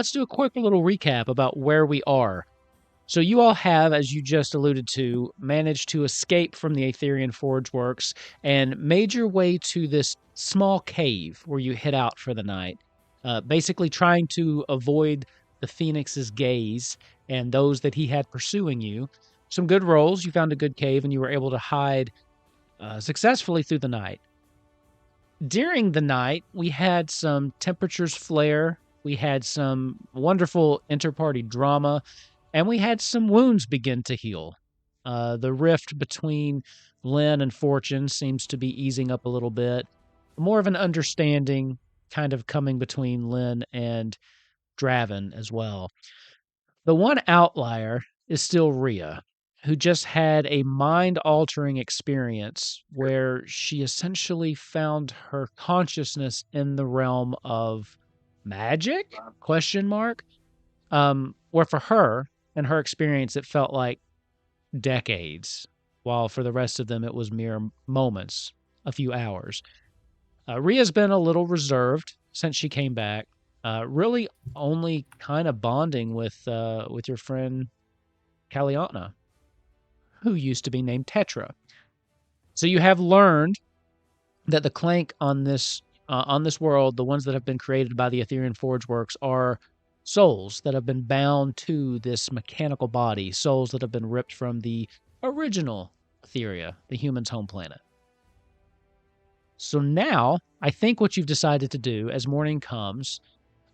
let's do a quick little recap about where we are. So you all have, as you just alluded to, managed to escape from the Aetherian Forge Works and made your way to this small cave where you hid out for the night, basically trying to avoid the Phoenix's gaze and those that he had pursuing you. Some good rolls. You found a good cave and you were able to hide successfully through the night. During the night, we had some temperatures flare. We had some wonderful inter-party drama. And we had some wounds begin to heal. The rift between Lynn and Fortune seems to be easing up a little bit. More of an understanding kind of coming between Lynn and Draven as well. The one outlier is still Rhea, who just had a mind-altering experience where she essentially found her consciousness in the realm of magic? Question mark? Where for her, in her experience, it felt like decades, while for the rest of them it was mere moments, a few hours. Rhea's been a little reserved since she came back, really only kind of bonding with your friend Kaliana, who used to be named Tetra. So you have learned that the clank on this world, the ones that have been created by the Aetherian Forge Works, are souls that have been bound to this mechanical body, souls that have been ripped from the original Etheria, the humans' home planet. So now, I think what you've decided to do as morning comes,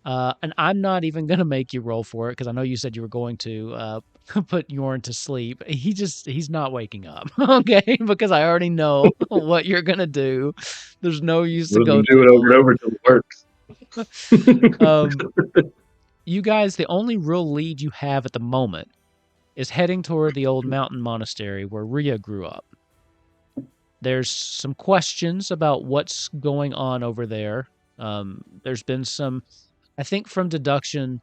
and I'm not even going to make you roll for it, because I know you said you were going to put Yorn to sleep. He's not waking up, okay? Because I already know what you're going to do. There's no use to go do it over till it works. You guys, the only real lead you have at the moment is heading toward the old mountain monastery where Rhea grew up. There's some questions about what's going on over there. There's been some, I think from deduction,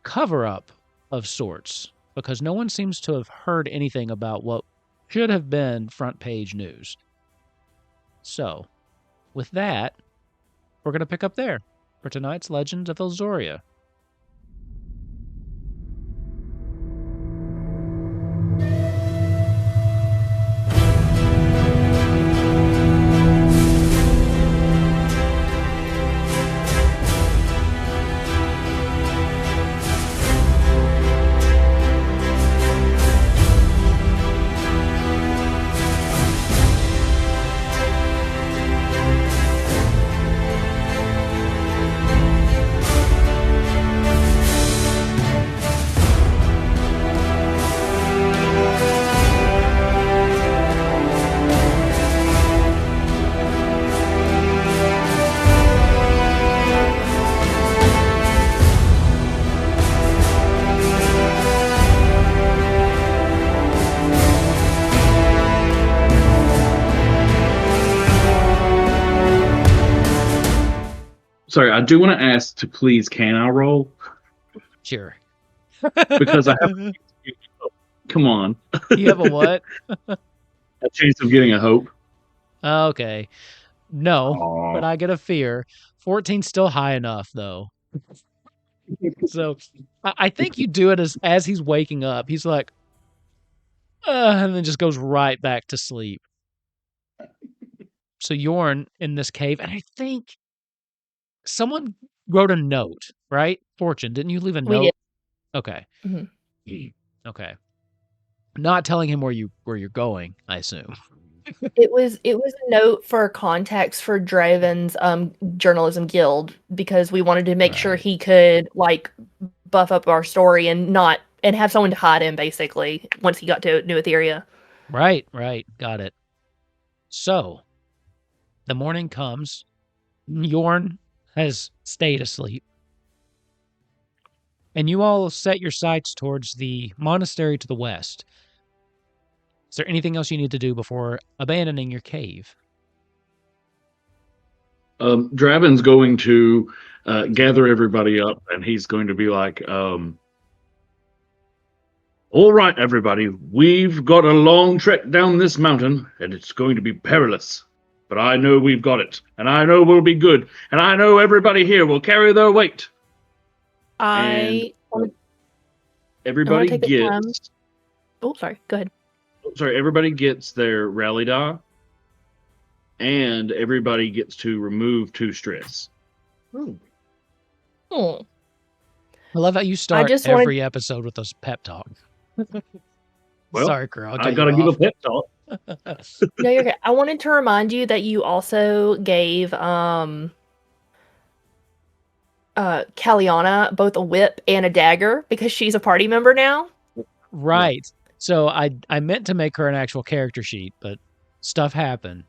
cover-up of sorts, because no one seems to have heard anything about what should have been front-page news. So, with that, we're going to pick up there for tonight's Legend of Elzorya. Sorry, I do want to ask to please, can I roll? Sure. Because I have. Come on. You have a what? A chance of getting a hope. Okay. No, Aww. but I get a fear. 14's still high enough, though. So I think you do it as he's waking up. He's like, and then just goes right back to sleep. So Yorn in this cave, and I think someone wrote a note, right? Fortune, didn't you leave a note? We did. Okay. Mm-hmm. Okay. Not telling him where you're going, I assume. It was a note for contacts for Draven's journalism guild, because we wanted to make sure he could like buff up our story and have someone to hide him basically once he got to New Etheria. Right. Got it. So the morning comes. Yorn has stayed asleep. And you all set your sights towards the monastery to the west. Is there anything else you need to do before abandoning your cave? Draven's going to gather everybody up, and he's going to be like, all right, everybody, we've got a long trek down this mountain, and it's going to be perilous. But I know we've got it, and I know we'll be good, and I know everybody here will carry their weight. I want everybody take the time. gets. Oh, sorry. Go ahead. Sorry, everybody gets their rally die, and everybody gets to remove 2 stress. Oh. I love how you start just every episode with those pep talk. Well, Sorry, Crow. I gotta give a pep talk. No, you're good. I wanted to remind you that you also gave Kaliana both a whip and a dagger because she's a party member now. Right. So I meant to make her an actual character sheet, but stuff happened.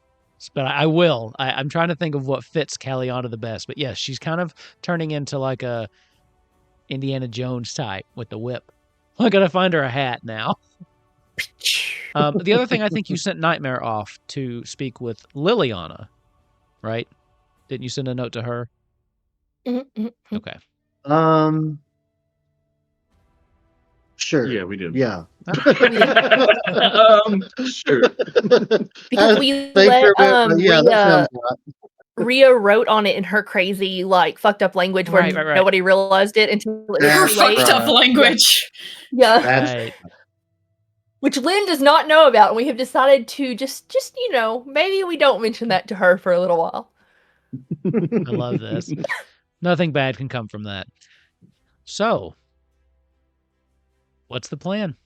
But I will. I'm trying to think of what fits Kaliana the best. But yes, she's kind of turning into like a Indiana Jones type with the whip. I gotta find her a hat now. The other thing, I think you sent Nightmare off to speak with Liliana, right? Didn't you send a note to her? Mm-hmm. Okay. Sure. Yeah, we did. Yeah. Sure. Because we let Rhea wrote on it in her crazy, like, fucked up language where Right. nobody realized it until it was Her too late. fucked up language. Yeah. Right. Which Lynn does not know about, and we have decided to just maybe we don't mention that to her for a little while. I love this. Nothing bad can come from that. So, what's the plan?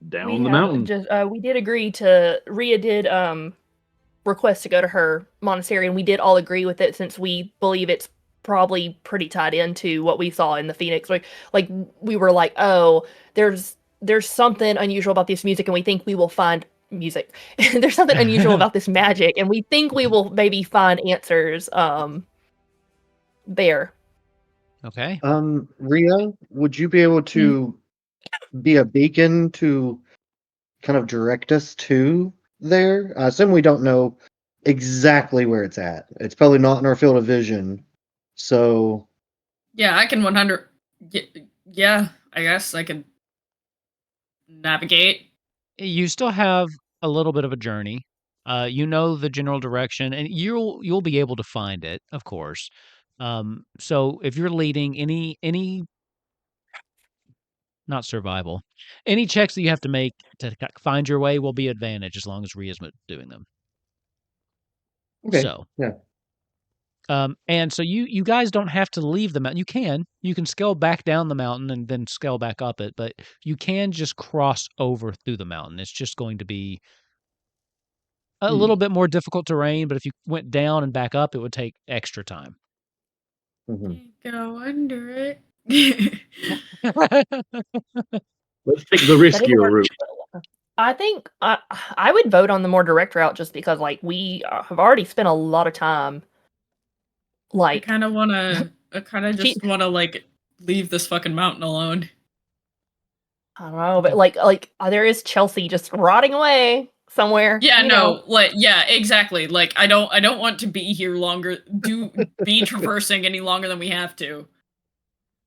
Down the mountain. We did agree to. Rhea did request to go to her monastery, and we did all agree with it since we believe it's probably pretty tied into what we saw in the Phoenix. Like we were like, oh, there's something unusual about this music, and we think we will find music. There's something unusual about this magic, and we think we will maybe find answers there. Okay. Rhea, would you be able to be a beacon to kind of direct us to there? I assume we don't know exactly where it's at. It's probably not in our field of vision. So Yeah, I can 100. Yeah, I guess I can navigate. You still have a little bit of a journey. You know the general direction, and you'll be able to find it, of course. So if you're leading any not survival, any checks that you have to make to find your way will be advantage as long as Rhea's doing them. okay, So yeah. And so you guys don't have to leave the mountain. You can scale back down the mountain and then scale back up it, but you can just cross over through the mountain. It's just going to be a little bit more difficult terrain, but if you went down and back up, it would take extra time. Go under it. Let's take the riskier route. I think I would vote on the more direct route just because, like, we have already spent a lot of time. Like, I kind of just want to like leave this fucking mountain alone. I don't know, but like there is Chelsea just rotting away somewhere. Yeah, no, like, yeah, exactly. Like, I don't want to be here longer. Be traversing any longer than we have to.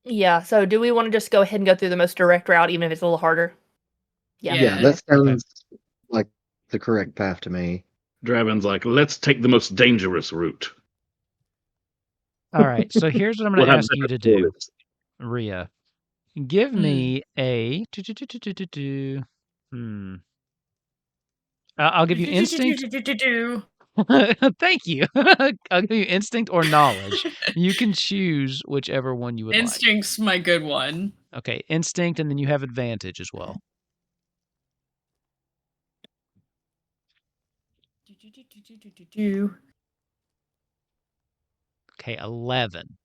Yeah. So, do we want to just go ahead and go through the most direct route, even if it's a little harder? Yeah, that sounds like the correct path to me. Draven's like, let's take the most dangerous route. All right. So here's what I'm going to ask you to do, Rhea. Give me a. I'll give you instinct. Thank you. I'll give you instinct or knowledge. You can choose whichever one you would like. Instinct's my good one. Okay, instinct, and then you have advantage as well. Okay, 11.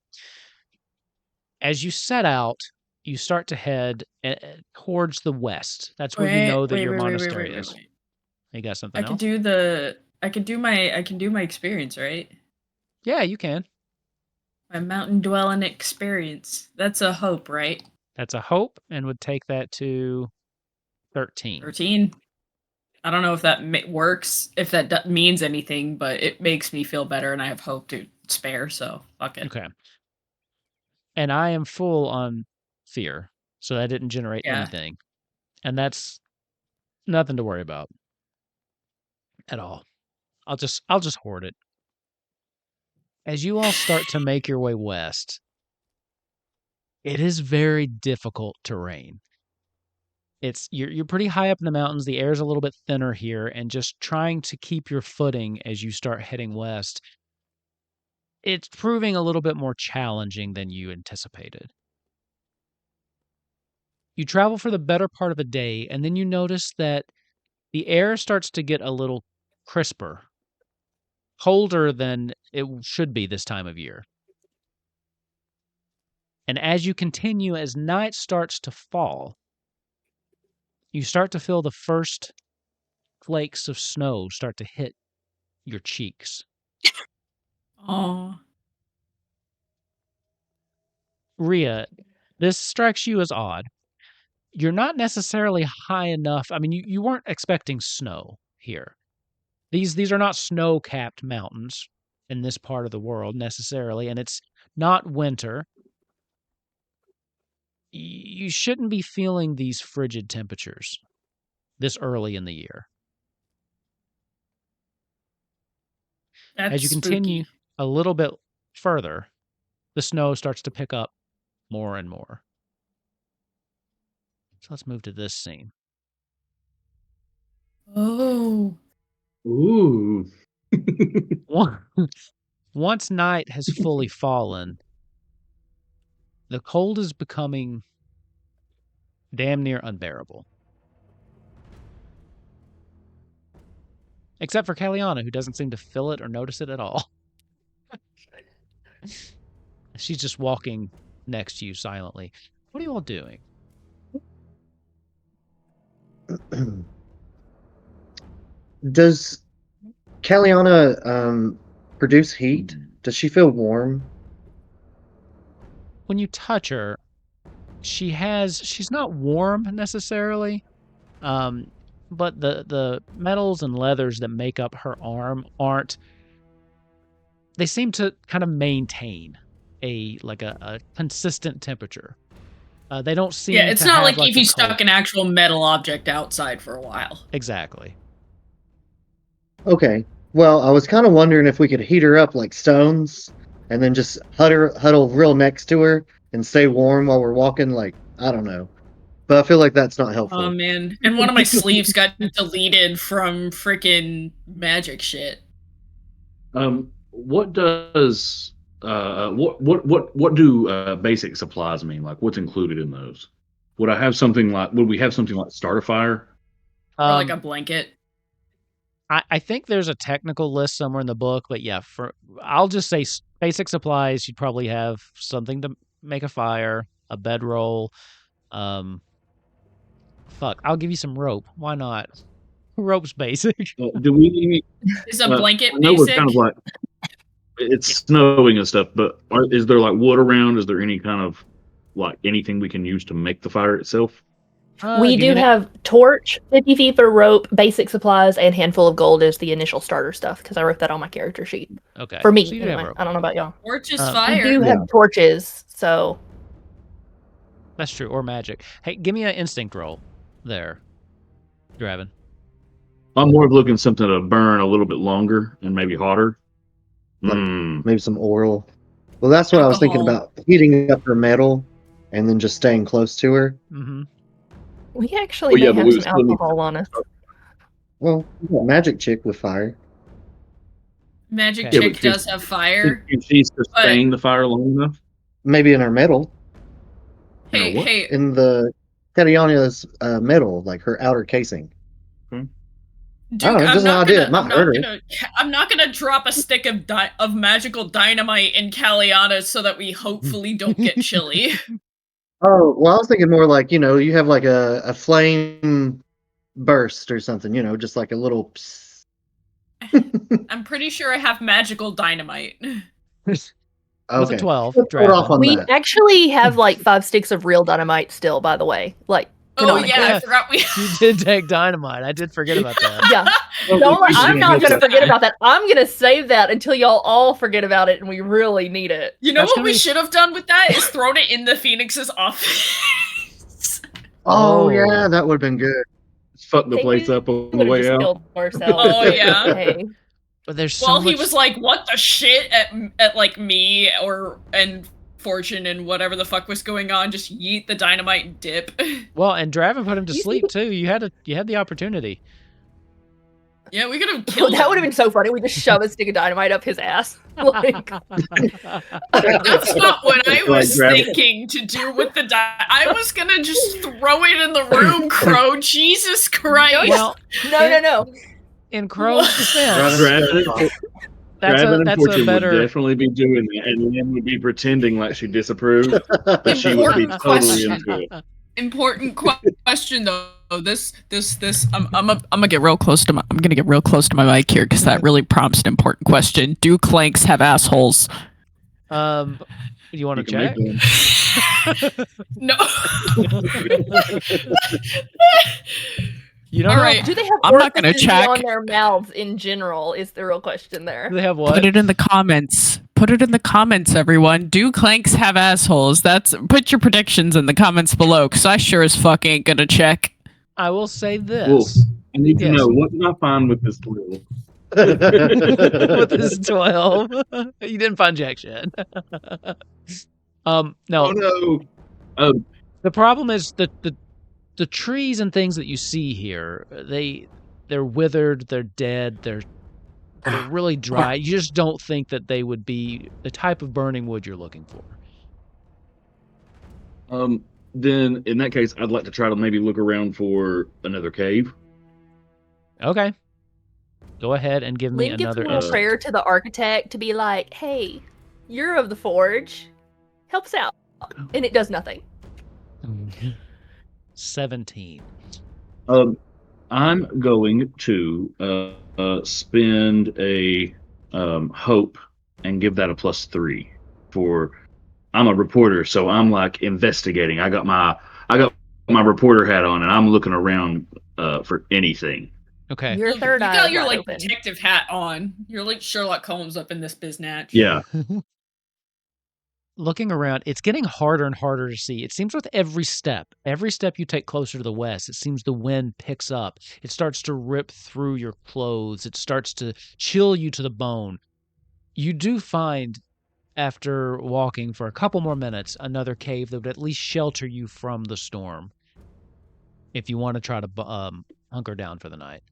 As you set out, you start to head towards the west. That's where you know that your monastery is. You got something else? I can do my experience, right? Yeah, you can. My mountain dwelling experience. That's a hope, right? That's a hope, and would take that to 13. 13. I don't know if that works, if that means anything, but it makes me feel better, and I have hope to spare, so fuck it. Okay. And I am full on fear, so that didn't generate anything. And that's nothing to worry about at all. I'll just hoard it. As you all start to make your way west, it is very difficult terrain. You're pretty high up in the mountains. The air's a little bit thinner here, and just trying to keep your footing as you start heading west, it's proving a little bit more challenging than you anticipated. You travel for the better part of a day, and then you notice that the air starts to get a little crisper, colder than it should be this time of year. And as you continue, as night starts to fall, you start to feel the first flakes of snow start to hit your cheeks. Oh. Rhea, this strikes you as odd. You're not necessarily high enough. I mean, you weren't expecting snow here. These are not snow-capped mountains in this part of the world necessarily, and it's not winter. You shouldn't be feeling these frigid temperatures this early in the year. That's As you continue spooky. a little bit further, the snow starts to pick up more and more. So let's move to this scene. Oh. Ooh. Once night has fully fallen, the cold is becoming damn near unbearable. Except for Kaliana, who doesn't seem to feel it or notice it at all. She's just walking next to you silently. What are you all doing? Does Kaliana produce heat? Does she feel warm? When you touch her, she's not warm necessarily, but the metals and leathers that make up her arm they seem to kind of maintain a consistent temperature. They don't seem Yeah, it's to not have, like if the you cold. stuck an actual metal object outside for a while. Exactly. Okay. Well, I was kind of wondering if we could heat her up like stones and then just huddle real next to her and stay warm while we're walking, like, I don't know. But I feel like that's not helpful. Oh man. And one of my sleeves got deleted from freaking magic shit. What does what do basic supplies mean? Like, what's included in those? Would we have something like starter fire? Or like a blanket. I think there's a technical list somewhere in the book, but yeah, I'll just say basic supplies. You'd probably have something to make a fire, a bedroll. I'll give you some rope. Why not? Rope's basic. Do we need? Is a blanket I know basic? we're kind of like it's snowing and stuff, but is there like wood around? Is there any kind of like anything we can use to make the fire itself? We do have torch, 50 feet for rope, basic supplies, and handful of gold is the initial starter stuff, because I wrote that on my character sheet. Okay. For me, So you anyway. have rope. I don't know about y'all. Torch is We fire. do have torches, so... That's true, or magic. Hey, give me an instinct roll there, Draven. I'm more of looking something to burn a little bit longer and maybe hotter. Like maybe some oil. Well, that's what I was thinking about, heating up her metal and then just staying close to her. Mm-hmm. We actually may have some alcohol on us. Well, we got Magic Chick with fire. Magic Chick does have fire. If she's sustaining the fire long enough? Maybe in her metal. Hey. In the Kaliana's metal, like her outer casing. Duke, I don't know, just an idea. It might hurt her. I'm not gonna drop a stick of magical dynamite in Kaliana so that we hopefully don't get chilly. Oh, well, I was thinking more like, you have like a flame burst or something, just like a little... I'm pretty sure I have magical dynamite. With a 12, we actually have like 5 sticks of real dynamite still, by the way. Like, I forgot we. You did take dynamite. I did forget about that. Yeah. I'm not going to forget about that. I'm going to save that until y'all all forget about it and we really need it. You know what we should have done with that is thrown it in the Phoenix's office. Oh, yeah, that would have been good. Fuck the place up on the way out. Oh, yeah. Hey. But there's so Well, much... he was like, "What the shit?" at like me and Fortune and whatever the fuck was going on. Just yeet the dynamite and dip. Well, and Draven put him to sleep too. You had the opportunity. Yeah, we could have killed him. That would have been so funny. We just shove a stick of dynamite up his ass. Like, That's not what I was thinking to do with the I was gonna just throw it in the room, Crow. Jesus Christ! Well, no. In Crow's defense, Draven that's and a Fortune better. would definitely be doing that, and Lynn would be pretting like she disapproved, but she would be totally into it. Important question though. This. I'm gonna get real close to my mic here because that really prompts an important question. Do clanks have assholes? You want to check? No. You don't All know? right. do they have I'm not gonna orifices check. on their mouths in general? Is the real question there? Do they have what? Put it in the comments. Put it in the comments, everyone. Do clanks have assholes? Put your predictions in the comments below, because I sure as fuck ain't gonna check. I will say this. Well, I need to Yes. know, what did I find with this tool? With this 12. You didn't find jack shit. No. Oh no! The problem is that the trees and things that you see here, they're withered, they're dead, they're really dry. You just don't think that they would be the type of burning wood you're looking for. Then in that case, I'd like to try to maybe look around for another cave. Okay. Go ahead and give me Lynn gives a another little prayer to the architect to be like, "Hey, you're of the forge. Help us out." And it does nothing. 17. I'm going to spend a hope and give that a +3 for. I'm a reporter, so I'm like investigating. I got my reporter hat on, and I'm looking around for anything. Okay. Your third You eye got is your wide like open. detective hat on. You're like Sherlock Holmes up in this biznatch. Yeah. Looking around, it's getting harder and harder to see. It seems with every step you take closer to the west, it seems the wind picks up. It starts to rip through your clothes. It starts to chill you to the bone. You do find, after walking for a couple more minutes, another cave that would at least shelter you from the storm if you want to try to hunker down for the night.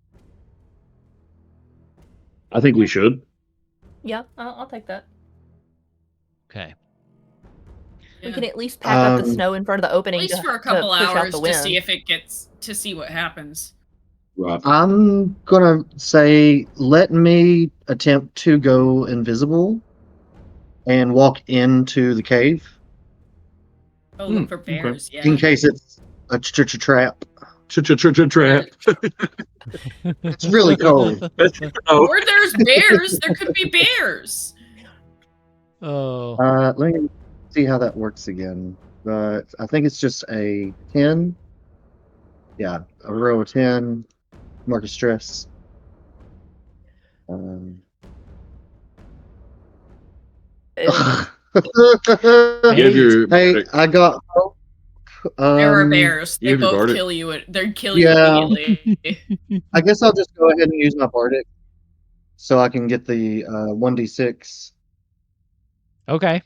I think we should. Yeah, I'll take that. Okay. We can at least pack up the Um, snow in front of the opening At least to, for a couple to push out hours the to wind. see if it gets to see what happens. Right. I'm gonna say, let me attempt to go invisible and walk into the cave Oh, look for bears. Yeah. in case it's a trap. Trap. It's really cold. Oh, Or there's bears. There could be bears. Oh. Let me see how that works again. But I think it's just a 10. Yeah, a row of 10. Mark of stress. You have your Hey, bardic. I got hope. There are bears. you They have your both bardic? kill you. They kill you Yeah. immediately. I guess I'll just go ahead and use my bardic so I can get the 1d6. Okay.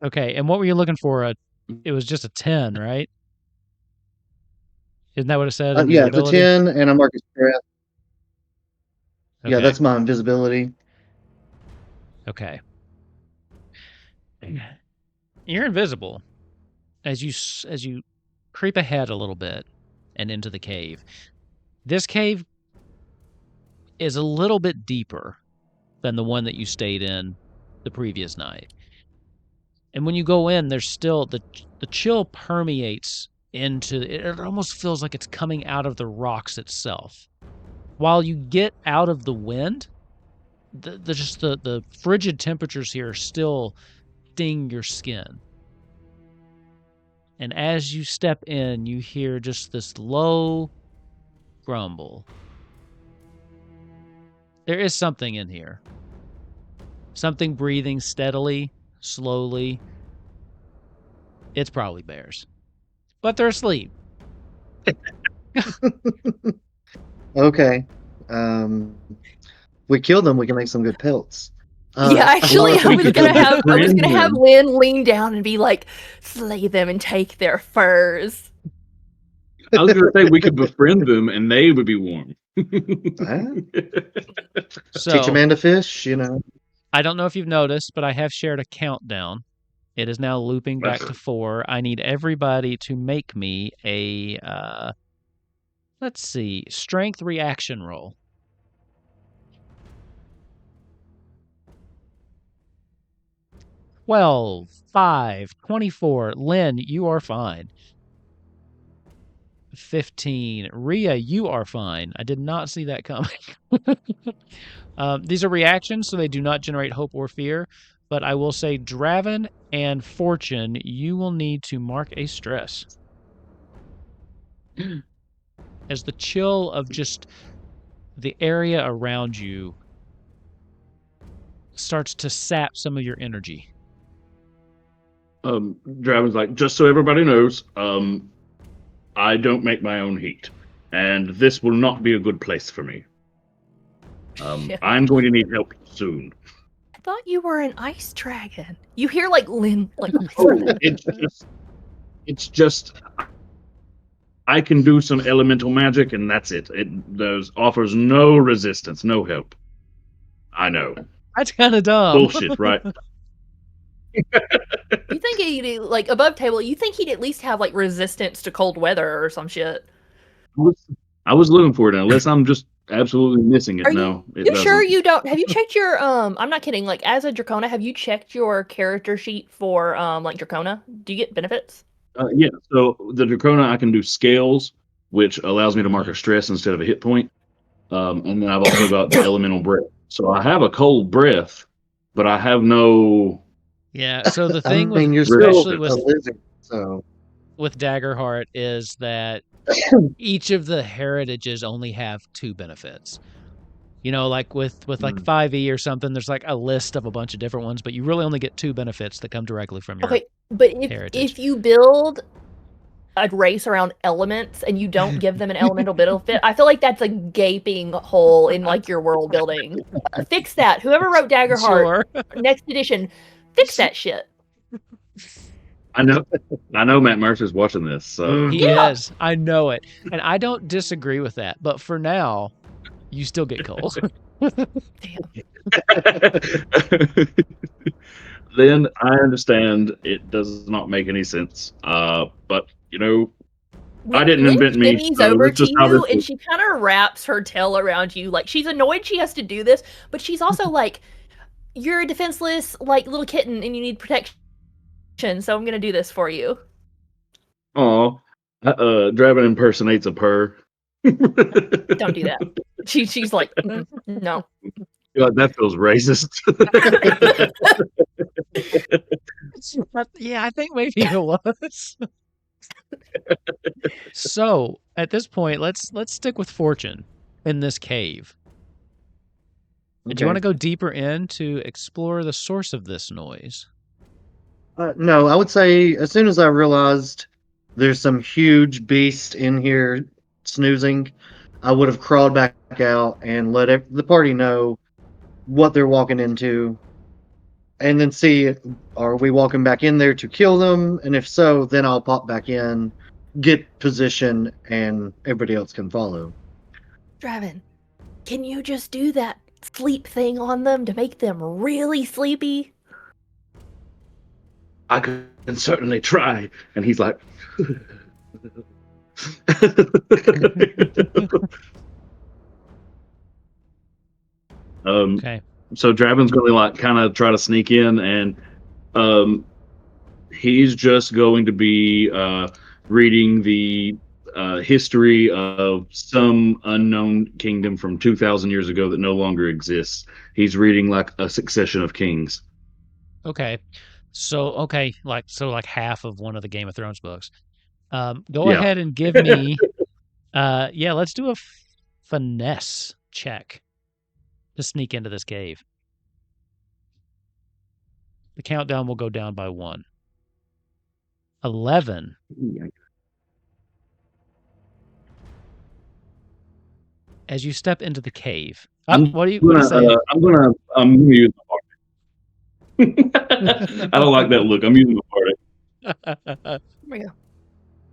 Okay, and what were you looking for? It was just a 10, right? Isn't that what it said? Yeah, it's a Invisibility? 10 and a mark of stress. Yeah, Okay. that's my invisibility. Okay. You're invisible as you creep ahead a little bit and into the cave. This cave is a little bit deeper than the one that you stayed in the previous night. And when you go in, there's still the chill permeates into it. It almost feels like it's coming out of the rocks itself. While you get out of the wind, the frigid temperatures here still sting your skin. And as you step in, you hear just this low grumble. There is something in here. Something breathing steadily, slowly. It's probably bears. But they're asleep. Okay. we kill them, we can make some good pelts. Yeah, actually, or if I we was could gonna have befriend them. Lynn lean down and be like, slay them and take their furs. I was going to say we could befriend them and they would be warm. Teach a So man to fish, you know. I don't know if you've noticed, but I have shared a countdown. It is now looping back to 4. I need everybody to make me a, let's see, strength reaction roll. Well, 5, 24. Lynn, you are fine. 15. Rhea, you are fine. I did not see that coming. These are reactions, so they do not generate hope or fear. But I will say, Draven and Fortune, you will need to mark a stress. As the chill of just the area around you starts to sap some of your energy. Draven's like, just so everybody knows, I don't make my own heat, and this will not be a good place for me. I'm going to need help soon. I thought you were an ice dragon. You hear like Lynn, like It's just I can do some elemental magic, and that's it. It offers no resistance, no help. I know. That's kind of dumb. Bullshit, right? you think he'd like above table, you think he'd at least have like resistance to cold weather or some shit. I was looking for it, unless I'm just absolutely missing it. Are No, you sure you don't? Have you checked your I'm not kidding, like as a Dracona, have you checked your character sheet for like Dracona? Do you get benefits? Yeah, so the Dracona, I can do scales, which allows me to mark a stress instead of a hit point. And then I've also got the elemental breath. So I have a cold breath, but I have no. Yeah, so the thing I mean, you're especially still a lizard, so with Daggerheart is that each of the heritages only have 2 benefits. You know, like with like 5e or something, there's like a list of a bunch of different ones, but you really only get 2 benefits that come directly from your but heritage. if you build a race around elements and you don't give them an elemental benefit, I feel like that's a gaping hole in like your world building. Fix that. Whoever wrote Daggerheart, next edition, fix that shit. I know Matt Mercer's watching this, so He is. I know it. And I don't disagree with that. But for now, you still get cold. Then I understand it does not make any sense. But you know, I didn't invent me. She's So over that's to just how you, this and is. she kind of wraps her tail around you. Like she's annoyed she has to do this, but she's also like, you're a defenseless like little kitten, and you need protection. So I'm gonna do this for you. Aw, Draven impersonates a purr. Don't do that. She's like, no. God, that feels racist. Yeah, I think maybe it was. So at this point, let's stick with Fortune in this cave. Okay. Do you want to go deeper in to explore the source of this noise? No, I would say as soon as I realized there's some huge beast in here snoozing, I would have crawled back out and let the party know what they're walking into, and then see, are we walking back in there to kill them? And if so, then I'll pop back in, get position, and everybody else can follow. Draven, can you just do that sleep thing on them to make them really sleepy? I can certainly try. And he's like, Okay. So Draven's going to like kind of try to sneak in, and he's just going to be reading the history of some unknown kingdom from 2,000 years ago that no longer exists. He's reading like a succession of kings. Okay. So like half of one of the Game of Thrones books. Go ahead and give me let's do a finesse check to sneak into this cave. The countdown will go down by 1. 11. As you step into the cave. I'm What are you saying? I'm gonna use my party. I don't like that look. I'm using my party. There we go.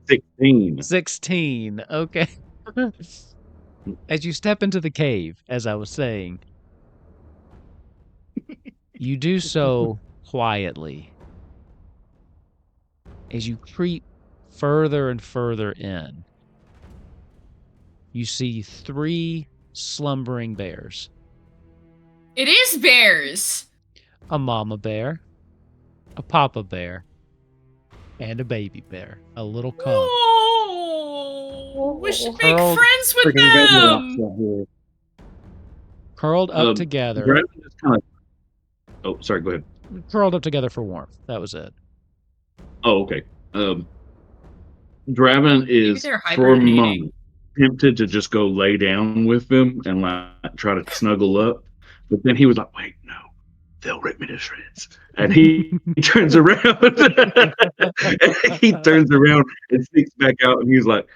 16. 16. Okay. As you step into the cave, as I was saying, you do so quietly. As you creep further and further in, you see 3 slumbering bears. It is bears. A mama bear, a papa bear, and a baby bear, a little cub. Oh, we should make Curled- friends with Freaking them. Goldilocks out here. Curled up together. Draven is kind of. Oh, sorry. Go ahead. Curled up together for warmth. That was it. Oh, okay. Draven is they're for a hibernating. moment tempted to just go lay down with them and like try to snuggle up, but then he was like, "Wait, no, they'll rip me to shreds." And he turns around. He turns around and sneaks back out, and he's like,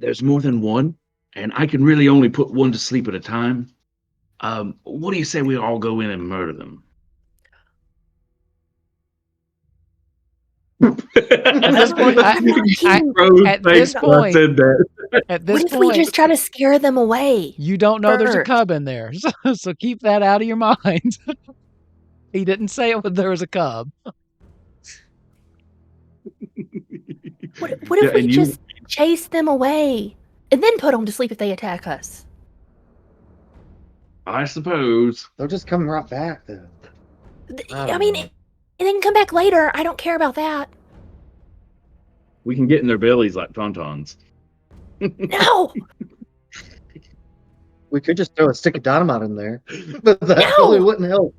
"There's more than one, and I can really only put one to sleep at a time. What do you say we all go in and murder them?" At this point, at this point, said that. At this What if point, we just try to scare them away? you don't know there's a first? cub in there, so keep that out of your mind. He didn't say it when there was a cub. What if we just chase them away and then put them to sleep if they attack us? I suppose. They'll just come right back then. I mean, and then come back later. I don't care about that. We can get in their bellies like tauntauns. No! We could just throw a stick of dynamite in there, but that No! probably wouldn't help.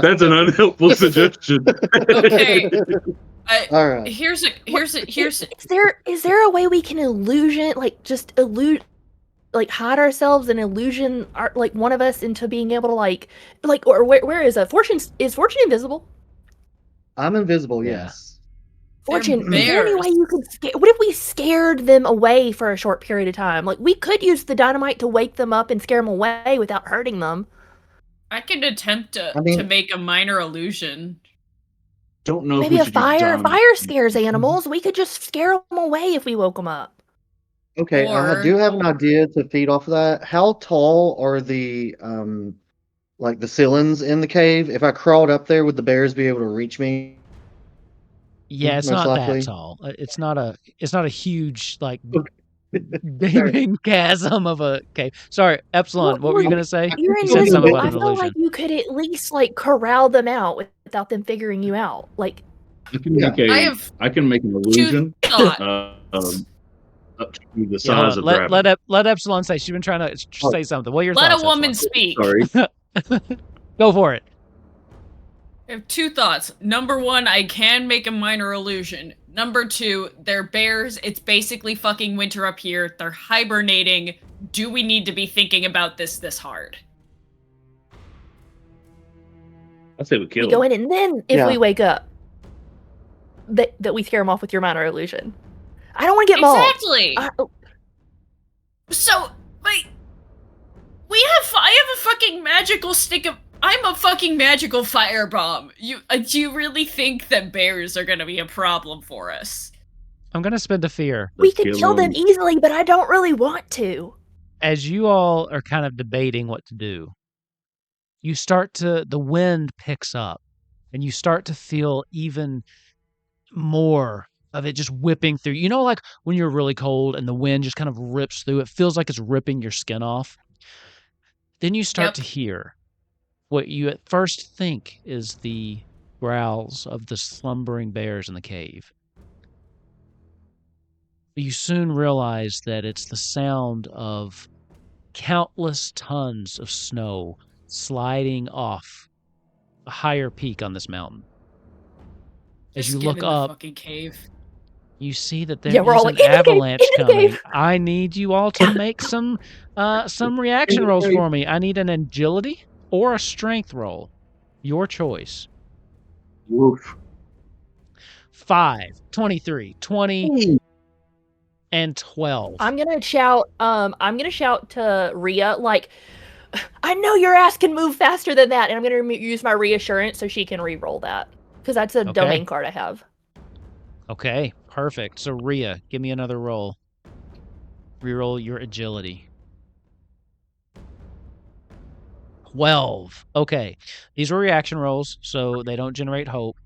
That's an unhelpful suggestion. Okay. All right. Here's Is there a way we can hide ourselves and illusion one of us into being able to or where is Fortune invisible? I'm invisible, Yeah. yes. Fortune, They're is there any bears. way you could what if we scared them away for a short period of time? Like, we could use the dynamite to wake them up and scare them away without hurting them. I can attempt to mean- make a minor illusion. Don't know. Maybe if a we should use fire dynamite. scares animals. We could just scare them away if we woke them up. Okay, Or- I do have an idea to feed off of that. How tall are the the ceilings in the cave? If I crawled up there, would the bears be able to reach me? Yeah, it's Most not likely. that tall. It's not a huge Sorry. gaping chasm of a cave. Sorry, Epsilon. What were you Well, gonna say? You're You said something invisible. about I an feel illusion. like you could at least corral them out without them figuring you out. Like, I can make I can make an illusion Thought. up to the Yeah, size of let, Draven. let Epsilon say. She's been trying to say something. What are your Let thoughts, a woman Epsilon? speak. Sorry. Go for it. I have 2 thoughts. Number 1, I can make a minor illusion. Number 2, they're bears. It's basically fucking winter up here. They're hibernating. Do we need to be thinking about this hard? I say we kill we go him. in, and then if Yeah. we wake up, that we scare them off with your minor illusion. I don't want to get mauled. Exactly. So, wait. I have a fucking magical stick of. I'm a fucking magical firebomb. Do you really think that bears are gonna be a problem for us? I'm gonna spend a fear. We Let's could kill kill them them. easily, but I don't really want to. As you all are kind of debating what to do, the wind picks up and you start to feel even more of it just whipping through. You know, like when you're really cold and the wind just kind of rips through, it feels like it's ripping your skin off. Then you start Yep. to hear what you at first think is the growls of the slumbering bears in the cave. But you soon realize that it's the sound of countless tons of snow sliding off a higher peak on this mountain. As Just you get look in the up, fucking cave. you see that there Yeah, we're is all an like, "In the cave, avalanche in the coming. cave." I need you all to make some reaction rolls for me. I need an agility or a strength roll. Your choice. Woof. 5, 23, 20, Hey, and 12. I'm gonna shout to Rhea, like, I know your ass can move faster than that, and I'm gonna use my reassurance so she can re-roll that. Because that's a domain card I have. Okay, perfect. So Rhea, give me another roll. Reroll your agility. 12. Okay. These were reaction rolls, so they don't generate hope.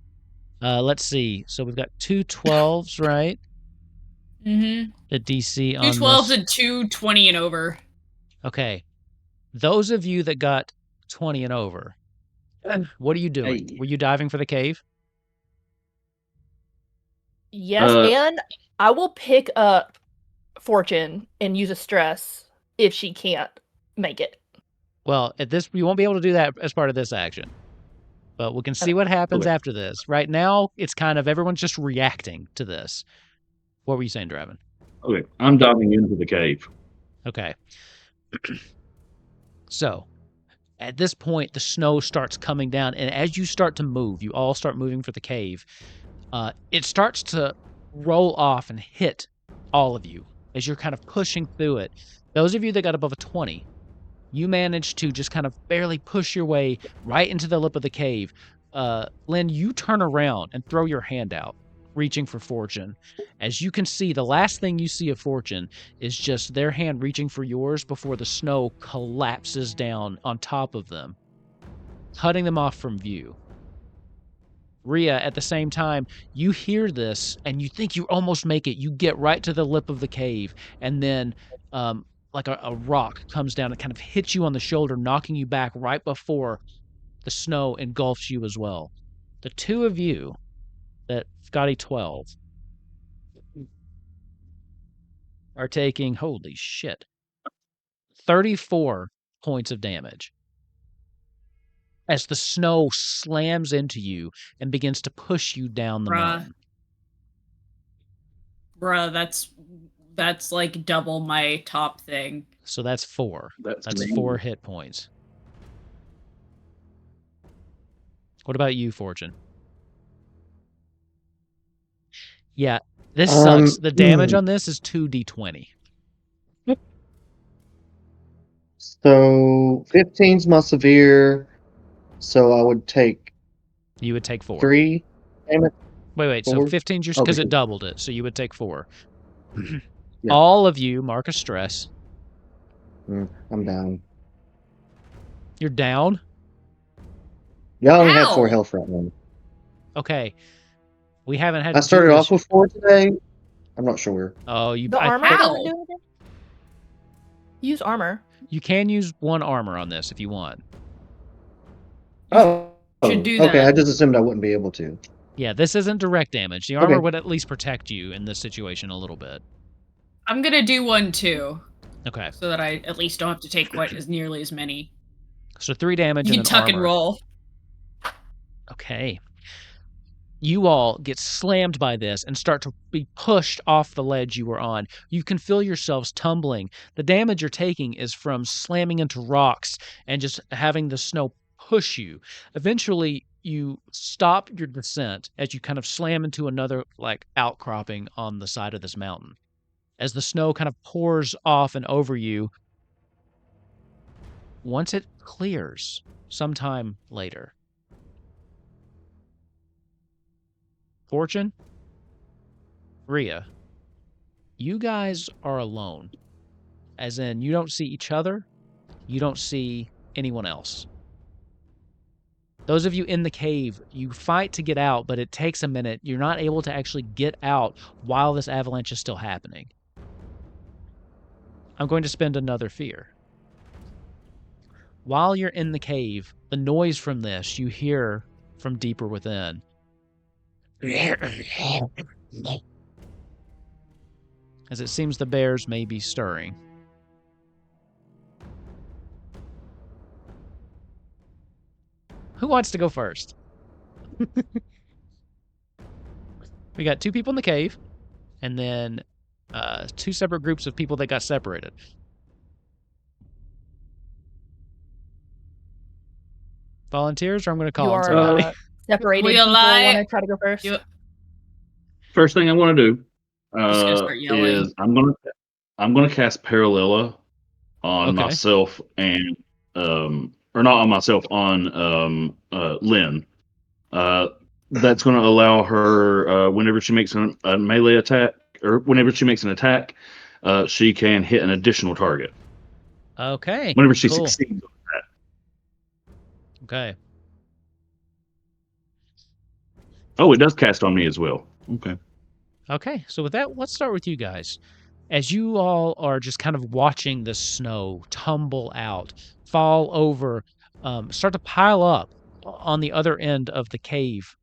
Let's see. So we've got 2 12s, right? Mm-hmm. The DC 2 on 12s this. and 2 20 and over. Okay. Those of you that got 20 and over, what are you doing? Hey. Were you diving for the cave? Yes, and I will pick up Fortune and use a stress if she can't make it. Well, at this, you won't be able to do that as part of this action. But we can see what happens after this. Right now, it's kind of everyone's just reacting to this. What were you saying, Draven? Okay, I'm diving into the cave. Okay. So, at this point, the snow starts coming down, and as you start to move, you all start moving for the cave, it starts to roll off and hit all of you as you're kind of pushing through it. Those of you that got above a 20, you manage to just kind of barely push your way right into the lip of the cave. Lynn, you turn around and throw your hand out, reaching for Fortune. As you can see, the last thing you see of Fortune is just their hand reaching for yours before the snow collapses down on top of them, cutting them off from view. Rhea, at the same time, you hear this and you think you almost make it. You get right to the lip of the cave, and then like a rock comes down and kind of hits you on the shoulder, knocking you back right before the snow engulfs you as well. The two of you that got a 12 are taking, holy shit, 34 points of damage as the snow slams into you and begins to push you down the mountain. Bruh, that's like double my top thing. So that's 4. That's 4 hit points. What about you, Fortune? Yeah, this sucks. The damage on this is 2d20. So 15's my severe. So I would take. You would take 4. 3 damage. Wait. 4? So 15's yours because Okay. it doubled it. So you would take 4. Yeah. All of you mark a stress. I'm down. You're down? Yeah, I only had Ow! 4 health right now. Okay. We haven't had I to started do off this. with 4 today. I'm not sure. Oh, you. The I armor think doesn't do anything? Use armor. you can use 1 armor on this if you want. Oh, Should do okay. that. I just assumed I wouldn't be able to. Yeah, this isn't direct damage. The armor Okay. would at least protect you in this situation a little bit. I'm gonna do 1 too, Okay. so that I at least don't have to take quite as nearly as many. So 3 damage You and can an tuck and armor. roll. Okay. You all get slammed by this and start to be pushed off the ledge you were on. You can feel yourselves tumbling. The damage you're taking is from slamming into rocks and just having the snow push you. Eventually, you stop your descent as you kind of slam into another like outcropping on the side of this mountain. As the snow kind of pours off and over you, once it clears sometime later. Fortune, Rhea, you guys are alone. As in, you don't see each other, you don't see anyone else. Those of you in the cave, you fight to get out, but it takes a minute. You're not able to actually get out while this avalanche is still happening. I'm going to spend another fear. While you're in the cave, the noise from this you hear from deeper within. As it seems the bears may be stirring. Who wants to go first? We got 2 people in the cave, and then 2 separate groups of people that got separated. Volunteers, or I'm going to call on somebody. Separated We people lie. want to try to go first. You- First thing I want to do Just gonna start yelling. Is I'm gonna cast Parallella on Okay. myself and or not on myself, on Lynn. That's going to allow her whenever she makes a melee attack, or whenever she makes an attack, she can hit an additional target. Okay. Whenever she cool. succeeds on that. Okay. Oh, it does cast on me as well. Okay. Okay. So with that, let's start with you guys. As you all are just kind of watching the snow tumble out, fall over, start to pile up on the other end of the cave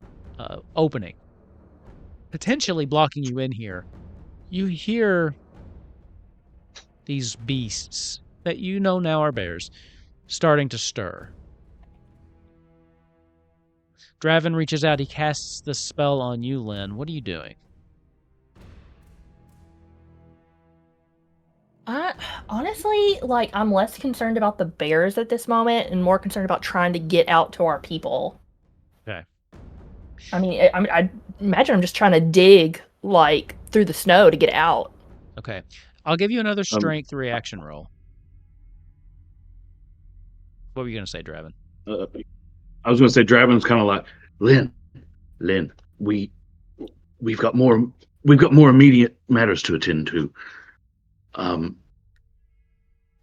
opening, potentially blocking you in here, you hear these beasts that you know now are bears starting to stir. Draven reaches out. He casts the spell on you, Lynn. What are you doing? Honestly, like, I'm less concerned about the bears at this moment and more concerned about trying to get out to our people. Okay. I mean, I imagine I'm just trying to dig, like, through the snow to get out. Okay. I'll give you another strength reaction roll. What were you going to say, Draven? I was going to say Draven's kind of like, Lynn, we've got more immediate matters to attend to.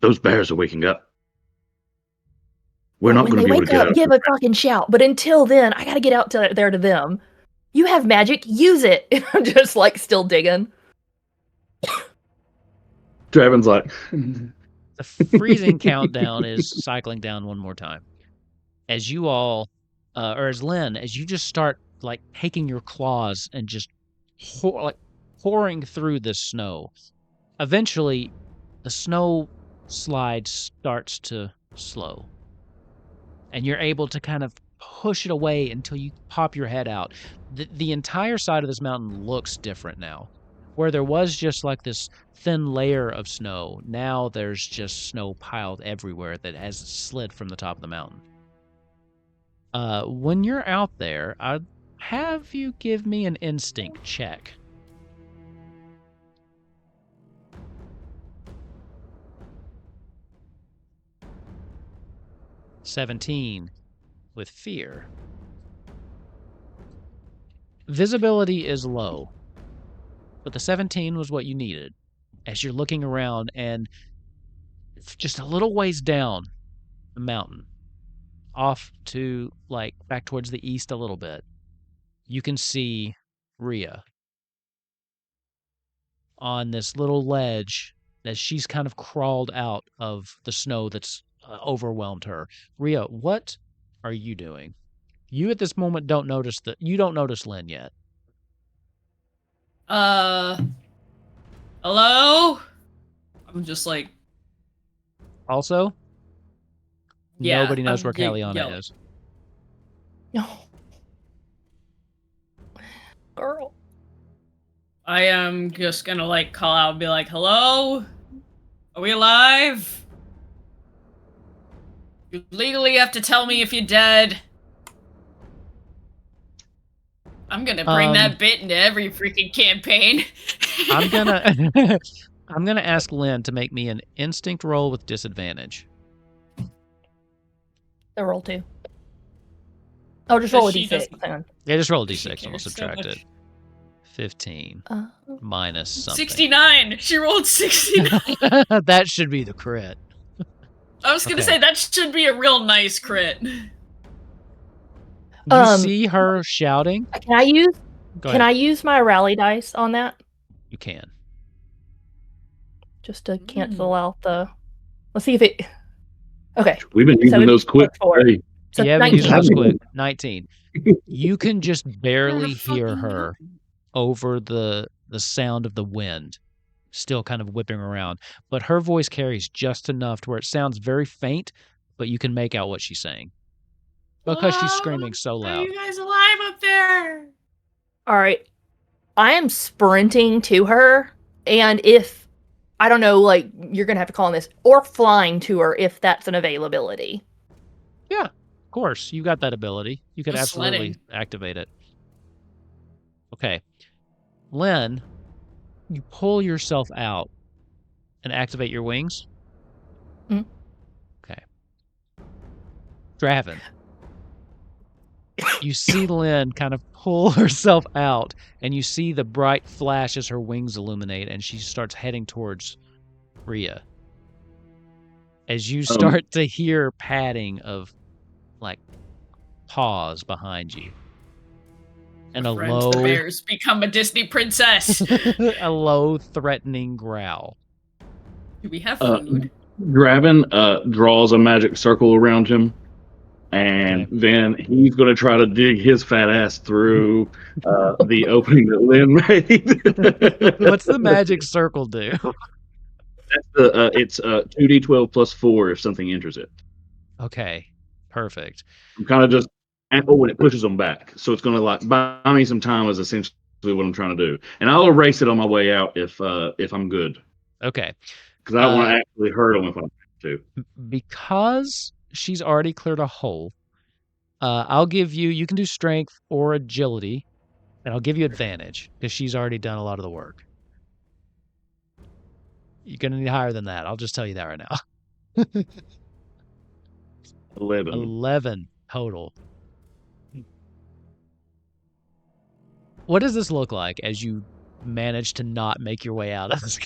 Those bears are waking up. We're not going to be able to get out. Give a fucking shout. But until then, I got to get out there to them. You have magic, use it. And I'm just like still digging. Draven's like, the freezing countdown is cycling down one more time. As you all, or as Lynn, as you just start like taking your claws and just pouring through this snow. Eventually, the snow slide starts to slow. And you're able to kind of push it away until you pop your head out. The entire side of this mountain looks different now. Where there was just like this thin layer of snow, now there's just snow piled everywhere that has slid from the top of the mountain. When you're out there, I'd have you give me an instinct check. (17) with fear. Visibility is low, but the 17 was what you needed. As you're looking around and just a little ways down the mountain, off to like back towards the east a little bit, you can see Rhea on this little ledge as she's kind of crawled out of the snow that's overwhelmed her. Rhea, what are you doing? You at this moment don't notice Lynn yet. Hello? I'm just like... Also, Yeah, nobody knows where yelling. Caliana is. No. Girl. I am just gonna like call out and be like, hello? Are we alive? You legally have to tell me if you're dead. I'm gonna bring that bit into every freaking campaign. I'm gonna ask Lynn to make me an instinct roll with disadvantage. The roll 2. Oh, just roll a She d6. Hang on. Yeah, just roll a She d6 and we'll cares so subtract much. it. 15 minus something. 69! She rolled 69! That should be the crit. I was gonna say, that should be a real nice crit. You see her shouting? Can I use Go ahead. I use my rally dice on that? You can. Just to cancel out the... Let's see if it... Okay. we've been using those quick. Hey, So You haven't 19. used those quick. 19. You can just barely hear her over the sound of the wind still kind of whipping around. But her voice carries just enough to where it sounds very faint, but you can make out what she's saying. Because she's screaming so Are loud. you guys alive up there? All right. I am sprinting to her, and if... I don't know, like, you're going to have to call on this, or flying to her if that's an availability. Yeah, of course. You got that ability. You could Just absolutely sledding. activate it. Okay. Lynn, you pull yourself out and activate your wings. Mhm. Okay. Draven. You see Lynn kind of pull herself out, and you see the bright flash as her wings illuminate, and she starts heading towards Rhea. As you start to hear padding of, like, paws behind you. And a Friends, the bears become a Disney princess. a low, threatening growl. Do we have food? Draven draws a magic circle around him, and then he's going to try to dig his fat ass through the opening that Lynn made. What's the magic circle do? That's it's 2d12 plus 4 if something enters it. Okay, perfect. I'm kind of just, when it pushes them back. So it's going to like buy me some time is essentially what I'm trying to do. And I'll erase it on my way out if I'm good. Okay. Because I don't want to actually hurt them if I'm to. Because she's already cleared a hole, I'll give you can do strength or agility, and I'll give you advantage because she's already done a lot of the work. You're going to need higher than that. I'll just tell you that right now. 11 total. What does this look like as you manage to not make your way out of this?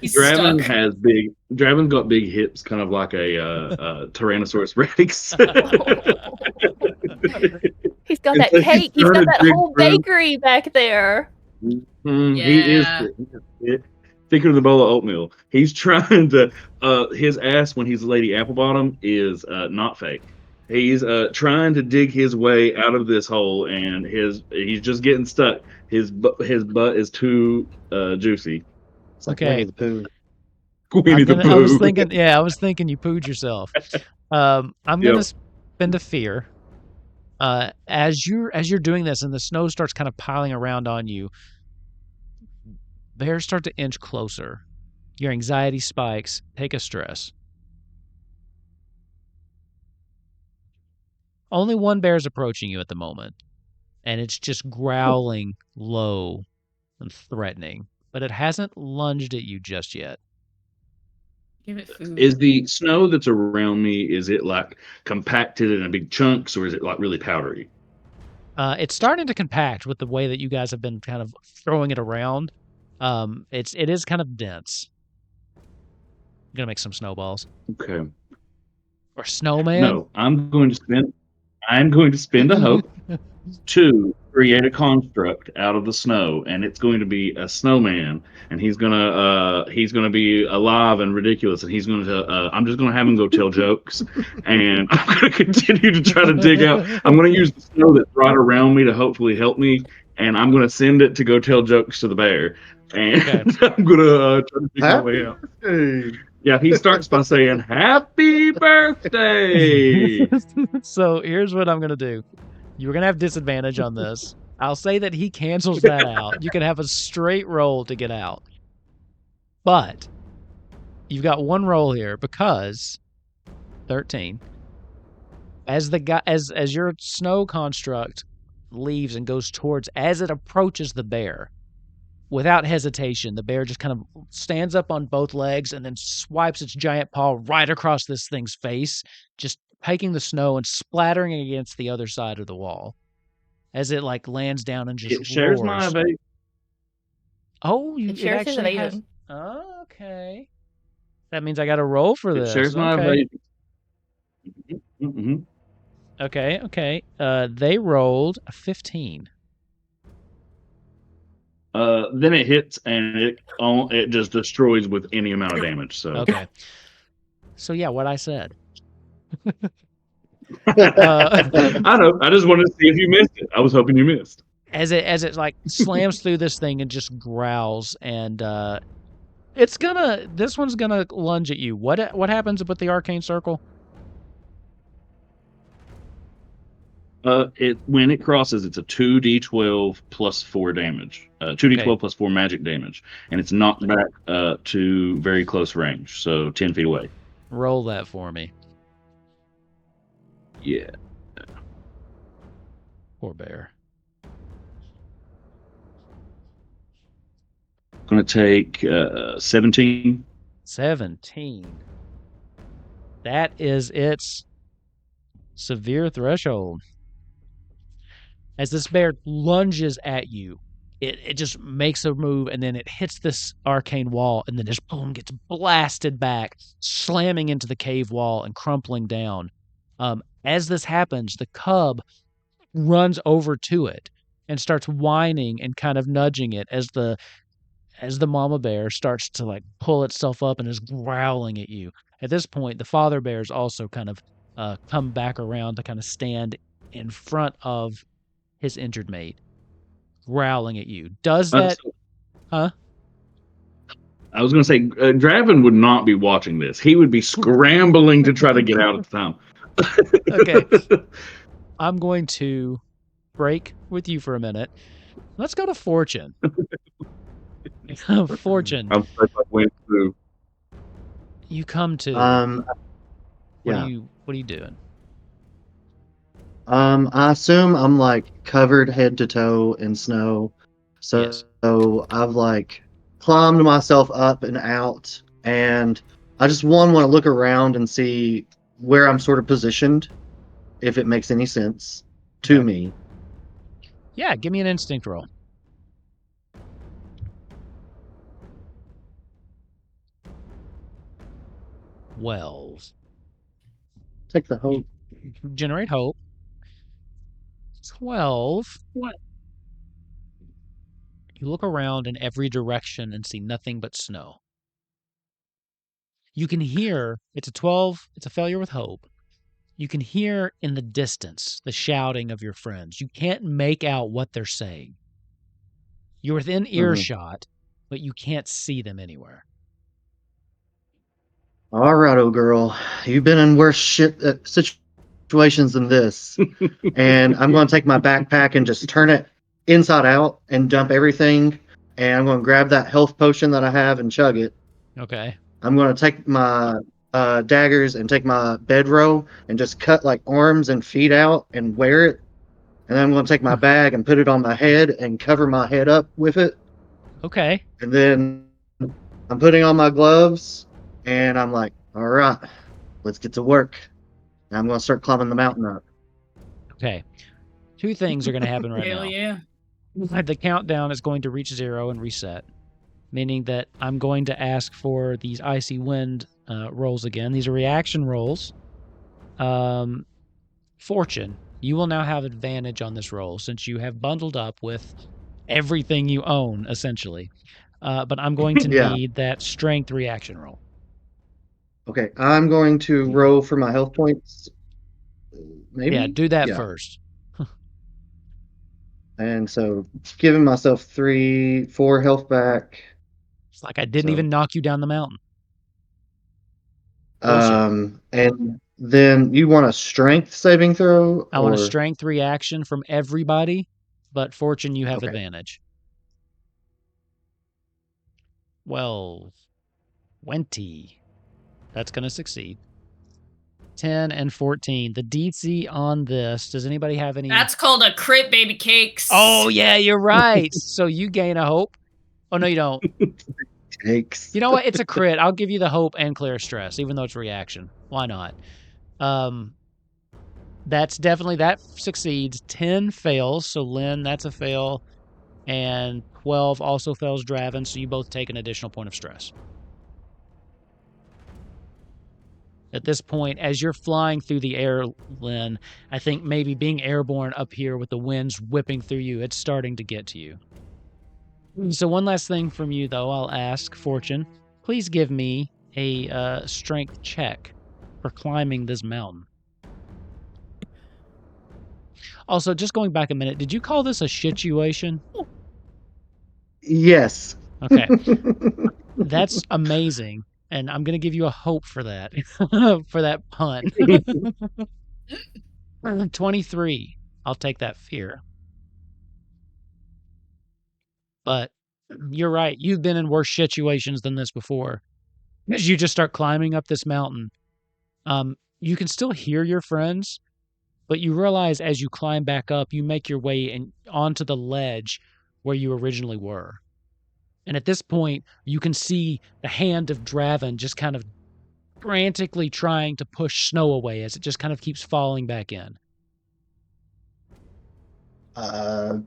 Draven's got big hips, kind of like a Tyrannosaurus Rex. He's got that cake. He's got that whole bakery back there. He is thicker than a bowl of oatmeal. He's trying to his ass when he's Lady Applebottom is not fake. He's trying to dig his way out of this hole, and he's just getting stuck. His butt is too juicy. It's like Okay. Winnie the Pooh. Winnie the Pooh. I was thinking you pooed yourself. I'm gonna spend a fear. As you're doing this, and the snow starts kind of piling around on you, bears start to inch closer. Your anxiety spikes. Take a stress. Only one bear is approaching you at the moment, and it's just growling low and threatening, but it hasn't lunged at you just yet. Give it food. Is the snow that's around me, is it like compacted in a big chunks, or is it like really powdery? It's starting to compact with the way that you guys have been kind of throwing it around. It is kind of dense. I'm gonna make some snowballs. Okay. Or snowman. No, I'm going to spend a hope to create a construct out of the snow, and it's going to be a snowman, and he's gonna be alive and ridiculous, and he's going to I'm just gonna have him go tell jokes, and I'm gonna continue to try to dig out. I'm gonna use the snow that's right around me to hopefully help me, and I'm gonna send it to go tell jokes to the bear, and I'm gonna try to dig my way out. Yeah, he starts by saying, "Happy birthday!" So here's what I'm going to do. You're going to have disadvantage on this. I'll say that he cancels that out. You can have a straight roll to get out. But you've got one roll here because 13. As your snow construct leaves and goes towards, as it approaches the bear, without hesitation, the bear just kind of stands up on both legs and then swipes its giant paw right across this thing's face, just taking the snow and splattering it against the other side of the wall as it like lands down and just It shares my roars. evasion. Oh, It shares his actually has. evasion. Oh, okay. That means I got to roll for this. It shares my okay. evasion. Mm-hmm. Okay. They rolled a 15. Then it hits and it just destroys with any amount of damage. So Okay. So yeah, what I said. I know. I just wanted to see if you missed it. I was hoping you missed. As it like slams through this thing and just growls, and this one's gonna lunge at you. What happens with the arcane circle? When it crosses, it's a 2d12 plus 4 damage. 2d12 plus 4 magic damage, and it's knocked back to very close range, so 10 feet away. Roll that for me. Yeah. Poor bear. Going to take 17. 17. That is its severe threshold. As this bear lunges at you, it just makes a move, and then it hits this arcane wall, and then just boom, gets blasted back, slamming into the cave wall and crumpling down. As this happens, the cub runs over to it and starts whining and kind of nudging it as the mama bear starts to like pull itself up and is growling at you. At this point, the father bears also kind of come back around to kind of stand in front of his injured mate, growling at you. Does that? Huh? I was going to say, Draven would not be watching this. He would be scrambling to try to get out at the time. Okay. I'm going to break with you for a minute. Let's go to Fortune. Fortune. I'm like I went through. You come to. What are you doing? I assume I'm like covered head to toe in snow. So, Yes. so I've like climbed myself up and out, and I just want to look around and see where I'm sort of positioned, if it makes any sense to me. Yeah, give me an instinct roll. Wells. Take the hope. Generate hope. 12. What? You look around in every direction and see nothing but snow. You can hear, it's a 12, it's a failure with hope. You can hear in the distance the shouting of your friends. You can't make out what they're saying. You're within earshot, but you can't see them anywhere. All right, old girl, you've been in worse situations than this, and I'm going to take my backpack and just turn it inside out and dump everything, and I'm going to grab that health potion that I have and chug it. Okay. I'm going to take my daggers and take my bedroll and just cut like arms and feet out and wear it, and then I'm going to take my bag and put it on my head and cover my head up with it. Okay. And then I'm putting on my gloves, and I'm like, all right, let's get to work. And I'm going to start climbing the mountain up. Okay. Two things are going to happen right Hell now. yeah. The countdown is going to reach 0 and reset, meaning that I'm going to ask for these icy wind rolls again. These are reaction rolls. Fortune, you will now have advantage on this roll since you have bundled up with everything you own, essentially. But I'm going to need that strength reaction roll. Okay, I'm going to roll for my health points. Maybe? Yeah, do that first. And so giving myself 4 health back. It's like I didn't even knock you down the mountain. And then you want a strength saving throw? I want a strength reaction from everybody, but Fortune, you have advantage. 12, 20. That's going to succeed. 10 and 14. The DC on this, does anybody have any? That's called a crit, baby cakes. Oh, yeah, you're right. So you gain a hope. Oh, no, you don't. Cakes. You know what? It's a crit. I'll give you the hope and clear stress, even though it's reaction. Why not? That succeeds. 10 fails. So Lynn, that's a fail. And 12 also fails Draven. So you both take an additional point of stress. At this point, as you're flying through the air, Lynn, I think maybe being airborne up here with the winds whipping through you, it's starting to get to you. So one last thing from you, though, I'll ask, Fortune. Please give me a strength check for climbing this mountain. Also, just going back a minute, did you call this a situation? Yes. Okay. That's amazing. And I'm going to give you a hope for that, for that pun. 23. I'll take that fear. But you're right. You've been in worse situations than this before. As you just start climbing up this mountain, you can still hear your friends, but you realize as you climb back up, you make your way onto the ledge where you originally were. And at this point, you can see the hand of Draven just kind of frantically trying to push snow away as it just kind of keeps falling back in. I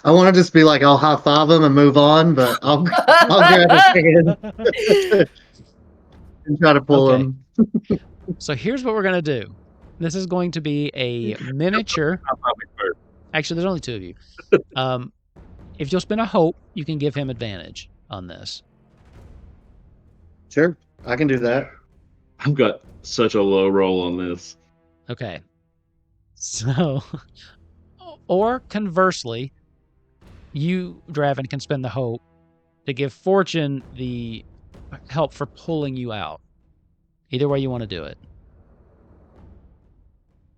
want to just be like, I'll high five him and move on, but I'll grab his hand and try to pull Okay. him. So here's what we're going to do. This is going to be a miniature. Actually, there's only two of you. If you'll spend a hope, you can give him advantage on this. Sure, I can do that. I've got such a low roll on this. Okay. So, or conversely, you, Draven, can spend the hope to give Fortune the help for pulling you out. Either way you want to do it.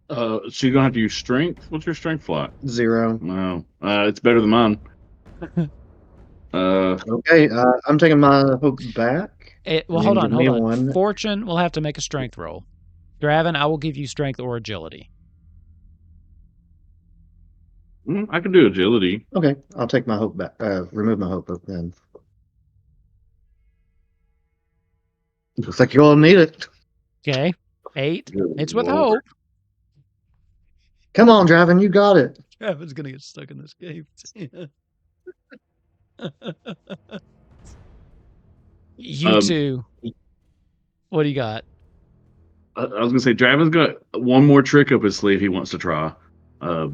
So you're gonna have to use strength. What's your strength flat? 0. Wow, it's better than mine. Okay, I'm taking my hope back. Hold on. Give me one. Fortune will have to make a strength roll. Draven, I will give you strength or agility. I can do agility. Okay, I'll take my hope back. Remove my hope then. Looks like you all need it. Okay. 8. Good It's with Lord. hope. Come on, Draven, you got it. Draven's going to get stuck in this cave. You two. What do you got? I was gonna say, Draven's got one more trick up his sleeve he wants to try. How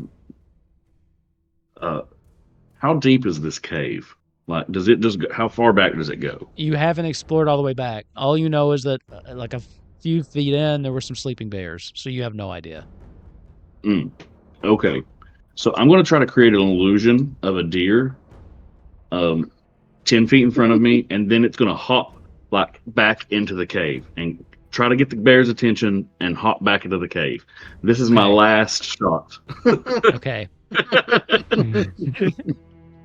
deep is this cave? Like, does it just how far back does it go? You haven't explored all the way back. All you know is that, like a few feet in, there were some sleeping bears. So you have no idea. Okay, so I'm gonna try to create an illusion of a deer, 10 feet in front of me, and then it's gonna hop like back into the cave and try to get the bear's attention and hop back into the cave. This is my Okay. last shot. Okay.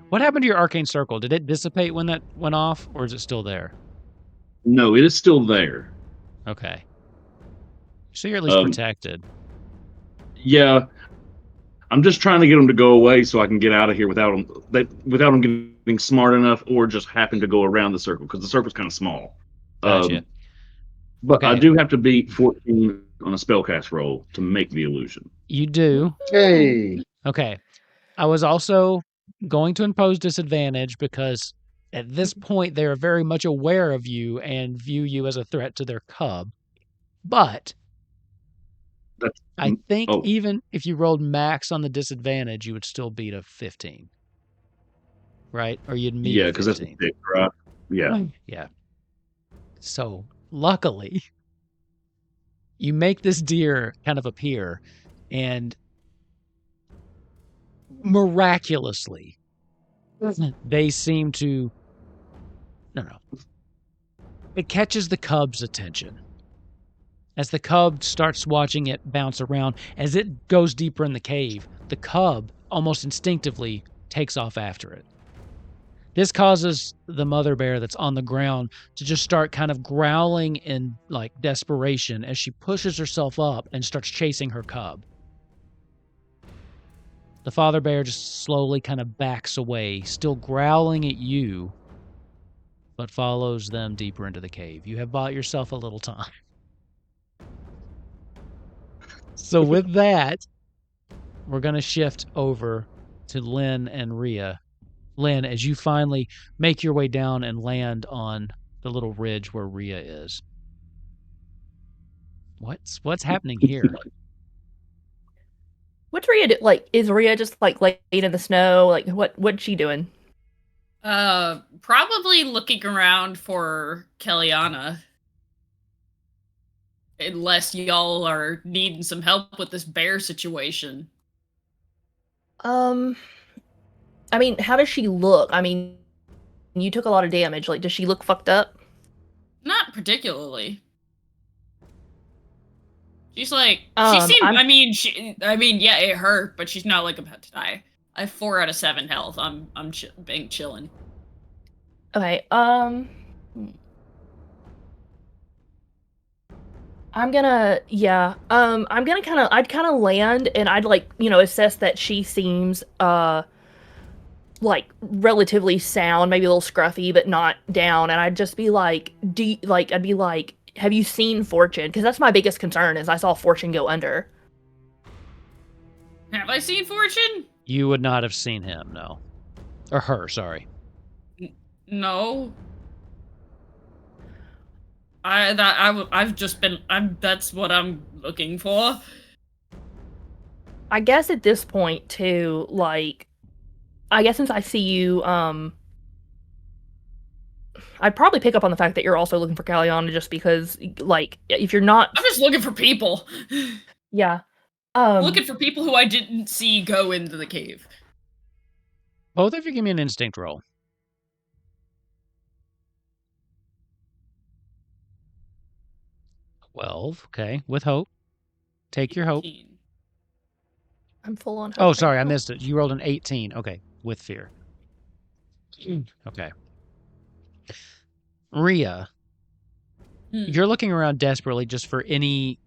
What happened to your arcane circle? Did it dissipate when that went off, or is it still there? No, it is still there. Okay. So you're at least protected. Yeah, I'm just trying to get them to go away so I can get out of here without them getting smart enough, or just happen to go around the circle because the circle's kind of small. Gotcha. But I Okay. do have to beat 14 on a spellcast roll to make the illusion. You do. Hey. Okay. I was also going to impose disadvantage because at this point they are very much aware of you and view you as a threat to their cub. But I think even if you rolled max on the disadvantage, you would still beat a 15. Right? Or you'd meet Yeah, a because that's 15. a big, right? Yeah. Yeah. So luckily, you make this deer kind of appear, and miraculously, they seem to... No. It catches the cub's attention. As the cub starts watching it bounce around, as it goes deeper in the cave, the cub almost instinctively takes off after it. This causes the mother bear that's on the ground to just start kind of growling in like desperation as she pushes herself up and starts chasing her cub. The father bear just slowly kind of backs away, still growling at you, but follows them deeper into the cave. You have bought yourself a little time. So with that, we're going to shift over to Lynn and Rhea. Lynn, as you finally make your way down and land on the little ridge where Rhea is. What's happening here? What's Rhea do? Like, is Rhea just like laying in the snow? Like, what's she doing? Probably looking around for Kellyanna. Unless y'all are needing some help with this bear situation. I mean, how does she look? I mean, you took a lot of damage. Like, does she look fucked up? Not particularly. She's like, she I'm- seemed, I mean, yeah, it hurt, but she's not like about to die. I have 4 out of 7 health. I'm being chilling. Okay, I'm gonna I'd kind of land and I'd like, assess that she seems like relatively sound, maybe a little scruffy, but not down. And I'd just be like, I'd be like, have you seen Fortune? Because that's my biggest concern is I saw Fortune go under. Have I seen Fortune? You would not have seen him, no. Or her, sorry. No. I've just been. That's what I'm looking for. I guess at this point too, like, I guess since I see you, I'd probably pick up on the fact that you're also looking for Caliana just because, like, if you're not, I'm just looking for people. yeah, Looking for people who I didn't see go into the cave. Both of you give me an instinct roll. 12, okay, with hope. Take your hope. 18. I'm full on hope. Oh, sorry, I missed it. You rolled an 18. Okay, with fear. Okay. Rhea, you're looking around desperately just for any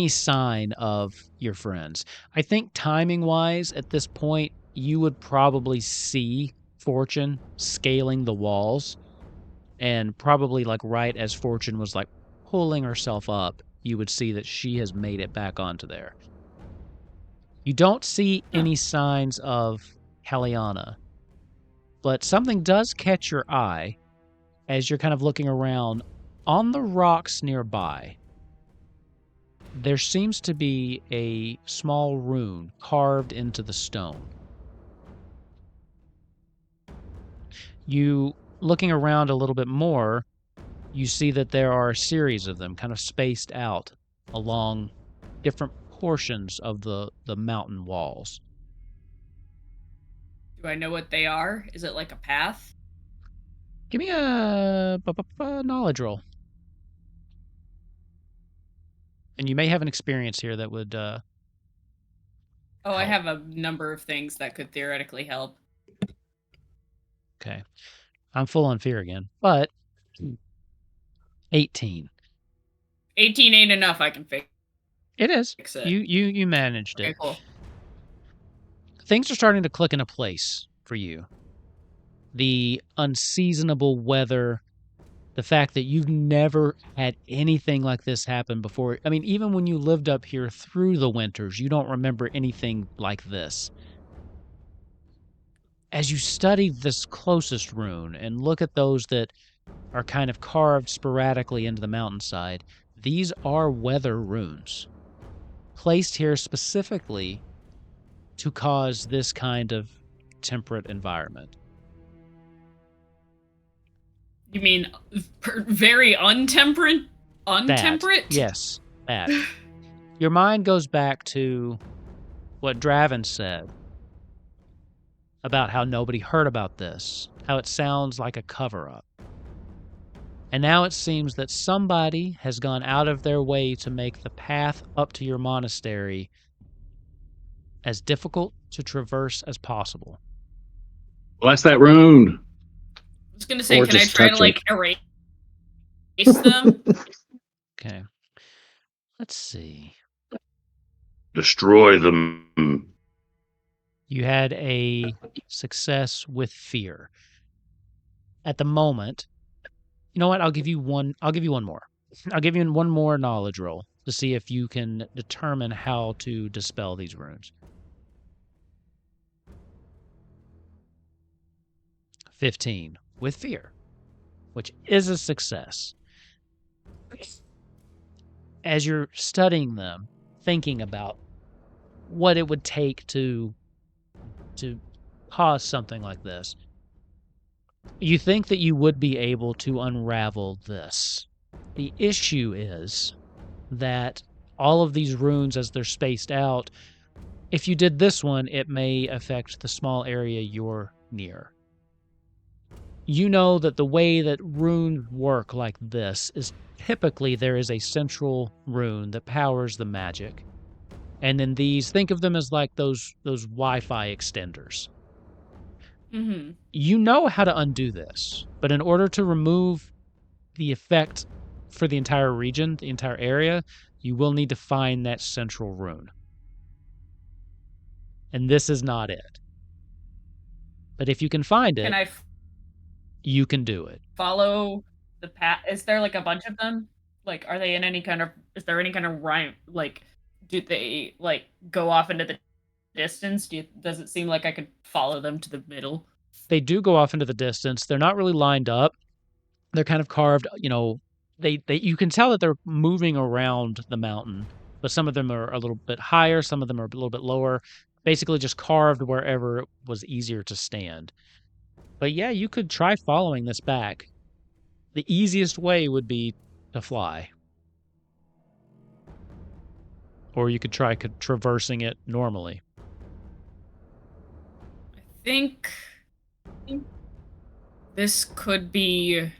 sign of your friends. I think timing-wise, at this point, you would probably see Fortune scaling the walls, and probably like right as Fortune was like pulling herself up, you would see that she has made it back onto there. You don't see any signs of Caliana, but something does catch your eye as you're kind of looking around. On the rocks nearby, there seems to be a small rune carved into the stone. You, looking around a little bit more, you see that there are a series of them kind of spaced out along different portions of the mountain walls. Do I know what they are? Is it like a path? Give me a knowledge roll. And you may have an experience here that would... I have a number of things that could theoretically help. Okay. I'm full on fear again, but 18. 18 ain't enough, I can fix It is. it. You managed it. Okay, cool. Things are starting to click into place for you. The unseasonable weather, the fact that you've never had anything like this happen before. I mean, even when you lived up here through the winters, you don't remember anything like this. As you study this closest rune and look at those that are kind of carved sporadically into the mountainside, these are weather runes, placed here specifically to cause this kind of temperate environment. You mean very untemperate? Untemperate? That, yes, that. Your mind goes back to what Draven said about how nobody heard about this, how it sounds like a cover-up. And now it seems that somebody has gone out of their way to make the path up to your monastery as difficult to traverse as possible. Blast that rune. I was gonna say, Or can I just try to touch like erase them? Okay. Let's see. Destroy them. You had a success with fear. At the moment, you know what? I'll give you one more. I'll give you one more knowledge roll to see if you can determine how to dispel these runes. 15 with fear, which is a success. As you're studying them, thinking about what it would take to cause something like this, you think that you would be able to unravel this. The issue is that all of these runes, as they're spaced out, if you did this one, it may affect the small area you're near. You know that the way that runes work like this is typically there is a central rune that powers the magic. And then these, think of them as like those Wi-Fi extenders. Mm-hmm. You know how to undo this, but in order to remove the effect for the entire region, the entire area, you will need to find that central rune. And this is not it. But if you can find it, Can I you can do it. follow the path? Is there like a bunch of them? Like, are they in any kind of? Is there any kind of rhyme? Like, do they like go off into the distance? Does it seem like I could follow them to the middle? They do go off into the distance. They're not really lined up. They're kind of carved. They you can tell that they're moving around the mountain, but some of them are a little bit higher. Some of them are a little bit lower. Basically, just carved wherever it was easier to stand. But yeah, you could try following this back. The easiest way would be to fly. Or you could try traversing it normally. I think this could be.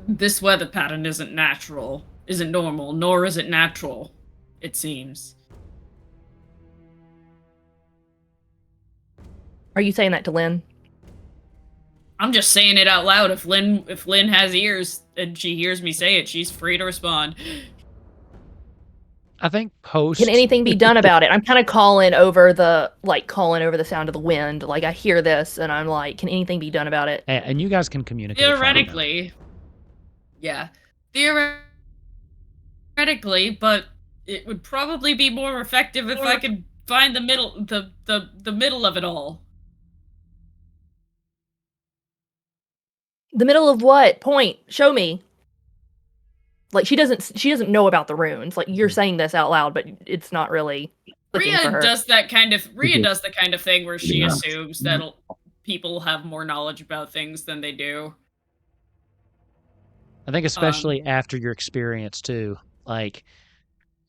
This weather pattern isn't normal, nor is it natural, it seems. Are you saying that to Lynn? I'm just saying it out loud. If Lynn has ears and she hears me say it, she's free to respond. I think post. Can anything be done about it? I'm kind of calling over the sound of the wind. Like, I hear this, and I'm like, can anything be done about it? And you guys can communicate. Theoretically. Yeah. Theoretically, but it would probably be more effective if I could find the middle the middle of it all. The middle of what? Point. Show me. Like, she doesn't know about the runes. Like, you're saying this out loud, but it's not really clicking for her. Rhea does the kind of thing where she assumes that people have more knowledge about things than they do. I think especially after your experience too. Like,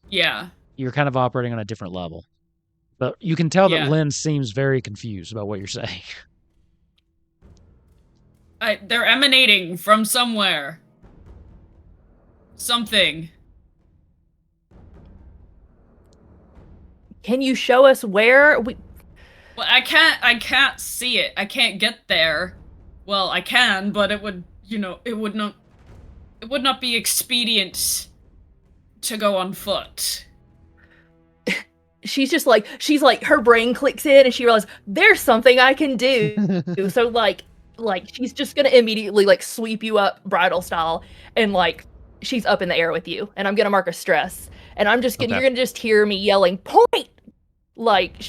yeah, you're kind of operating on a different level. But you can tell that Lynn seems very confused about what you're saying. They're emanating from somewhere. Something. Can you show us where? Well, I can't see it. I can't get there. Well, I can, but it would not be expedient to go on foot. She's like her brain clicks in and she realizes there's something I can do. So like she's just gonna immediately like sweep you up bridal style and like she's up in the air with you, and I'm gonna mark a stress, and I'm just gonna you're gonna just hear me yelling point, like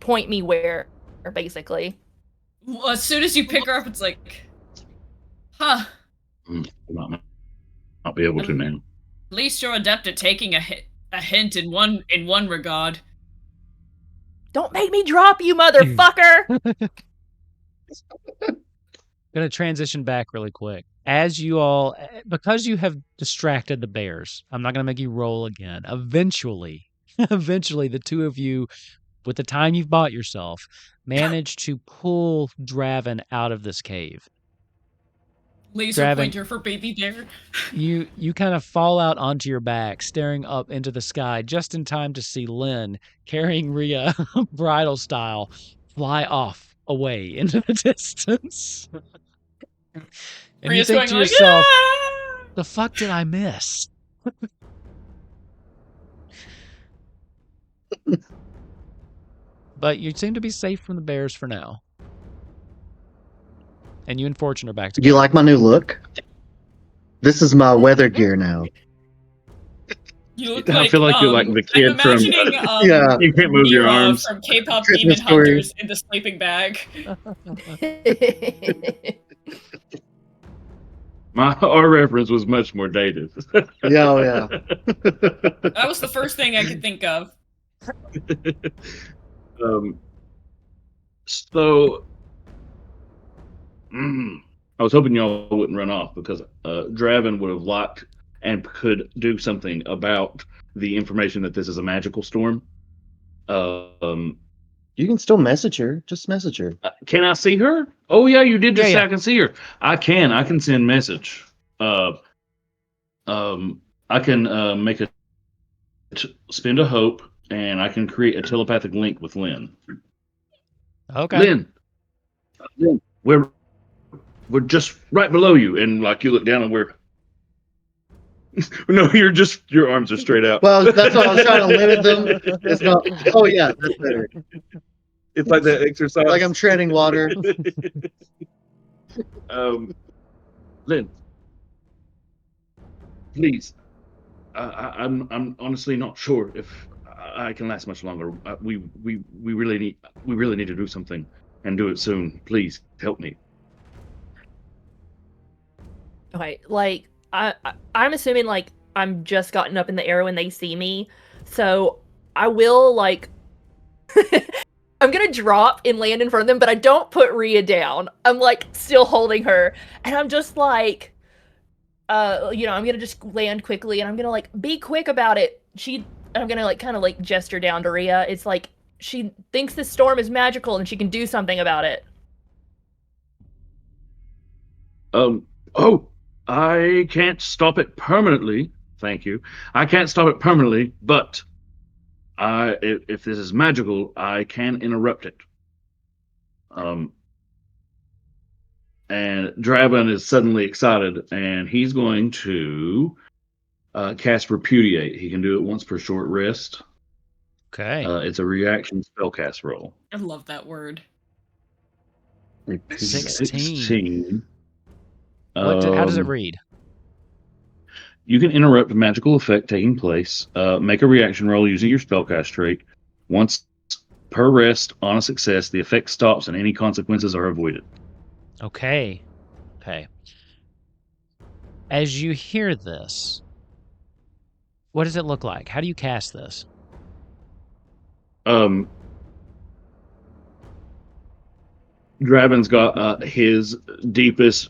point me where, basically. Well, as soon as you pick her up, it's like, huh. I'll be able to now. At least you're adept at taking a hint in one regard. Don't make me drop you, motherfucker! Gonna transition back really quick. As you all, because you have distracted the bears, I'm not gonna make you roll again. Eventually, the two of you, with the time you've bought yourself, manage to pull Draven out of this cave. Laser pointer for baby bear. You kind of fall out onto your back, staring up into the sky, just in time to see Lynn carrying Rhea, bridal style, fly off away into the distance. And Rhea's you think to going yourself, ah! The fuck did I miss? But you seem to be safe from the bears for now. And you and Fortune are back together. Do you like my new look? This is my weather gear now. You look I feel like you're like the kid I'm from imagining, yeah. You can't move your Mira arms. from K-pop Christmas Demon story. Hunters in the sleeping bag. Our reference was much more dated. Yeah. That was the first thing I could think of. So I was hoping y'all wouldn't run off because Draven would have locked and could do something about the information that this is a magical storm. You can still message her. Just message her. Can I see her? Oh yeah, you did just say Yeah. I can see her. I can send message. I can make a spend a hope, and I can create a telepathic link with Lynn. Okay. Lynn, we're just right below you, and like you look down and we're no, your arms are straight out. Well, that's what I was trying to limit them. It's not. Oh yeah, that's better. It's like that exercise. Like I'm treading water. Lynn, please. I'm honestly not sure if I can last much longer. We really need to do something and do it soon. Please help me. Okay, like I'm assuming like I'm just gotten up in the air when they see me, so I will like I'm gonna drop and land in front of them, but I don't put Rhea down. I'm like still holding her, and I'm just like, I'm gonna just land quickly, and I'm gonna like be quick about it. I'm gonna like kind of like gesture down to Rhea. It's like she thinks this storm is magical and she can do something about it. Oh, I can't stop it permanently. Thank you. I can't stop it permanently, but if this is magical, I can interrupt it. And Draven is suddenly excited, and he's going to cast Repudiate. He can do it once per short rest. Okay. It's a reaction spellcast roll. I love that word. 16. How does it read? You can interrupt a magical effect taking place. Make a reaction roll using your spellcast trait. Once per rest, on a success, the effect stops and any consequences are avoided. Okay. As you hear this, what does it look like? How do you cast this? Draven's got his deepest,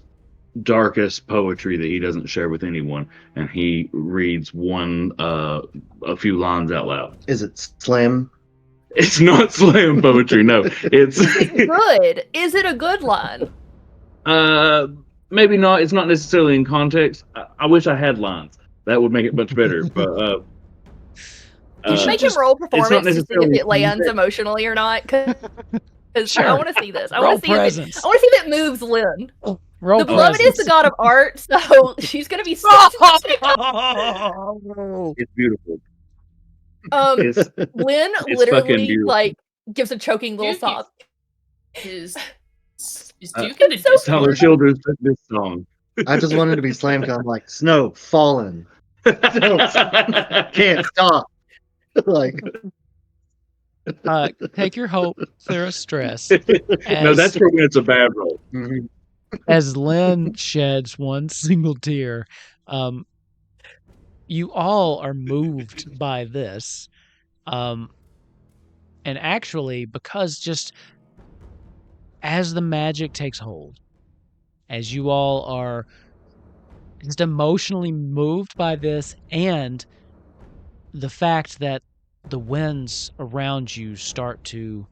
darkest poetry that he doesn't share with anyone, and he reads a few lines out loud. Is it slam? It's not slam poetry, no. It's good. Is it a good line? Maybe not. It's not necessarily in context. I wish I had lines. That would make it much better. But you should make him roll performance to see if it lands context. Emotionally or not. Because Sure. I want to see this. I Roll want to see presence. if it moves Lynn. Roll The beloved is the god of art, so she's gonna be so It's beautiful. Lynn It's fucking literally beautiful. like gives a choking little Duke sob. Is Duke in the so Discord? Tyler Childers took this song. I just wanted to be slam because I'm like, snow falling. Can't stop. Like Take your hope, clear a stress. No, that's for when it's a bad roll. As Lynn sheds one single tear, you all are moved by this. And actually, because just as the magic takes hold, as you all are just emotionally moved by this, and the fact that the winds around you start to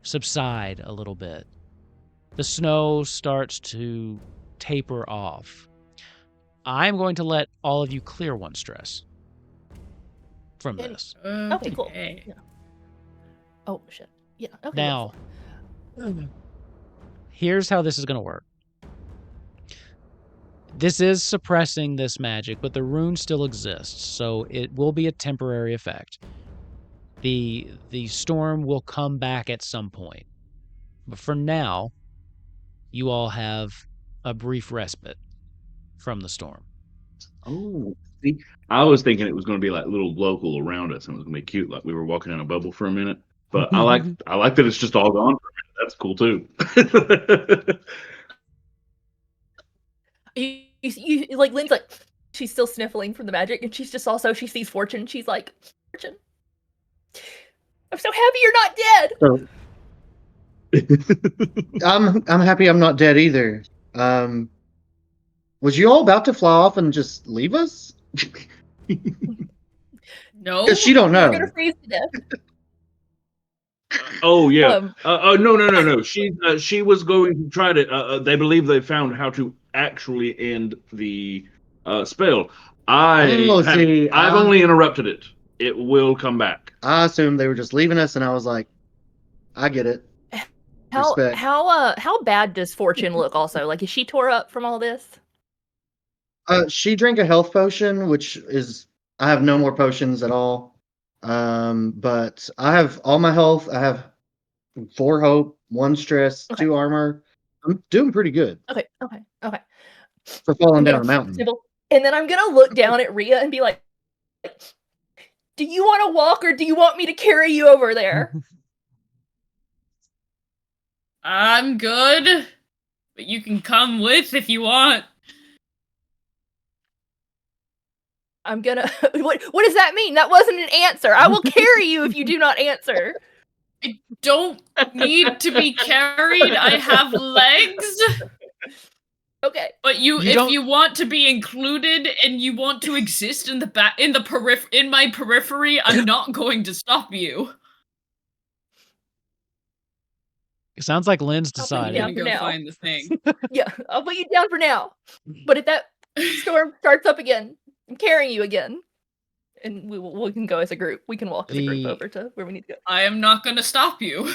subside a little bit, the snow starts to taper off. I'm going to let all of you clear one stress from this. Okay, cool. Okay. Yeah. Oh shit. Yeah. Okay. Now, here's how this is going to work. This is suppressing this magic, but the rune still exists, so it will be a temporary effect. The storm will come back at some point. But for now, you all have a brief respite from the storm. Oh, see, I was thinking it was going to be like little local around us, and it was going to be cute, like we were walking in a bubble for a minute. But I like that it's just all gone for a minute. That's cool too. You like Lynn's like she's still sniffling from the magic, and she's just also she sees Fortune. She's like, Fortune, I'm so happy you're not dead. So, I'm happy I'm not dead either. Was you all about to fly off and just leave us? No. Because she don't know. We're gonna freeze to death. Oh yeah. No. She was going to try to. They believe they found how to actually end the spell. I've only interrupted it. It will come back. I assumed they were just leaving us, and I was like, I get it. Respect. How bad does Fortune look? Also, like, is she tore up from all this? She drank a health potion, which is I have no more potions at all. But I have all my health. I have 4 hope, 1 stress, Okay. 2 armor. I'm doing pretty good Okay. for falling I'm down gonna a mountain. symbol- And then I'm gonna look down at Rhea and be like, "Do you want to walk, or do you want me to carry you over there?" I'm good, but you can come with if you want. I'm gonna. What does that mean? That wasn't an answer. I will carry you if you do not answer. I don't need to be carried. I have legs. Okay. But You if don't- you want to be included and you want to exist in in my periphery, I'm not going to stop you. It sounds like Lynn's I'll put you I'm decided. down gonna for go now. find the thing. Yeah, I'll put you down for now. But if that storm starts up again, I'm carrying you again, and we can go as a group. We can walk as a group The- over to where we need to go. I am not gonna stop you.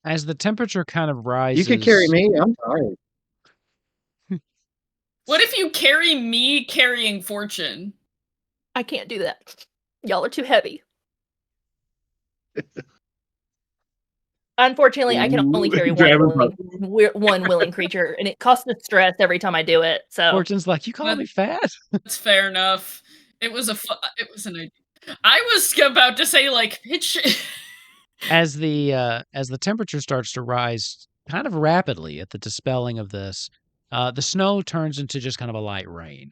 As the temperature kind of rises, You could carry me. I'm tired. What if you carry me carrying Fortune? I can't do that. Y'all are too heavy. Unfortunately, I can only carry one willing creature, and it costs us stress every time I do it. So Fortune's like, "You call me fat?" That's fair enough. It was an idea. I was about to say like pitch. As the temperature starts to rise kind of rapidly at the dispelling of this, the snow turns into just kind of a light rain.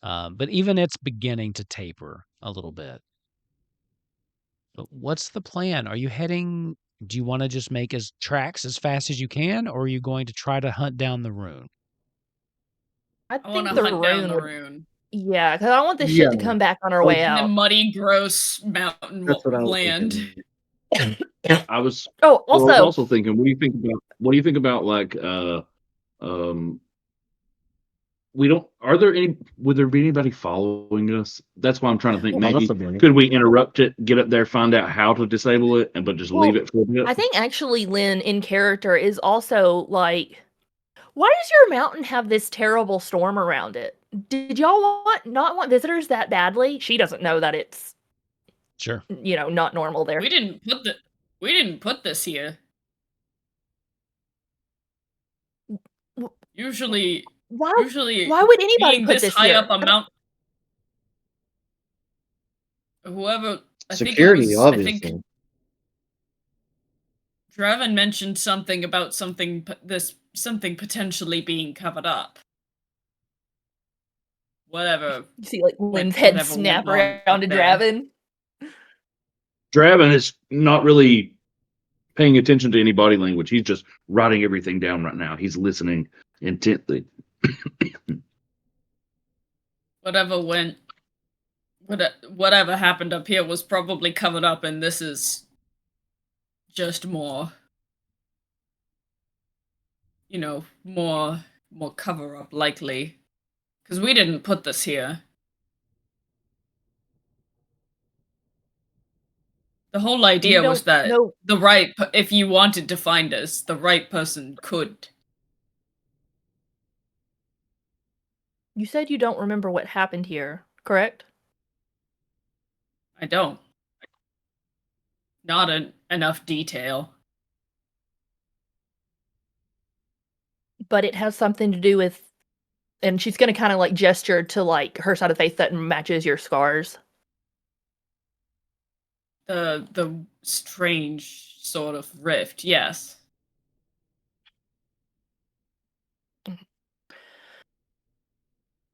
But even it's beginning to taper a little bit. But what's the plan? Are you heading? Do you want to just make tracks as fast as you can, or are you going to try to hunt down the rune? I I think want to the hunt down rune the would. rune. Yeah, because I don't want this shit to Yeah. come back on our way In the out. muddy, gross mountain That's what I was land. thinking. I was Oh, I was also, also thinking, what do you think about like would there be anybody following us? That's why I'm trying to think. Maybe Possibly. could we interrupt it, get up there, find out how to disable it, but just leave it for a bit? I think actually Lynn in character is also like, why does your mountain have this terrible storm around it? Did y'all not want visitors that badly? She doesn't know that it's Sure. not normal there. We didn't put this here. Usually Why would anybody being put this this high here? up a mountain. Whoever Security, I obviously. think Draven mentioned something about something potentially being covered up. Whatever. You see like Lynn's head whatever snap went on around to there. Draven. Draven is not really paying attention to any body language. He's just writing everything down right now. He's listening intently. Whatever happened up here was probably covered up, and this is just more cover up likely, because we didn't put this here. The whole idea was that if you wanted to find us, the right person could. You said you don't remember what happened here, correct? I don't. Not enough detail. But it has something to do with, and she's going to kind of like gesture to like her side of the face that matches your scars. The strange sort of rift, yes.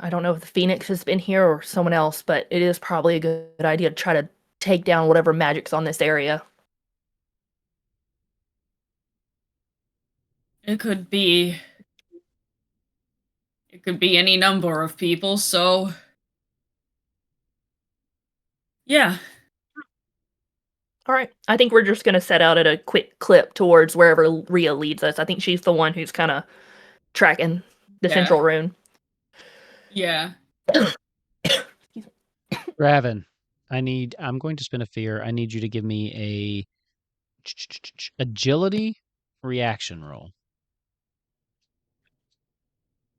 I don't know if the Phoenix has been here or someone else, but it is probably a good idea to try to take down whatever magic's on this area. It could be any number of people, so yeah. All right. I think we're just going to set out at a quick clip towards wherever Rhea leads us. I think she's the one who's kind of tracking the central rune. Yeah. Raven, I'm going to spin a fear. I need you to give me a agility reaction roll.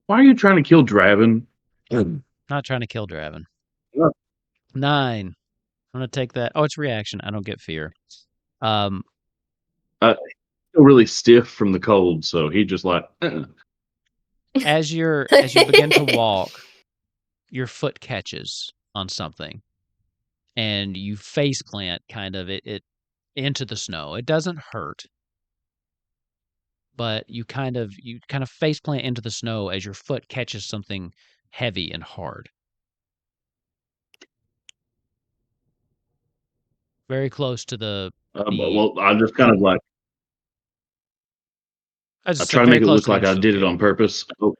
Why are you trying to kill Draven? Not trying to kill Draven. Yeah. 9. I'm going to take that. Oh, it's reaction. I don't get fear. Still really stiff from the cold, so he just like. As you begin to walk, your foot catches on something, and you face plant kind of it into the snow. It doesn't hurt, but you kind of face plant into the snow as your foot catches something heavy and hard. Very close to the Well, I just kind of like. I I just try said to very make it close look to the like I entrance of the did it cave. on purpose. Oh,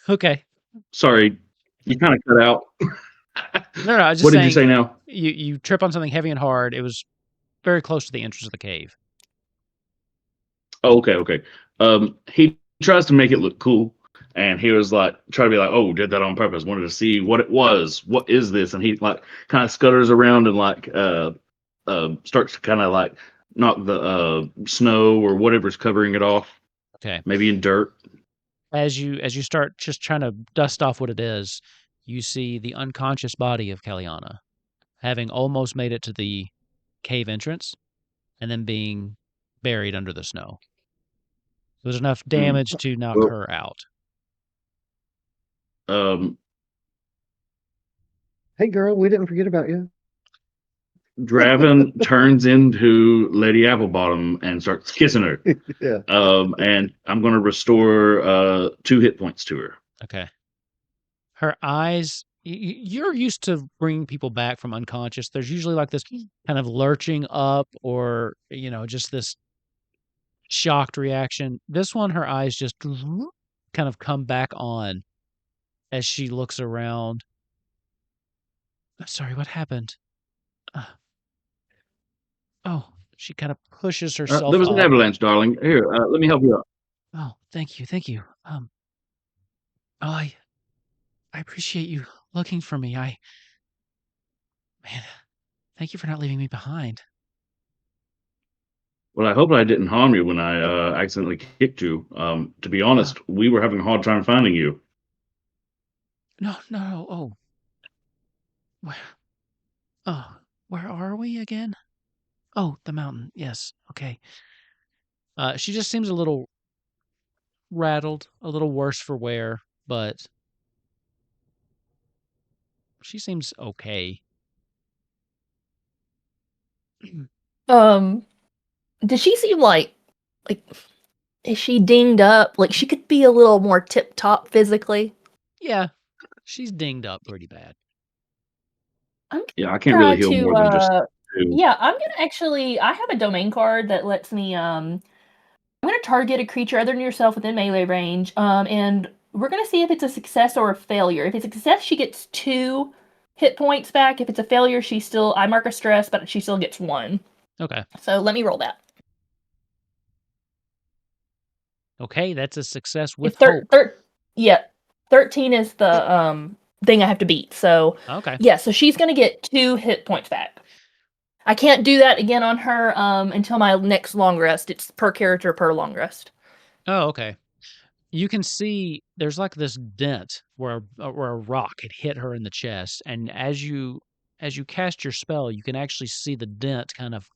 Okay. sorry, you kind of cut out. No, I was just What did you saying say now? you trip on something heavy and hard. It was very close to the entrance of the cave. Oh, okay. He tries to make it look cool, and he was like, try to be like, "Oh, did that on purpose. Wanted to see what it was. What is this?" And he like kind of scutters around and like starts to kind of like knock the snow or whatever's covering it off, Okay. maybe in dirt. As you start just trying to dust off what it is, you see the unconscious body of Kellyanna, having almost made it to the cave entrance, and then being buried under the snow. There's enough damage to knock Well, her out. Hey, girl, we didn't forget about you. Draven turns into Lady Applebottom and starts kissing her. Yeah. And I'm going to restore 2 hit points to her. Okay. Her eyes, you're used to bringing people back from unconscious. There's usually like this kind of lurching up or, just this shocked reaction. This one, her eyes just kind of come back on as she looks around. I'm sorry, what happened? Oh, she kind of pushes herself There was an up. avalanche, darling. Here, let me help you out. Oh, thank you. I appreciate you looking for me. Man, thank you for not leaving me behind. Well, I hope I didn't harm you when I accidentally kicked you. To be honest, we were having a hard time finding you. No. Oh, where are we again? Oh, the mountain. Yes. Okay. She just seems a little rattled, a little worse for wear, but she seems okay. Does she seem like is she dinged up? Like she could be a little more tip top physically. Yeah, she's dinged up pretty bad. Yeah, I can't really heal more than just 2. Yeah, I'm gonna actually. I have a domain card that lets me. I'm gonna target a creature other than yourself within melee range. And we're gonna see if it's a success or a failure. If it's a success, she gets 2 hit points back. If it's a failure, I mark a stress, but she still gets 1. Okay. So let me roll that. Okay, that's a success with If hope. 13 is the thing I have to beat. So Okay. yeah, so she's gonna get 2 hit points back. I can't do that again on her until my next long rest. It's per character per long rest. Oh, okay. You can see there's like this dent where a rock had hit her in the chest, and as you cast your spell, you can actually see the dent kind of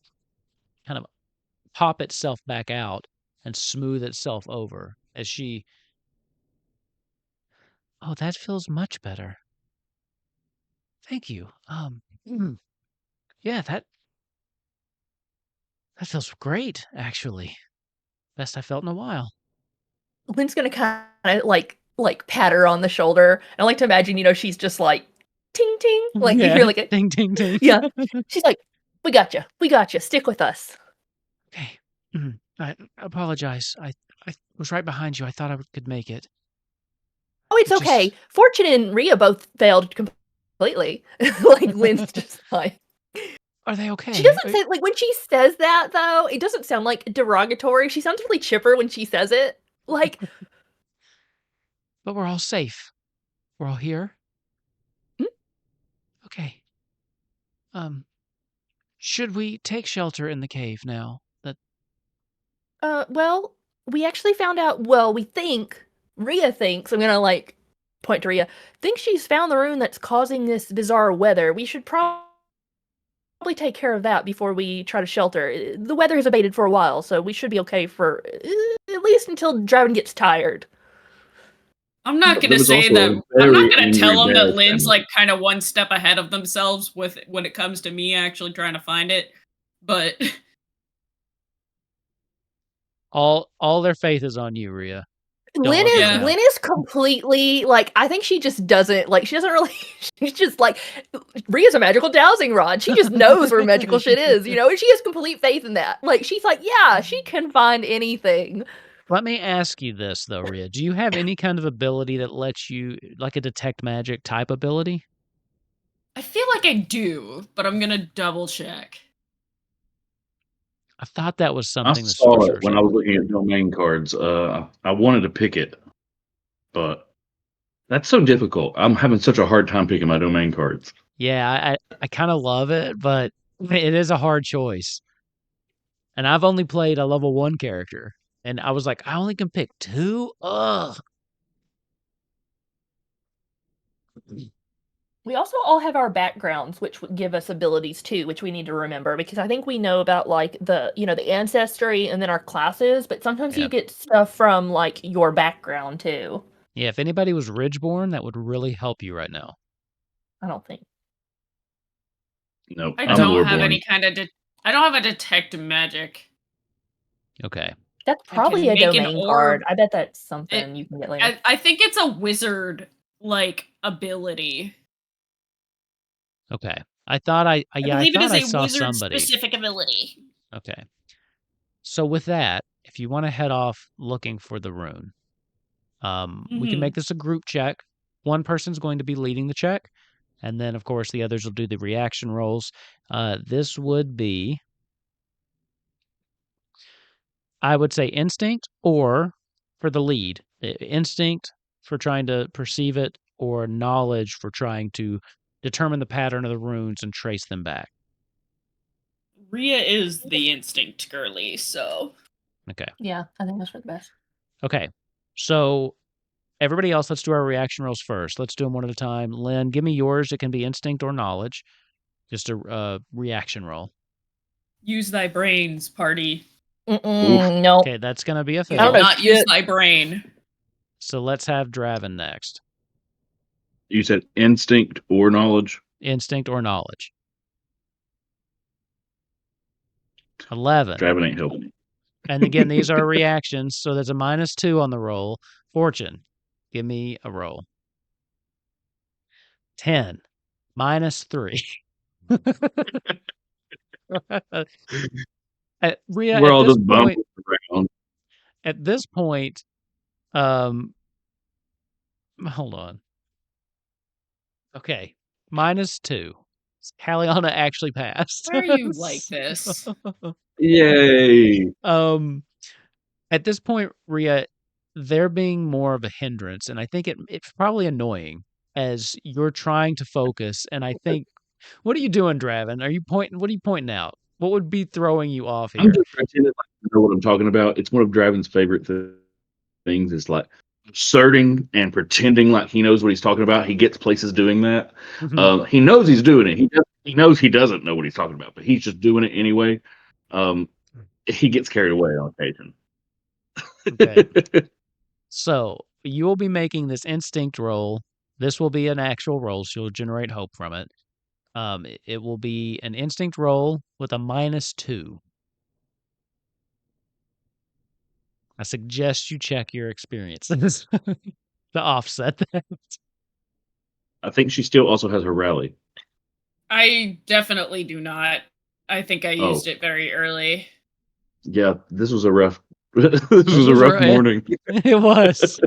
pop itself back out and smooth itself over as she. Oh, that feels much better. Thank you. Yeah, that feels great, actually. Best I felt in a while. Lynn's gonna kind of like pat her on the shoulder. I like to imagine, she's just like ting ting, like you hear like a ding ding ding. yeah. She's like, we got you. Stick with us. Okay. I apologize. I was right behind you. I thought I could make it. Oh, it's okay. Fortune and Rhea both failed completely. Like Lynn's just like. Are they okay? She doesn't say like when she says that though. It doesn't sound like derogatory. She sounds really chipper when she says it. Like, but we're all safe. We're all here. Okay. Should we take shelter in the cave now? well, we actually found out. Well, Rhea thinks. I'm gonna like point to Rhea. Thinks she's found the rune that's causing this bizarre weather. We should probably probably take care of that before we try to shelter. The weather has abated for a while, so we should be okay for at least until Draven gets tired. I'm not There gonna was say also that. a I'm very not gonna angry tell them bear that Lynn's family. like kind of one step ahead of themselves with when it comes to me actually trying to find it. But All their faith is on you, Rhea. Lynn let them is down. Lynn is completely like, I think she just doesn't like, she doesn't really, she's just like, Rhea's a magical dowsing rod. She just knows where magical shit is, you know, and she has complete faith in that. Like, she's like, yeah, she can find anything. Let me ask you this though, Rhea. Do you have any kind of ability that lets you, like a detect magic type ability? I feel like I do, but I'm gonna double check. I thought that was I something the saw it sorcerers when I had. was looking at domain cards. I wanted to pick it, but that's so difficult. I'm having such a hard time picking my domain cards. Yeah, I kind of love it, but it is a hard choice. And I've only played a level 1 character, and I was like, I only can pick 2? Ugh. We also all have our backgrounds, which would give us abilities too, which we need to remember, because I think we know about like the, you know, the ancestry and then our classes, but sometimes Yeah. you get stuff from like your background too. Yeah, if anybody was Ridgeborn, that would really help you right now. I don't think. No, I I'm don't have Loreborn. any kind of. I don't have a detect magic. Okay. That's I probably can a make an domain orb. card. I bet that's something you can get later. I think it's a wizard like ability. Okay. I thought I believe thought it is I a saw wizard somebody. specific ability. Okay. So with that, if you want to head off looking for the rune, we can Mhm. make this a group check. One person's going to be leading the check, and then of course the others will do the reaction rolls. This would be, I would say, instinct, or for the lead, instinct for trying to perceive it, or knowledge for trying to determine the pattern of the runes and trace them back. Rhea is the instinct girly, so Okay. Yeah, I think that's for the best. Okay. So everybody else, let's do our reaction rolls first. Let's do them one at a time. Lynn, give me yours. It can be instinct or knowledge. Just a reaction roll. use thy brains, party. No. Okay, that's going to be a You I don't fail. know cannot use shit. thy brain. So let's have Draven next. You said instinct or knowledge? Instinct or knowledge. 11. Draven ain't helping me. And again, these are reactions, so there's a -2 on the roll. Fortune, give me a roll. 10. -3. Rhea, We're at all this just point, bumping around. at this point, hold on. Okay, -2. Caliana actually passed. Why are you like this? Yay! At this point, Rhea, they're being more of a hindrance, and I think it's probably annoying as you're trying to focus. And I think, what are you doing, Draven? Are you pointing? What are you pointing out? What would be throwing you off I'm here? just pretending like I know what I'm talking about. It's one of Draven's favorite things. It's like asserting and pretending like he knows what he's talking about. He gets places doing that. He knows he's doing it. He knows he doesn't know what he's talking about, but he's just doing it anyway. He gets carried away on occasion. Okay. So you will be making this instinct roll. This will be an actual roll, so you'll generate hope from it. It will be an instinct roll with a -2. I suggest you check your experiences to offset that. I think she still also has her rally. I definitely do not. I think I used Oh. it very early. Yeah, this was a rough. this was a rough morning. It was.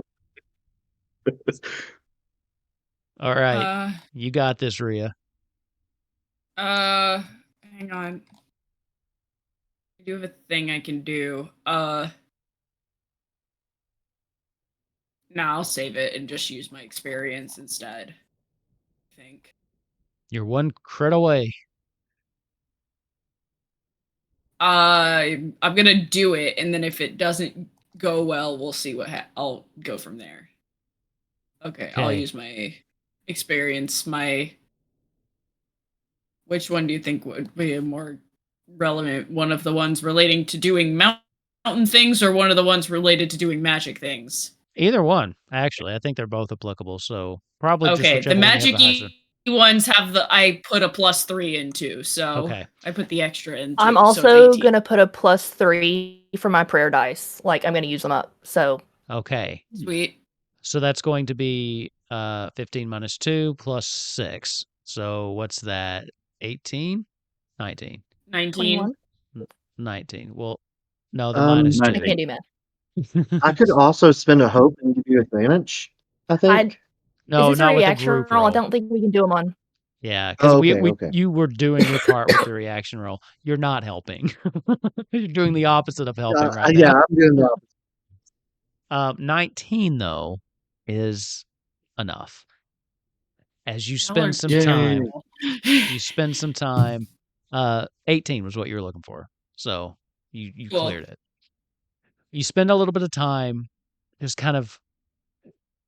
All right, you got this, Rhea. Hang on. I do have a thing I can do. Nah, I'll save it and just use my experience instead. I think. You're one crit away. I'm gonna do it, and then if it doesn't go well, we'll see what I'll go from there. Okay, I'll use my experience, my Which one do you think would be a more relevant? One of the ones relating to doing mountain things, or one of the ones related to doing magic things? Either one, actually. I think they're both applicable. So probably just Okay, the whichever one you have the highest. magic ones have I put a +3 into, so Okay. I put the extra into. I'm so also 18. gonna put a +3 for my prayer dice. Like I'm gonna use them up. So Okay. Sweet. So that's going to be 15 minus 2 plus 6. So what's that? 18? 19. 19. 21. 19. Well, no, the minus 2. I can't do math. I could also spend a hope and give you advantage, I think. No, Is this not a with a reaction group roll? roll. I don't think we can do them on. Yeah, because Okay. you were doing your part with the reaction roll. You're not helping. You're doing the opposite of helping right Yeah, now. I'm doing that. 19, though, is enough. As you Y'all spend are some Yay. time, you spend some time. 18 was what you were looking for. So you Cool. cleared it. You spend a little bit of time just kind of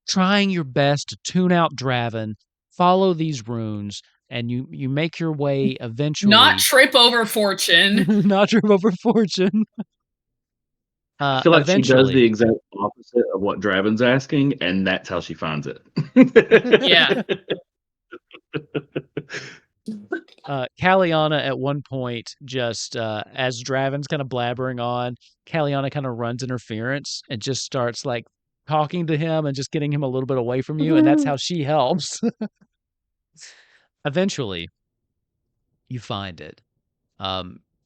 trying your best to tune out Draven, follow these runes, and you make your way eventually. Not trip over fortune. Not trip over fortune. I feel like she does Eventually. the exact opposite of what Draven's asking, and that's how she finds it. Yeah. Kaliana at one point just as Draven's kind of blabbering on, Kaliana kind of runs interference and just starts like talking to him and just getting him a little bit away from you, and that's how she helps. Eventually, you find it.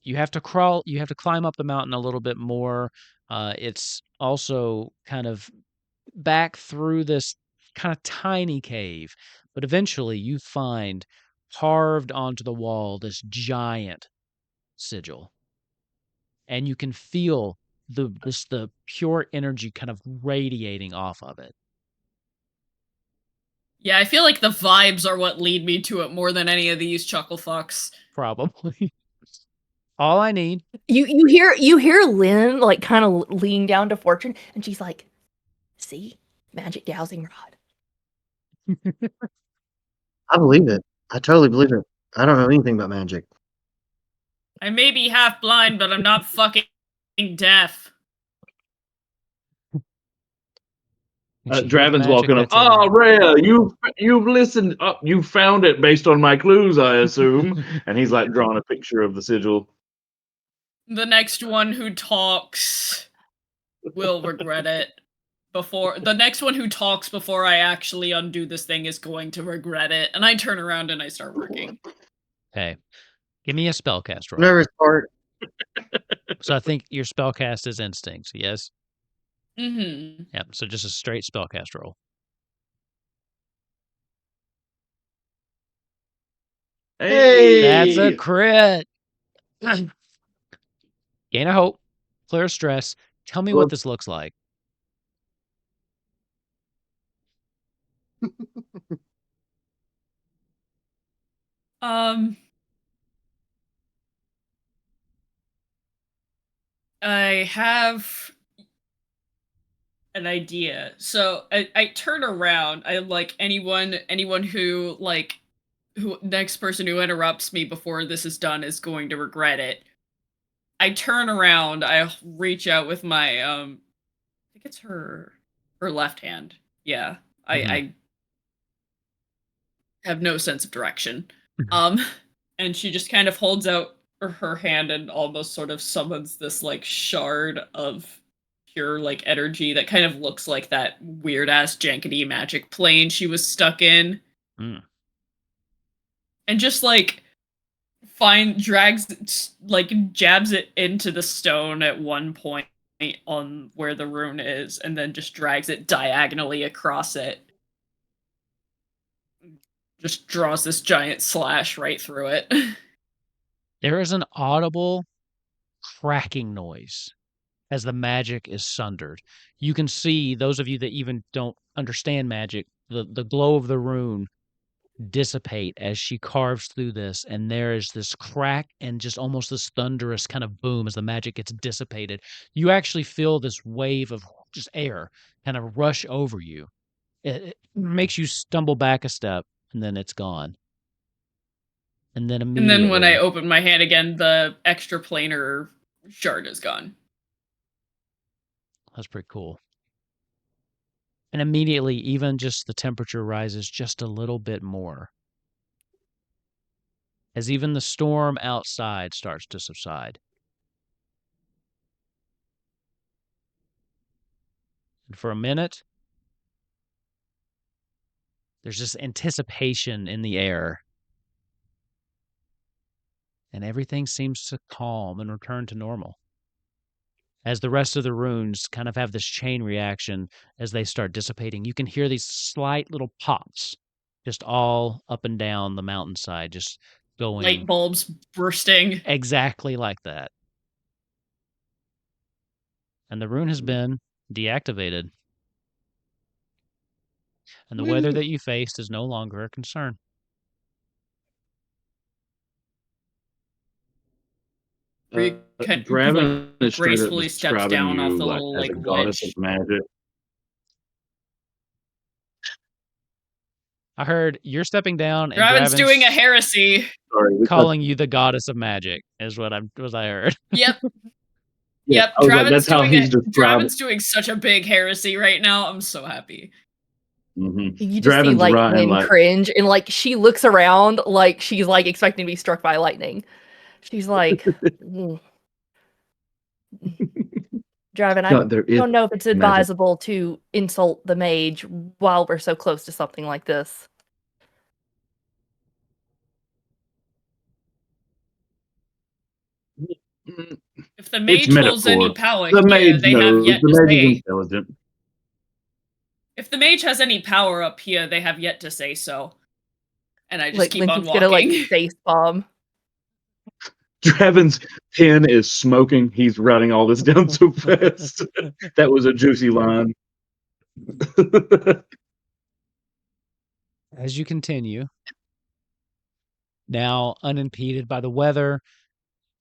You have to climb up the mountain a little bit more. It's also kind of back through this kind of tiny cave, but eventually you find carved onto the wall this giant sigil, and you can feel the pure energy kind of radiating off of it. Yeah, I feel like the vibes are what lead me to it more than any of these chuckle fucks. Probably. All I need. You hear Lynn like kind of leaning down to Fortune, and she's like, "See, magic dowsing rod." I believe it. I totally believe it. I don't know anything about magic. I may be half blind, but I'm not fucking deaf. Draven's walking up. Oh, Rhea, you've listened up. You found it based on my clues, I assume. And he's like drawing a picture of the sigil. The next one who talks will regret it. The next one who talks before I actually undo this thing is going to regret it. And I turn around and I start working. Okay. Give me a spellcast roll. Nervous part. So I think your spellcast is instincts, yes? Mm-hmm. Yep, so just a straight spellcast roll. Hey! That's a crit! Gain a hope. Clear stress. Tell me what this looks like. I have an idea. So I turn around. I like anyone who next person who interrupts me before this is done is going to regret it. I turn around. I reach out with my I think it's her left hand. Yeah. I have no sense of direction. And she just kind of holds out her hand and almost sort of summons this like shard of pure like energy that kind of looks like that weird ass jankety magic plane she was stuck in. And just like jabs it into the stone at one point on where the rune is, and then just drags it diagonally across it. Just draws this giant slash right through it. There is an audible cracking noise as the magic is sundered. You can see, those of you that even don't understand magic, the glow of the rune dissipate as she carves through this, and there is this crack and just almost this thunderous kind of boom as the magic gets dissipated. You actually feel this wave of just air kind of rush over you. It makes you stumble back a step, and then it's gone. And then And immediately... then when I open my hand again, the extra planar shard is gone. That's pretty cool. And immediately, even just the temperature rises just a little bit more. As even the storm outside starts to subside. And for a minute, there's this anticipation in the air. And everything seems to calm and return to normal. As the rest of the runes kind of have this chain reaction as they start dissipating, you can hear these slight little pops just all up and down the mountainside, just going... Light bulbs bursting. Exactly like that. And the rune has been deactivated. And the weather that you faced is no longer a concern. Draven is straight up gracefully steps describing down off you the like little as a goddess ledge. of magic. I heard you're stepping down and Draven's doing a heresy. Sorry, calling you the goddess of magic is what I heard. Yep. Yeah, Yep. I was like, that's how he's describing. Draven's doing such a big heresy right now. I'm so happy. Mm-hmm. You just see like Lynn cringe, and like she looks around like she's like expecting to be struck by lightning. She's like, Draven, I don't know if it's advisable to insult the mage while we're so close to something like this. If the mage holds any power the here, mage they knows. have yet The to mage say. is intelligent. If the mage has any power up here, they have yet to say so. And I just like, keep Lincoln's on walking. Gonna like face bomb. Draven's pen is smoking. He's writing all this down so fast. That was a juicy line. As you continue, now unimpeded by the weather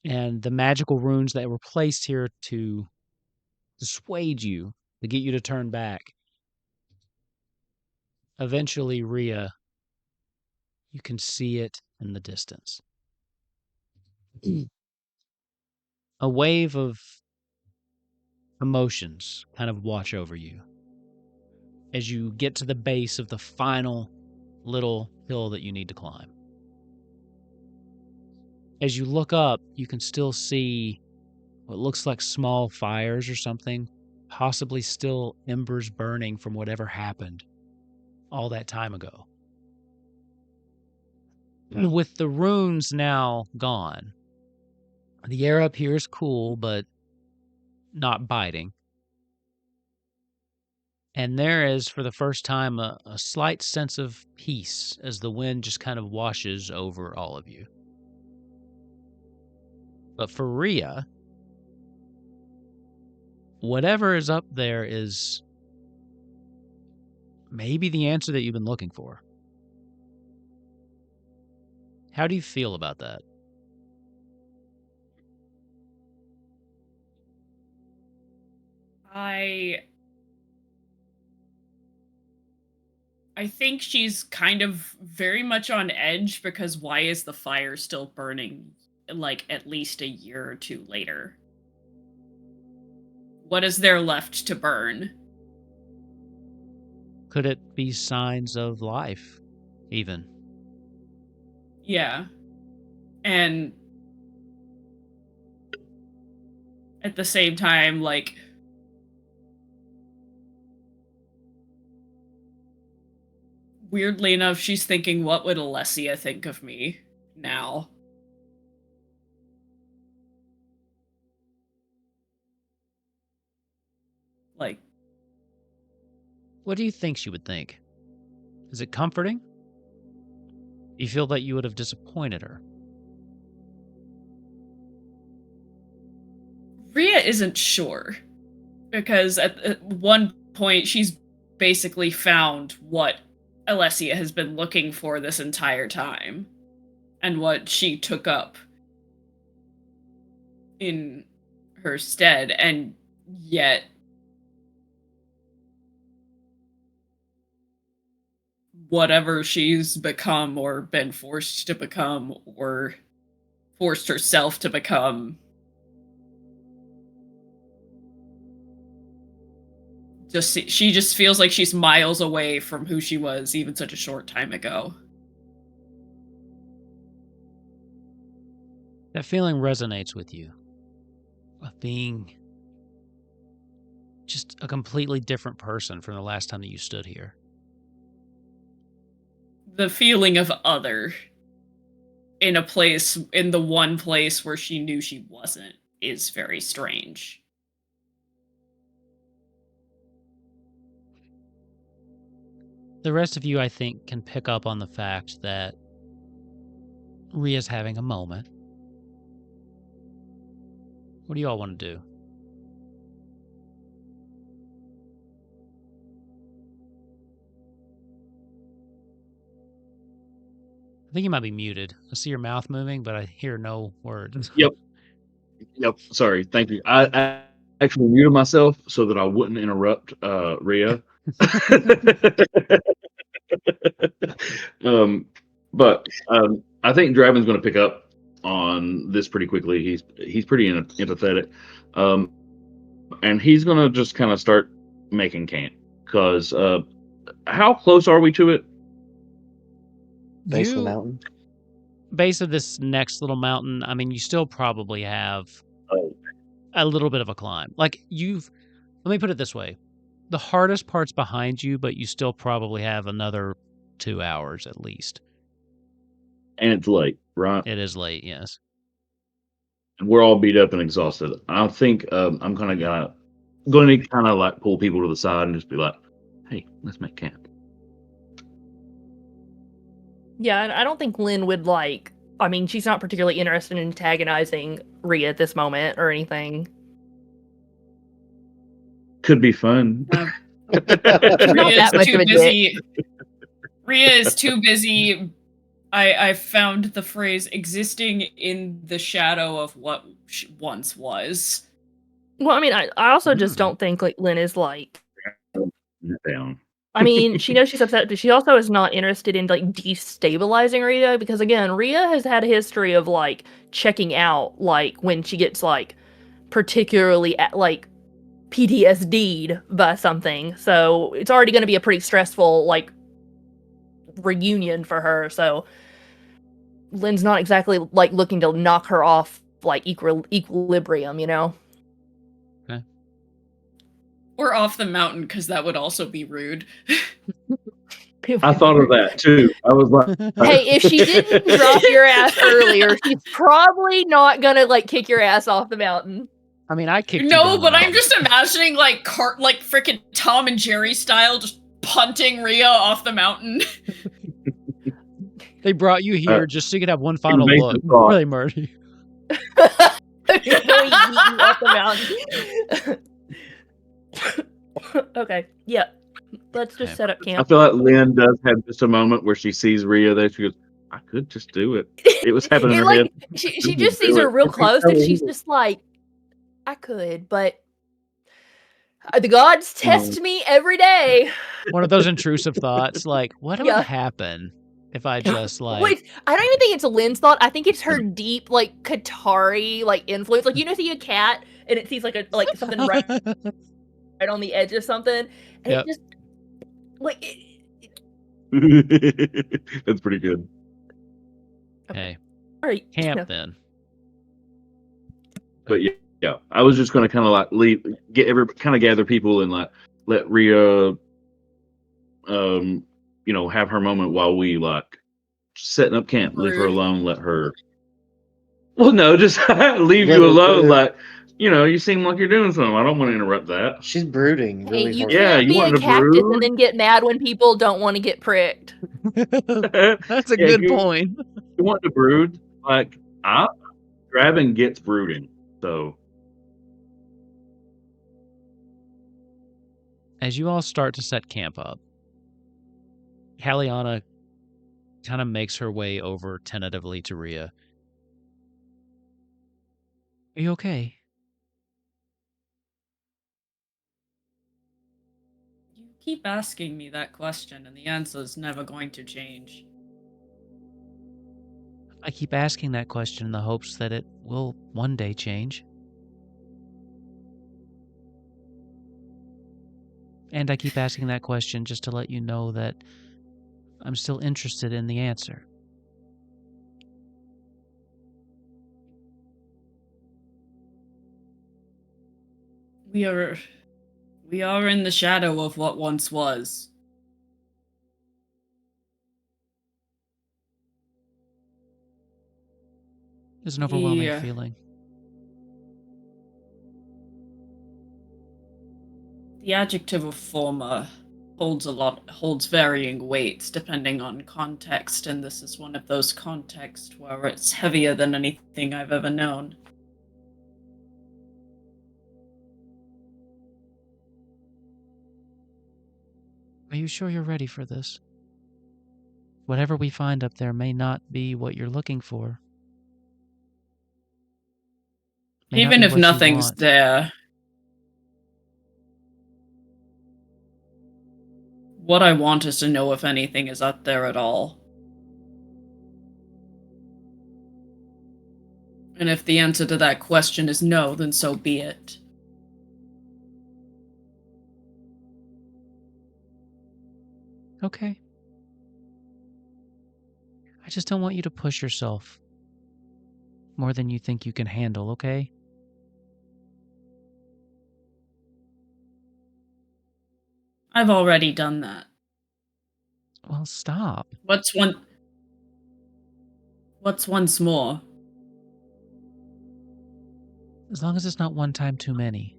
and the magical runes that were placed here to dissuade you, to get you to turn back. Eventually, Rhea, you can see it in the distance. A wave of emotions kind of wash over you as you get to the base of the final little hill that you need to climb. As you look up, you can still see what looks like small fires or something, possibly still embers burning from whatever happened all that time ago. With the runes now gone, the air up here is cool, but not biting. And there is, for the first time, a slight sense of peace as the wind just kind of washes over all of you. But for Rhea, whatever is up there is maybe the answer that you've been looking for. How do you feel about that? I think she's kind of very much on edge because why is the fire still burning like at least a year or two later? What is there left to burn? Could it be signs of life, even? Yeah. And at the same time, like, weirdly enough, she's thinking, what would Alessia think of me now? Like, what do you think she would think? Is it comforting? You feel that you would have disappointed her? Rhea isn't sure. Because at one point, she's basically found what Alessia has been looking for this entire time. And what she took up in her stead. And yet, whatever she's become or been forced to become or forced herself to become. She just feels like she's miles away from who she was even such a short time ago. That feeling resonates with you, of being just a completely different person from the last time that you stood here. The feeling of other in the one place where she knew she wasn't, is very strange. The rest of you, I think, can pick up on the fact that Rhea's having a moment. What do you all want to do? I think you might be muted. I see your mouth moving, but I hear no words. Yep. Sorry. Thank you. I actually muted myself so that I wouldn't interrupt Rhea. But I think Draven's going to pick up on this pretty quickly. He's pretty empathetic, and he's going to just kind of start making camp. Because how close are we to it? Base of the mountain. Base of this next little mountain. I mean, you still probably have a little bit of a climb. Like let me put it this way: the hardest part's behind you, but you still probably have another 2 hours at least. And it's late, right? It is late, yes. And we're all beat up and exhausted. I think I'm going to kind of like pull people to the side and just be like, "Hey, let's make camp." Yeah, and I don't think Lynn would I mean, she's not particularly interested in antagonizing Rhea at this moment or anything. Could be fun. She's not that much of a dick. Rhea is too busy. I found the phrase existing in the shadow of what once was. Well, I mean, I also just don't think Lynn is Down. I mean, she knows she's upset, but she also is not interested in destabilizing Rhea because again, Rhea has had a history of checking out when she gets particularly PTSD'd by something. So it's already going to be a pretty stressful reunion for her. So Lynn's not exactly looking to knock her off equilibrium, you know? Okay. Or off the mountain, because that would also be rude. I thought of that too. I was like, hey, if she didn't drop your ass earlier, she's probably not gonna kick your ass off the mountain. I mean, I kicked No, but I'm just imagining frickin' Tom and Jerry style, just punting Rhea off the mountain. They brought you here just so you could have one final look. thought. Really murder you. Really yeet you off the mountain. Okay, yeah. Let's just set up camp. I feel like Lynn does have just a moment where she sees Rhea there. She goes, "I could just do it." It was happening in her head. She just sees her real close, and she's just like, "I could, but the gods test me every day." One of those intrusive thoughts, what would happen if I just Wait, I don't even think it's Lynn's thought. I think it's her deep, Qatari, influence. You know, see a cat and it sees something right on the edge of something, and it just That's pretty good. Okay. All right, camp then. But yeah, I was just going to kind of gather people and let Rhea, have her moment while we setting up camp. Leave her alone. Let her. Well, no, just leave you alone. You seem like you're doing something. I don't want to interrupt that. She's brooding. Hey, Really you hard. can't be want a to cactus brood? and then get mad when people don't want to get pricked. That's a good point. You want to brood? Draven gets brooding. So. As you all start to set camp up, Calliana kind of makes her way over tentatively to Rhea. Are you okay? You keep asking me that question, and the answer's never going to change. I keep asking that question in the hopes that it will one day change. And I keep asking that question just to let you know that I'm still interested in the answer. We are in the shadow of what once was. It's an overwhelming Yeah. feeling. The adjective of former holds varying weights depending on context, and this is one of those contexts where it's heavier than anything I've ever known. Are you sure you're ready for this? Whatever we find up there may not be what you're looking for. May not Even be if what you nothing's want. there, what I want is to know if anything is up there at all. And if the answer to that question is no, then so be it. Okay. I just don't want you to push yourself more than you think you can handle, okay? I've already done that. Well, stop. What's once more? As long as it's not one time too many.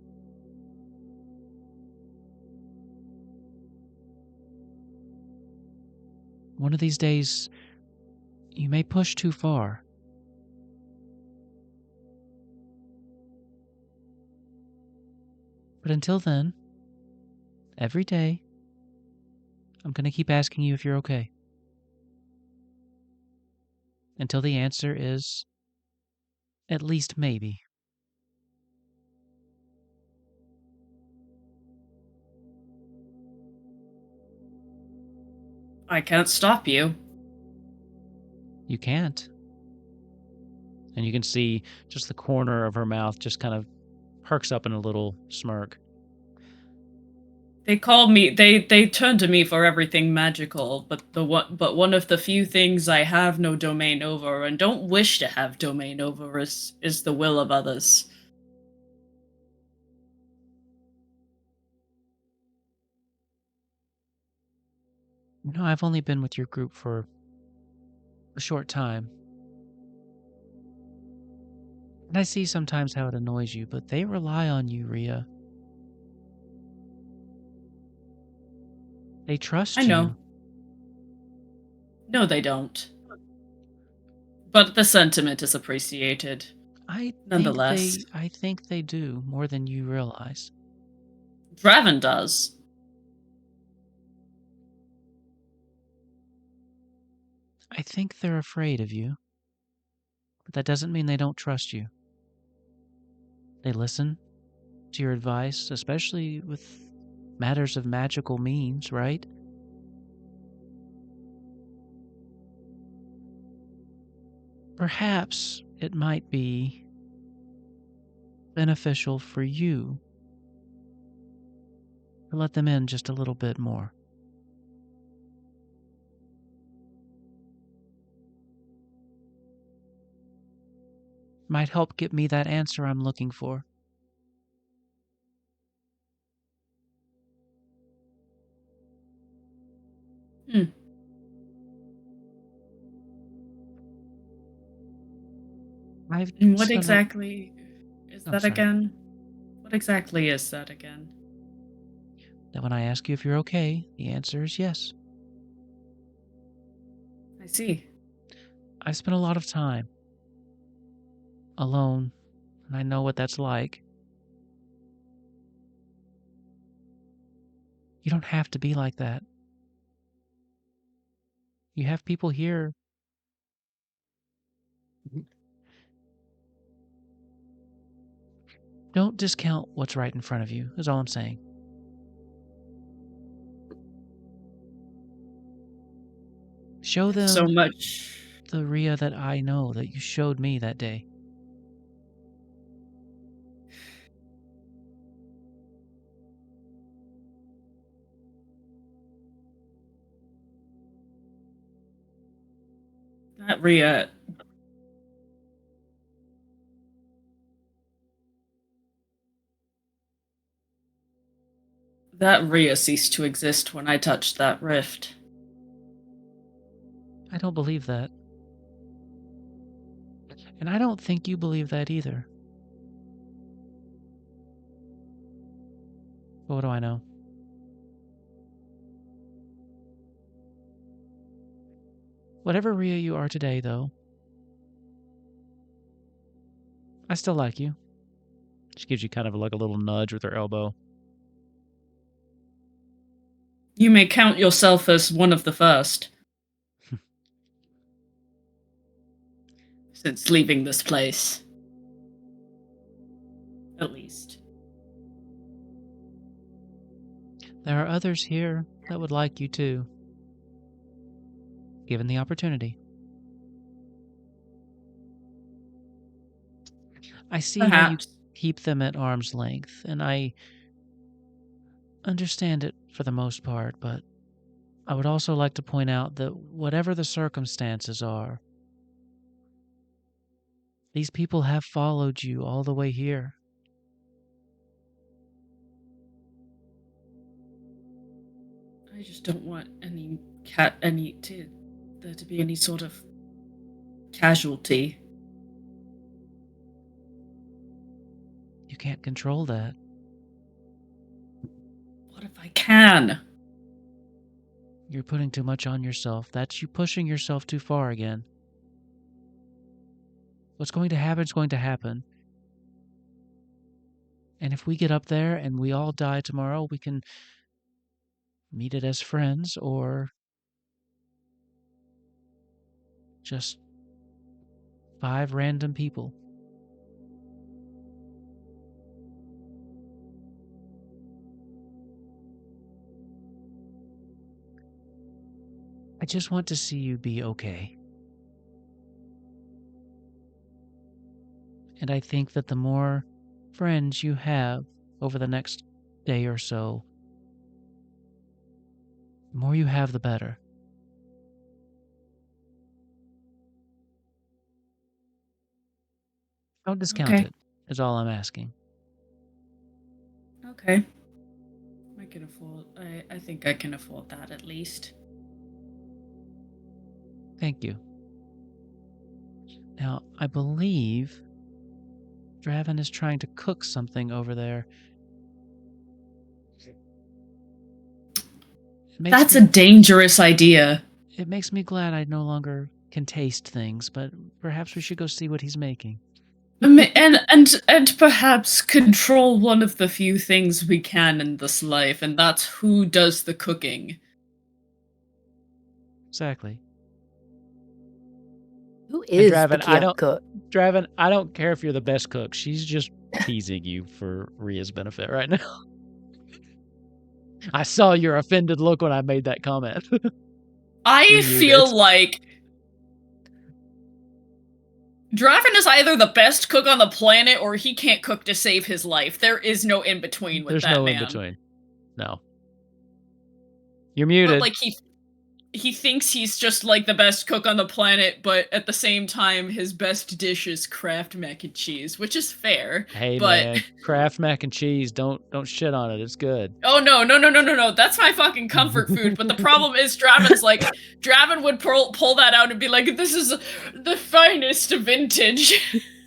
One of these days, you may push too far. But until then, every day, I'm going to keep asking you if you're okay. Until the answer is at least maybe. I can't stop you. You can't. And you can see just the corner of her mouth just kind of perks up in a little smirk. They turn to me for everything magical, but one of the few things I have no domain over and don't wish to have domain over is the will of others. You know, I've only been with your group for a short time. And I see sometimes how it annoys you, but they rely on you, Rhea. They trust I know. you. No, they don't. But the sentiment is appreciated. Nonetheless. I think they do more than you realize. Draven does. I think they're afraid of you. But that doesn't mean they don't trust you. They listen to your advice, especially with matters of magical means, right? Perhaps it might be beneficial for you to let them in just a little bit more. Might help get me that answer I'm looking for. What exactly is that sorry. again? What exactly is that again? That when I ask you if you're okay, the answer is yes. I see. I spent a lot of time alone, and I know what that's like. You don't have to be like that. You have people here. Don't discount what's right in front of you, is all I'm saying. Show them So much. the Rhea that I know, that you showed me that day. That Rhea. That Rhea ceased to exist when I touched that rift. I don't believe that. And I don't think you believe that either. But what do I know? Whatever Rhea you are today, though, I still like you. She gives you kind of like a little nudge with her elbow. You may count yourself as one of the first. Since leaving this place. At least. There are others here that would like you too, given the opportunity. I see how you keep them at arm's length, and I understand it for the most part, but I would also like to point out that whatever the circumstances are, these people have followed you all the way here. I just don't want there to be any sort of casualty. You can't control that. What if I can? You're putting too much on yourself. That's you pushing yourself too far again. What's going to happen is going to happen. And if we get up there and we all die tomorrow, we can meet it as friends or just 5 random people. I just want to see you be okay. And I think that the more friends you have over the next day or so, the more you have, the better. Don't discount Okay. it, is all I'm asking. Okay. I can afford. I think I can afford that at least. Thank you. Now, I believe Draven is trying to cook something over there. That's a dangerous idea. It makes me glad I no longer can taste things, but perhaps we should go see what he's making. And perhaps control one of the few things we can in this life, and that's who does the cooking. Exactly. Who is Draven, the camp cook? Draven, I don't care if you're the best cook. She's just teasing you for Rhea's benefit right now. I saw your offended look when I made that comment. I feel like Draven is either the best cook on the planet or he can't cook to save his life. There is no in-between with that man. There's no in-between. No. You're muted. But, like, he thinks he's just, like, the best cook on the planet, but at the same time, his best dish is Kraft mac and cheese, which is fair. Hey, but... man, Kraft mac and cheese, don't shit on it. It's good. Oh, no. That's my fucking comfort food. But the problem is Draven would pull that out and be like, this is the finest vintage.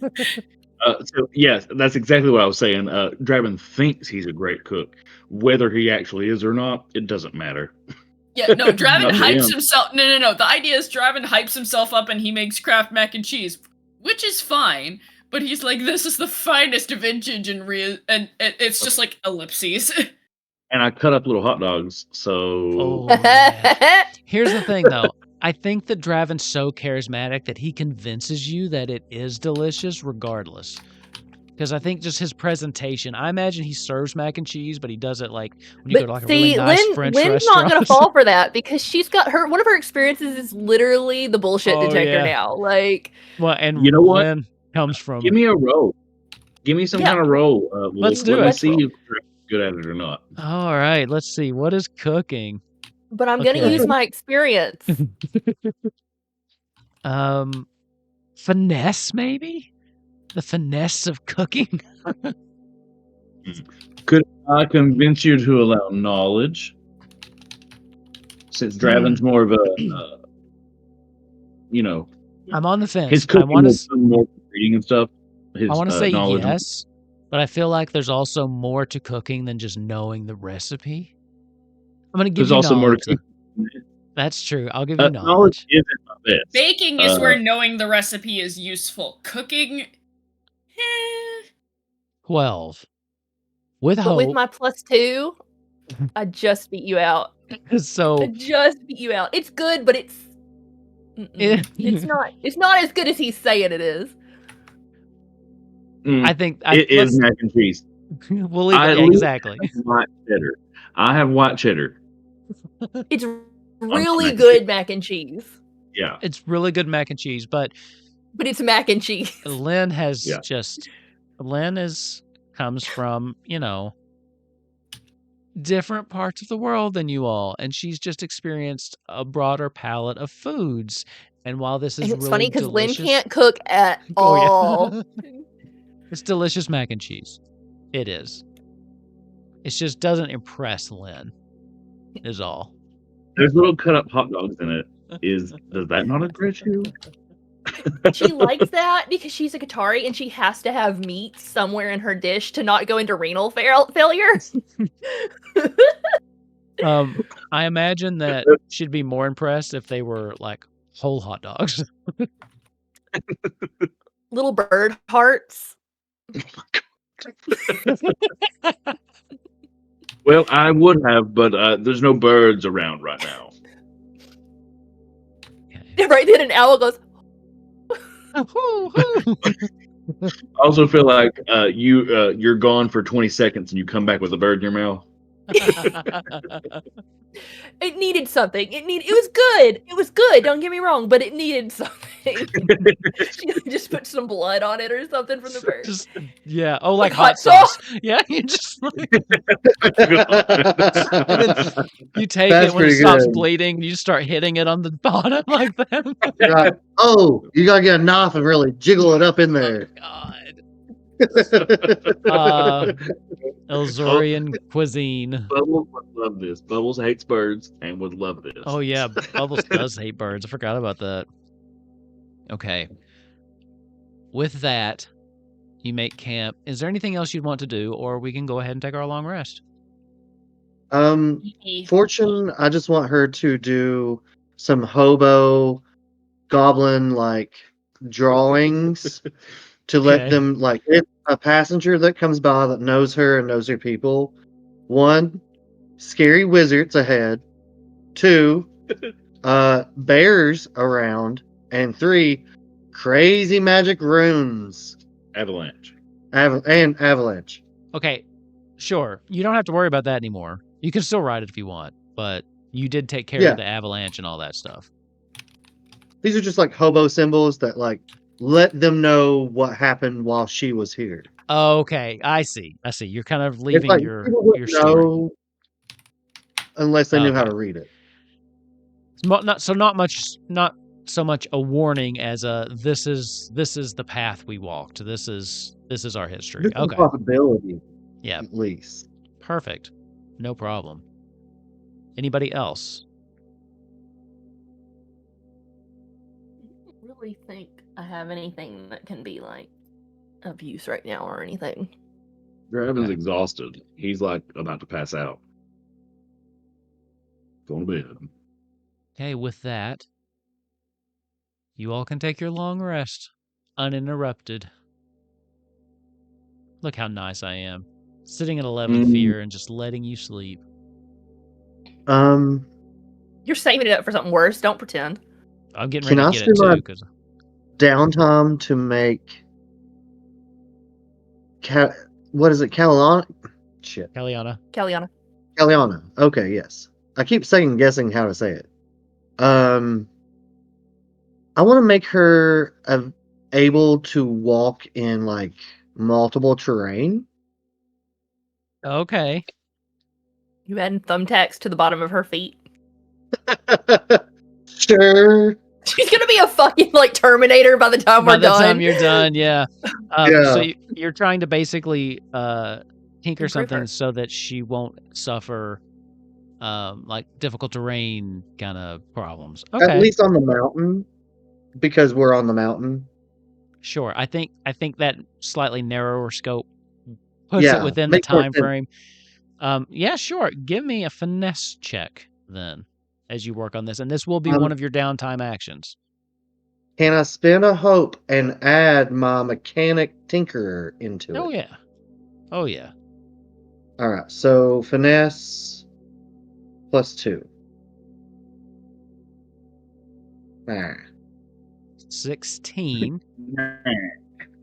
So, yes, that's exactly what I was saying. Draven thinks he's a great cook. Whether he actually is or not, it doesn't matter. Yeah, no, Draven hypes himself. No. The idea is Draven hypes himself up and he makes Kraft mac and cheese, which is fine. But he's like, this is the finest vintage in Rhea, and it's just like ellipses. And I cut up little hot dogs, so... Oh, yeah. Here's the thing, though. I think that Draven's so charismatic that he convinces you that it is delicious regardless. Because I think just his presentation. I imagine he serves mac and cheese, but he does it like when you go to like a see, really nice Lynn's French not restaurant. gonna fall for that because she's got one of her experiences is literally the bullshit Oh, detector yeah. now. Like, Well, and You know what? Lynn comes from. Give me a roll. Give me some Yeah. kind of roll. Let's do let it. me see if you're good at it or not. All right, let's see. What is cooking? but I'm gonna Okay. use my experience. Finesse, maybe? The finesse of cooking? Could I convince you to allow knowledge? Since Draven's more of a, I'm on the fence. his I cooking want is to more reading and stuff. His I want to say knowledge. yes, but I feel like there's also more to cooking than just knowing the recipe. I'm going to give There's you also more knowledge. to cooking. That's true. I'll give you Knowledge knowledge. isn't my best. Baking is where knowing the recipe is useful. Cooking, 12. With But hope. with my +2, I just beat you out. So I just beat you out. It's good, but it's not. It's not as good as he's saying it is. I think it is mac and cheese. We'll leave it. Yeah, exactly. White cheddar. I have white cheddar. It's really good mac and cheese. Yeah, It's really good mac and cheese, but it's mac and cheese. Lynn has comes from, different parts of the world than you all, and she's just experienced a broader palette of foods. And while this is And it's really funny because Lynn delicious, can't cook at all. it's delicious mac and cheese. It is. It just doesn't impress Lynn, is all. there's little cut up hot dogs in it. Does that not impress you? She likes that because she's a Qatari and she has to have meat somewhere in her dish to not go into renal failure. I imagine that she'd be more impressed if they were like whole hot dogs. Little bird hearts. Well, I would have, but there's no birds around right now. Right then, an owl goes. I also feel like you're gone for 20 seconds and you come back with a bird in your mouth. It needed something. It was good. It was good. Don't get me wrong, but it needed something. She just put some blood on it or something from the bird. Oh, like hot sauce. Yeah, you just you take That's it when it pretty stops good. bleeding, and you just start hitting it on the bottom like that. Right. Oh, you gotta get a knife and really jiggle it up in there. God. Elzorian cuisine. Bubbles would love this. Bubbles hates birds and would love this. Oh yeah, Bubbles does hate birds. I forgot about that. Okay. With that, you make camp. Is there anything else you'd want to do, or we can go ahead and take our long rest? Fortune, I just want her to do some hobo goblin like drawings to let them like if a passenger that comes by that knows her and knows her people. 1, scary wizards ahead. 2, bears around, and 3, crazy magic runes. Avalanche. And avalanche. Okay, sure. You don't have to worry about that anymore. You can still ride it if you want, but you did take care of the avalanche and all that stuff. These are just like hobo symbols that like let them know what happened while she was here. Okay, I see. You're kind of leaving like, your know story. Unless they knew how to read it. Not so much a warning as a this is the path we walked. This is our history. This is Okay. a possibility. Yeah. At least. Perfect. No problem. Anybody else? I don't really think I have anything that can be like of use right now or anything. Draven's exhausted. He's like about to pass out. Going to bed. Okay, with that, you all can take your long rest, uninterrupted. Look how nice I am. Sitting at 11th fear and just letting you sleep. You're saving it up for something worse. Don't pretend. I'm getting ready to get it too. Downtime to make what is it? Caliana? Shit. Kaliana. Caliana. Caliana. Okay, yes. I keep second guessing how to say it. I want to make her able to walk in like multiple terrain. Okay. You adding thumbtacks to the bottom of her feet. Sure. She's gonna be a fucking like Terminator by the time By we're the done. time you're done, yeah. Yeah. So you're trying to basically tinker Improve something her. so that she won't suffer like difficult terrain kind of problems. Okay. At least on the mountain, because we're on the mountain. Sure. I think that slightly narrower scope puts it Yeah, within the makes more time sense. frame. Yeah, sure. Give me a finesse check then as you work on this, and this will be one of your downtime actions. Can I spend a hope and add my mechanic tinkerer into it? Oh yeah. Oh yeah. All right, so finesse +2. 16.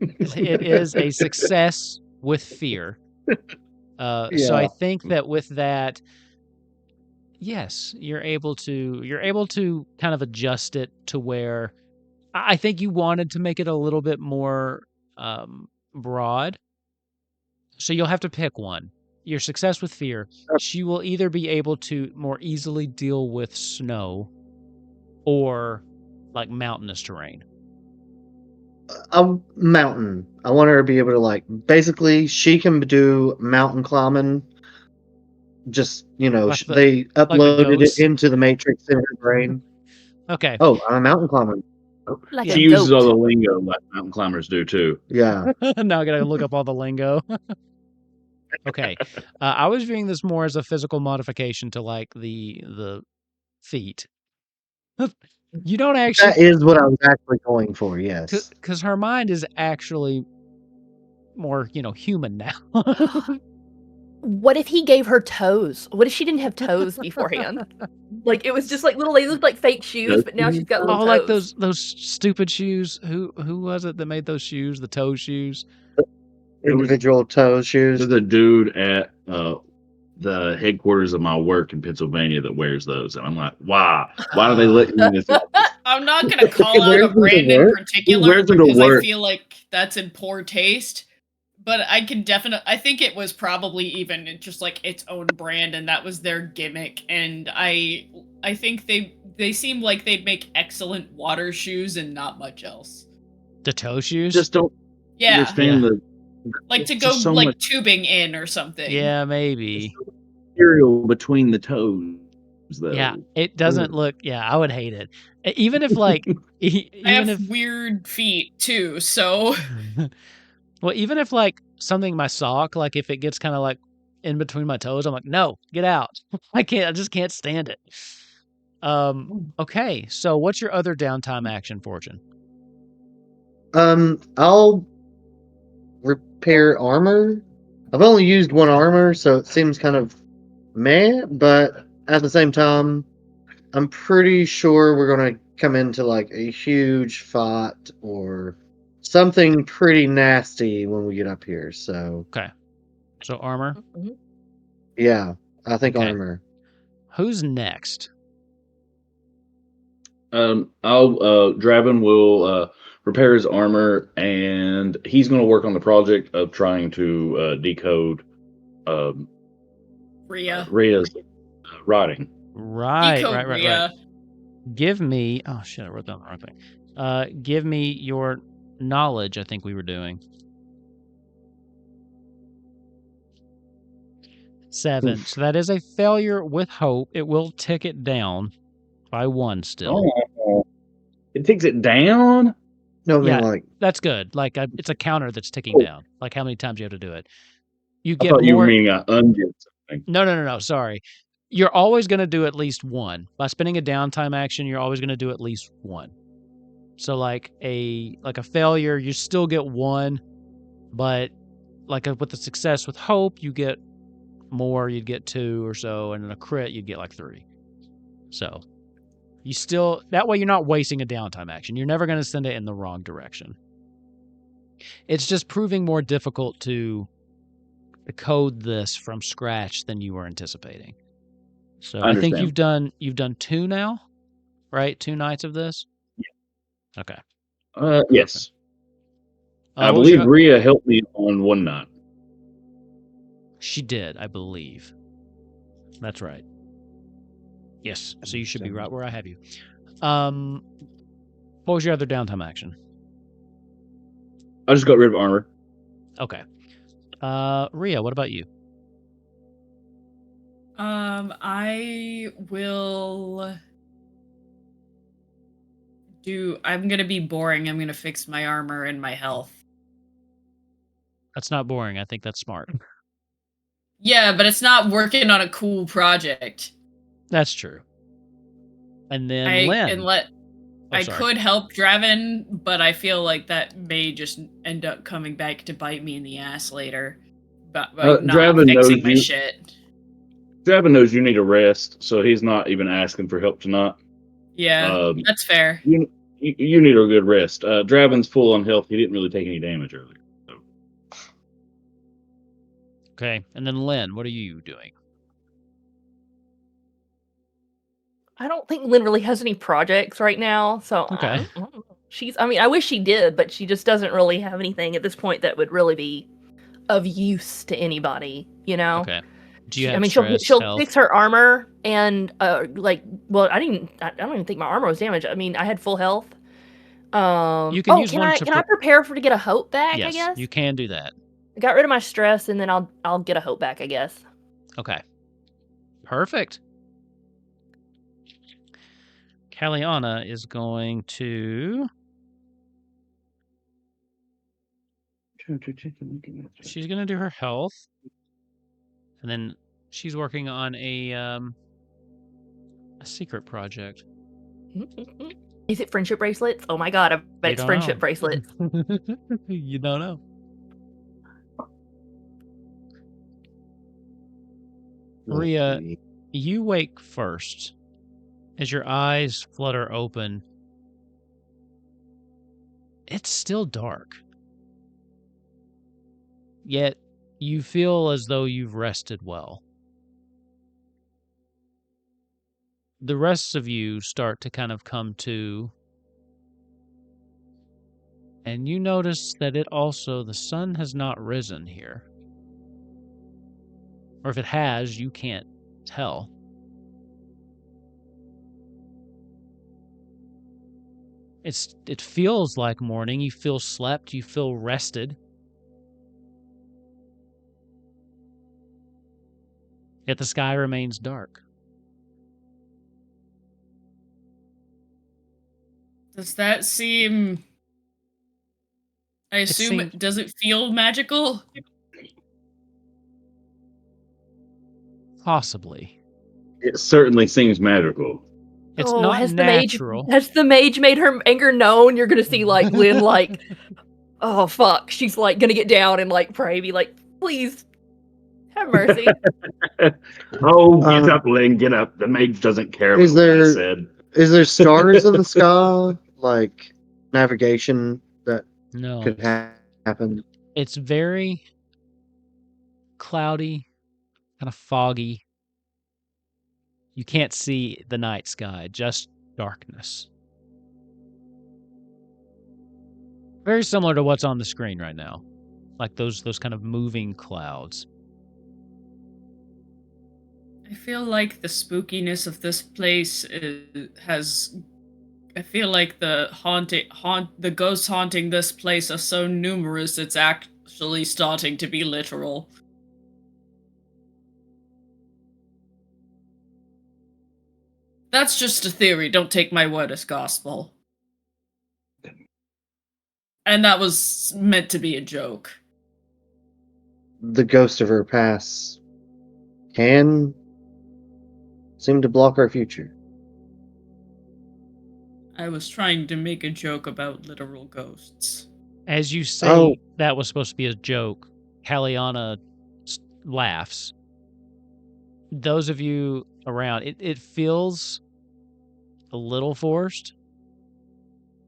It is a success with fear. So I think that with that, yes, you're able to kind of adjust it to where I think you wanted to make it a little bit more broad. So you'll have to pick one. Your success with fear, she will either be able to more easily deal with snow or like mountainous terrain. A mountain. I want her to be able to like basically she can do mountain climbing. Just Like they uploaded ghosts? it into the matrix in her brain. Okay. Oh, I'm a mountain climber. Like Yeah. She a uses goat. all the lingo like mountain climbers do too. Yeah. Now I gotta look up all the lingo. Okay. I was viewing this more as a physical modification to like the feet. You don't actually, That is what I was actually going for, yes. because her mind is actually more, human now. What if he gave her toes? What if she didn't have toes beforehand? Like it was just like little. They looked like fake shoes, but now she's got little Oh, toes. like those stupid shoes. Who was it that made those shoes? The toe shoes. Individual toe shoes. There's a dude at the headquarters of my work in Pennsylvania that wears those, and I'm like, why? Why do they let me this? I'm not gonna call He out wears a them to brand in work? particular wears them to because I work. feel like that's in poor taste. But I can definitely, I think it was probably even just like its own brand, and that was their gimmick. And I think they seem like they'd make excellent water shoes and not much else. The toe shoes. Just don't Yeah, understand the like to it's go just so like much tubing in or something. Yeah, maybe. material between the toes, though. Yeah, it doesn't look. Yeah, I would hate it. Even if like, I even have if weird feet too, so well, even if like something my sock, like if it gets kind of like in between my toes, I'm like, no, get out. I just can't stand it. Okay, so what's your other downtime action, Fortune? I'll repair armor. I've only used one armor, so it seems kind of meh, but at the same time, I'm pretty sure we're gonna come into like a huge fight or something pretty nasty when we get up here. So Okay, so armor. Mhm. yeah, I think Okay. armor. Who's next? Draven will repair his armor, and he's going to work on the project of trying to decode Rhea. Rhea's writing. Right. Decode Rhea. Give me. Oh shit! I wrote down the wrong thing. Give me your knowledge. I think we were doing 7. Oof. So that is a failure with hope. It will tick it down by 1 still. Oh, it takes it down. No, I mean Yeah. like That's good. Like it's a counter that's ticking Oh. down. Like how many times you have to do it. You I get thought you were more. meaning I undid something. No. Sorry. You're always going to do at least 1. By spending a downtime action, you're always going to do at least 1. So like a failure, you still get 1, but like with the success with hope, you get more. You'd get 2 or so, and in a crit, you'd get like 3. So you still that way you're not wasting a downtime action. You're never going to send it in the wrong direction. It's just proving more difficult to code this from scratch than you were anticipating. So I think you've done 2 now, right? 2 nights of this? Yeah. Okay. Yes. I believe Rhea helped me on one night. She did, I believe. That's right. Yes, so you should be right where I have you. What was your other downtime action? I just got rid of armor. Okay. Rhea, what about you? I will I'm gonna be boring. I'm gonna fix my armor and my health. That's not boring. I think that's smart. Yeah, but it's not working on a cool project. That's true. And then Lynn. I could help Draven, but I feel like that may just end up coming back to bite me in the ass later. But not Draven fixing my shit. Draven knows you need a rest, so he's not even asking for help tonight. Yeah, that's fair. You need a good rest. Draven's full on health. He didn't really take any damage earlier. So. Okay, and then Lynn, what are you doing? I don't think Lynn really has any projects right now, so okay. I wish she did, but she just doesn't really have anything at this point that would really be of use to anybody, you know? Okay. Do you have she'll fix her armor and I don't even think my armor was damaged. I mean, I had full health. You can use one can I prepare to get a hope back, yes, I guess? You can do that. I got rid of my stress and then I'll get a hope back, I guess. Okay. Perfect. Kalliana is going to... She's going to do her health. And then she's working on a secret project. Is it friendship bracelets? Oh my god, I bet it's friendship bracelets. You don't know. Rhea, you wake first. As your eyes flutter open, it's still dark. Yet, you feel as though you've rested well. The rest of you start to kind of come to, and you notice that the sun has not risen here. Or if it has, you can't tell. It feels like morning. You feel slept. You feel rested. Yet the sky remains dark. Does that seem... I assume does it feel magical? Possibly. It certainly seems magical. It's not natural. Has the mage made her anger known? You're gonna see like Lynn like, oh fuck, she's like gonna get down and like pray, be like, please have mercy. Get up, Lynn, get up. The mage doesn't care what I said. Is there stars in the sky, like navigation that could happen? It's very cloudy, kind of foggy. You can't see the night sky, just darkness. Very similar to what's on the screen right now. Like those kind of moving clouds. I feel like the spookiness of this place I feel like the ghosts haunting this place are so numerous it's actually starting to be literal. That's just a theory, don't take my word as gospel. And that was meant to be a joke. The ghost of her past can seem to block our future. I was trying to make a joke about literal ghosts. As you say that was supposed to be a joke, Kalliana laughs. Those of you around, it feels a little forced,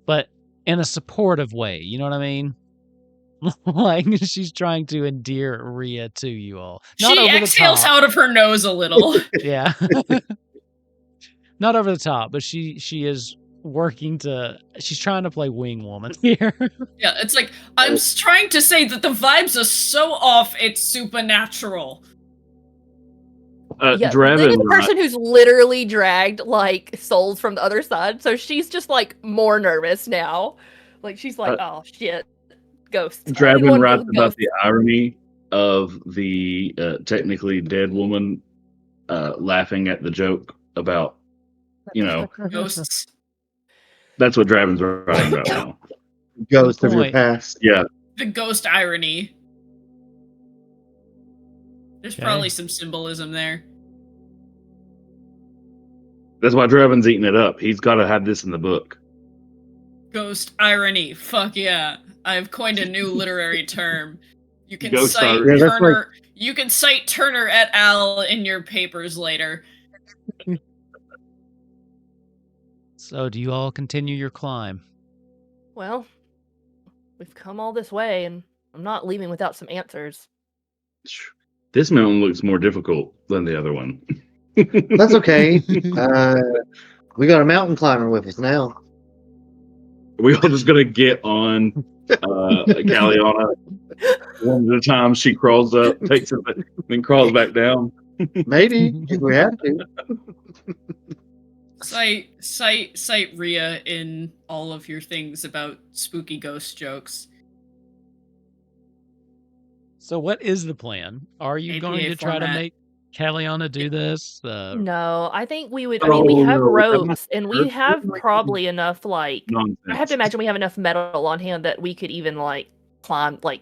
but in a supportive way, you know what I mean? like she's trying to endear Rhea to you all. Not She over the exhales top. out of her nose a little. Yeah. Not over the top, but she is working to. She's trying to play wing woman here. Yeah, it's like, I'm trying to say that the vibes are so off, it's supernatural. Lynn is Draven, the person who's literally dragged like souls from the other side, so she's just like more nervous now. Like she's like, oh shit, ghosts. Draven writes about the irony of the technically dead woman laughing at the joke about, Ghosts. That's what Draven's writing about now. Ghost of your point. past. Yeah. The ghost irony. There's Okay. probably some symbolism there. That's why Draven's eating it up. He's got to have this in the book. Ghost irony. Fuck yeah. I've coined a new literary term. You can Ghost cite irony. Yeah, that's Turner. You can cite Turner et al. In your papers later. So, do you all continue your climb? Well, we've come all this way, and I'm not leaving without some answers. This mountain looks more difficult than the other one. That's okay. We got a mountain climber with us now. We all just gonna get on Galliana one at a time. She crawls up, takes it, then crawls back down. Maybe if we have to. Cite Rhea in all of your things about spooky ghost jokes. So, what is the plan? Are you going APA to try to format. make Kalliana do this? No, I think we would. I mean, we Oh, have no, ropes, and we Earth have is like- probably enough. Like, Nonsense. I have to imagine we have enough metal on hand that we could even like climb. Like,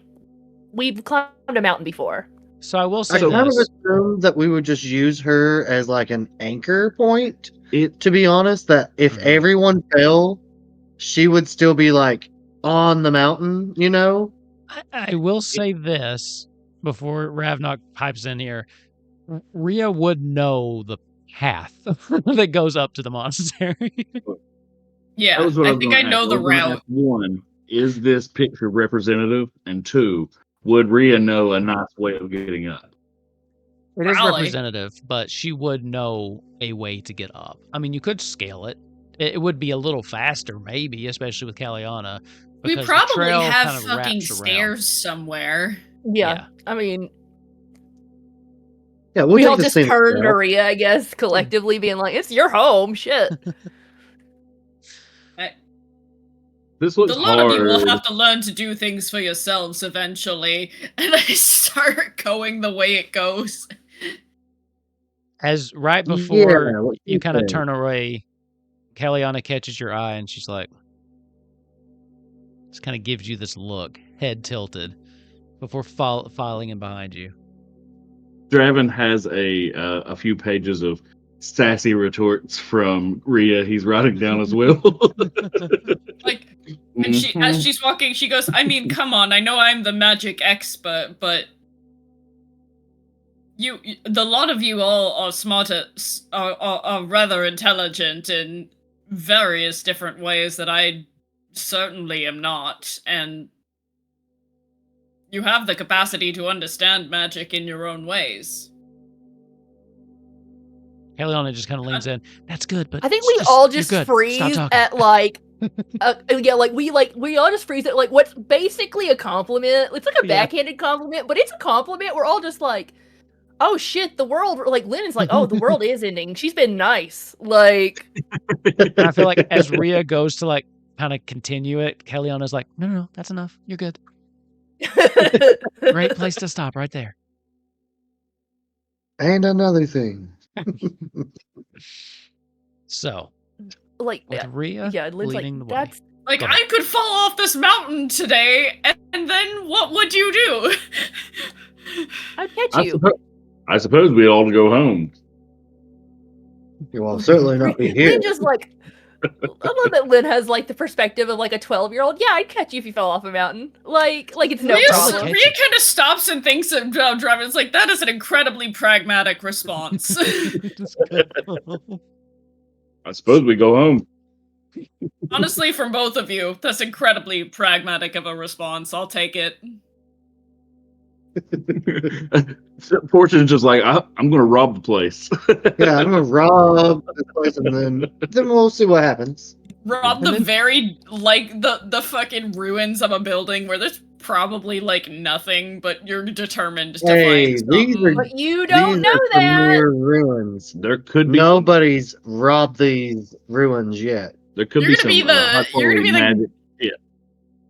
we've climbed a mountain before. So, I will I say kind of this. assumed that we would just use her as like an anchor point. To be honest, that if Mhm. everyone fell, she would still be like on the mountain, you know? I will say this before Ravnok pipes in here. Rhea would know the path that goes up to the monastery. Yeah, That was what I was think gonna I know ask. the was gonna route. ask, one, is this picture representative? And two, would Rhea know a nice way of getting up? It is Probably. representative, but she would know a way to get up. I mean, you could scale it. It would be a little faster, maybe, especially with Kalliana. We because the probably trail have kind of fucking wraps around. stairs somewhere. Yeah, I mean, Yeah, we'll we take all the just same turned to route. Rhea, I guess, collectively being like, "It's your home, shit." This looks A lot of you will hard. have to learn to do things for yourselves eventually. And I start going the way it goes. As right Yeah, before what you you kind of think? turn away, Kalliana catches your eye and she's like, just kind of gives you this look, head tilted, before filing in behind you. Draven has a few pages of sassy retorts from Rhea. He's writing down as well. Like, and as she's walking, she goes, I mean, come on, I know I'm the magic expert, but the lot of you all are smarter, are rather intelligent in various different ways that I certainly am not, and you have the capacity to understand magic in your own ways. Kalliana just kind of leans in. That's good, but I think we just- all you're just good. Stop freeze talking." at like, we all just freeze at like what's basically a compliment. It's like a Yeah. backhanded compliment, but it's a compliment. We're all just like, oh shit, the world. Like Lynn's like, oh, the world is ending. She's been nice. Like, And I feel like as Rhea goes to like kind of continue it, Kalliana's like, no, that's enough. You're good. Great place to stop right there. And another thing. So, like, with Rhea yeah, Lynn's like, leading the way. that's Like, Go ahead. I could fall off this mountain today, and then what would you do? I'd catch you. I suppose we all go home. You will certainly not be here. Lynn just like, I love that Lynn has like the perspective of like a 12-year-old. Yeah, I'd catch you if you fell off a mountain. Like it's no Rhea problem. catch kind of stops and thinks about driving. It's like, that is an incredibly pragmatic response. I suppose we go home. Honestly, from both of you, that's incredibly pragmatic of a response. I'll take it. Fortune's just like, I'm going to rob the place. Yeah, I'm gonna rob this place and then we'll see what happens. Rob And the then- very, like, the fucking ruins of a building where there's probably, like, nothing, but you're determined to Hey, find these something. are But you don't these know are that. premier ruins. There could be Nobody's robbed these ruins yet. there could You're be gonna be some the- high you're gonna quality be the- magic.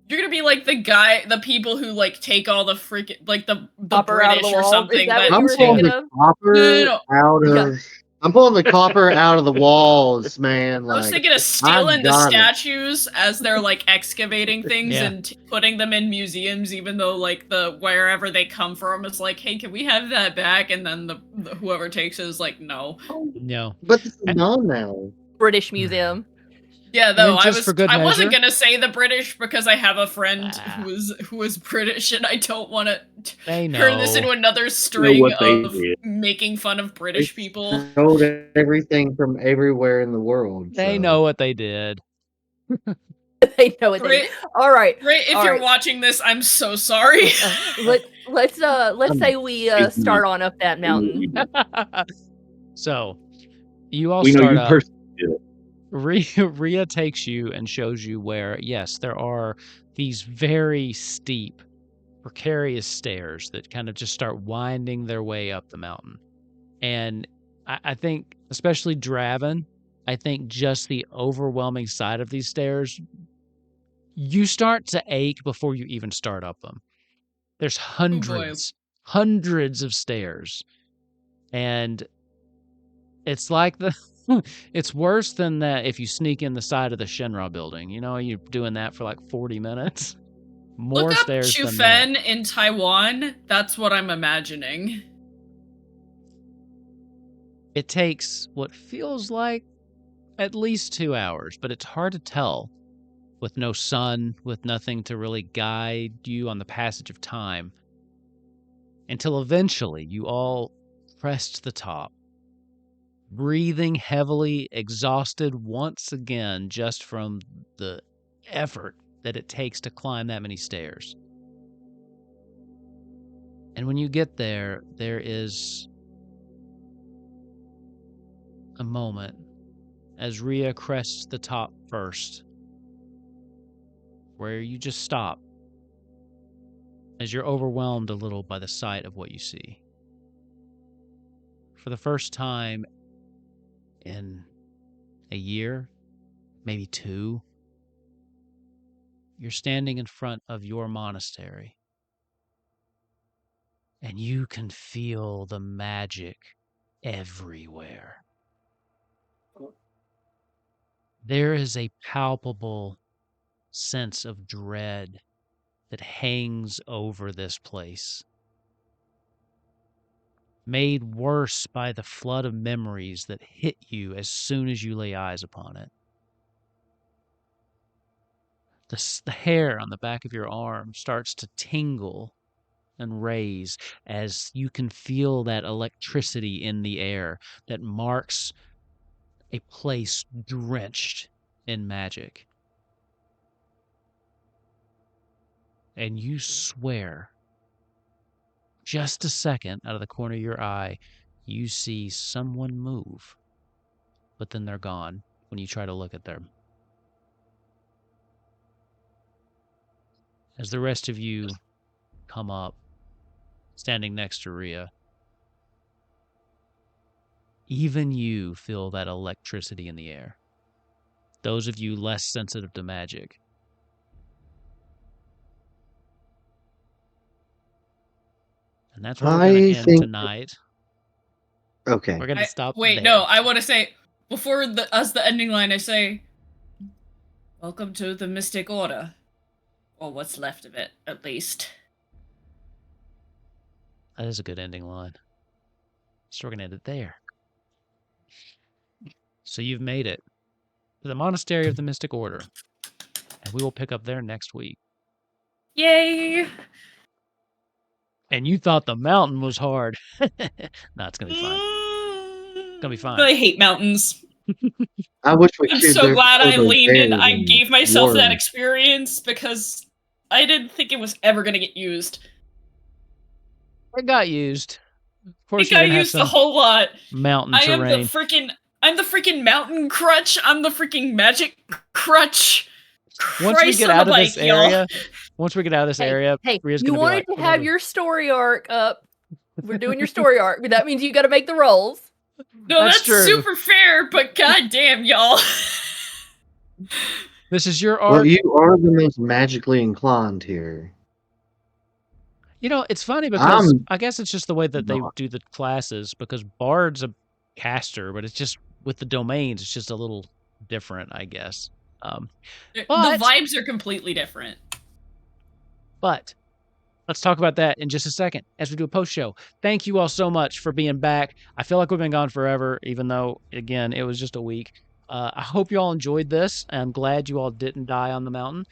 You're gonna be like the people who, like, take all the freaking, like, the Copper out of British the or wall. something. Is that what that you were I'm pulling thinking the of? copper No. out of. Yeah. I'm pulling the copper out of the walls, man. I was Like, thinking of stealing the got it. statues as they're, like, excavating things Yeah. and putting them in museums, even though, like, the wherever they come from is like, hey, can we have that back? And then the whoever takes it is like, no. No. but this is gone now. British Museum. Yeah, then though just for good I wasn't measure- gonna say the British because I have a friend Ah. who is British, and I don't want to They know. turn this into another string what they of did. making fun of British people. Stole everything from everywhere in the world. They so. know what they did. They know what they Great. did. All right. Right, if All you're right. watching this, I'm so sorry. Let's say we It's start not- on up that mountain. So, you all We know start you up. personally. Rhea takes you and shows you where, yes, there are these very steep, precarious stairs that kind of just start winding their way up the mountain. And I think, especially Draven, I think just the overwhelming sight of these stairs, you start to ache before you even start up them. There's hundreds of stairs. And it's like it's worse than that if you sneak in the side of the Shinra building. You know, you're doing that for like 40 minutes. More Look up stairs than that. Chufen in Taiwan. That's what I'm imagining. It takes what feels like at least 2 hours, but it's hard to tell with no sun, with nothing to really guide you on the passage of time, until eventually you all crest the top, breathing heavily, exhausted once again just from the effort that it takes to climb that many stairs. And when you get there, there is a moment as Rhea crests the top first, where you just stop as you're overwhelmed a little by the sight of what you see. For the first time in a year, maybe 2, you're standing in front of your monastery, and you can feel the magic everywhere. There is a palpable sense of dread that hangs over this place, made worse by the flood of memories that hit you as soon as you lay eyes upon it. The hair on the back of your arm starts to tingle and raise as you can feel that electricity in the air that marks a place drenched in magic. And you swear, just a second out of the corner of your eye, you see someone move, but then they're gone when you try to look at them. As the rest of you come up, standing next to Rhea, even you feel that electricity in the air. Those of you less sensitive to magic. And that's where we're going to end tonight. Okay. We're going to stop Wait, there. no, I want to say, before the ending line, I say, welcome to the Mystic Order. Or what's left of it, at least. That is a good ending line. So we're going to end it there. So you've made it to the Monastery of the Mystic Order. And we will pick up there next week. Yay! And you thought the mountain was hard. No, it's going to be fine. It's going to be fine. I hate mountains. I wish we I'm could. so glad I leaned in. bears I and gave myself that worms. experience because I didn't think it was ever going to get used. It got used. Of course, It you're got gonna have used a some whole lot. mountain I am terrain. I'm the freaking mountain crutch. I'm the freaking magic crutch. Once we Christ get on out the of this bike, y'all. area, once we get out of this area, Hey, Rhea's you gonna be wanted like, to have "Whatever." your story arc up. We're doing your story arc, but that means you got to make the rolls. No, That's that's true. super fair, but goddamn, y'all. This is your Well, arc. you are the most magically inclined here. You know, it's funny because I'm I guess it's just the way that they not. do the classes. Because Bard's a caster, but it's just with the domains, it's just a little different, I guess. The But- vibes are completely different. But let's talk about that in just a second as we do a post show. Thank you all so much for being back. I feel like we've been gone forever, even though, again, it was just a week. I hope you all enjoyed this. I'm glad you all didn't die on the mountain.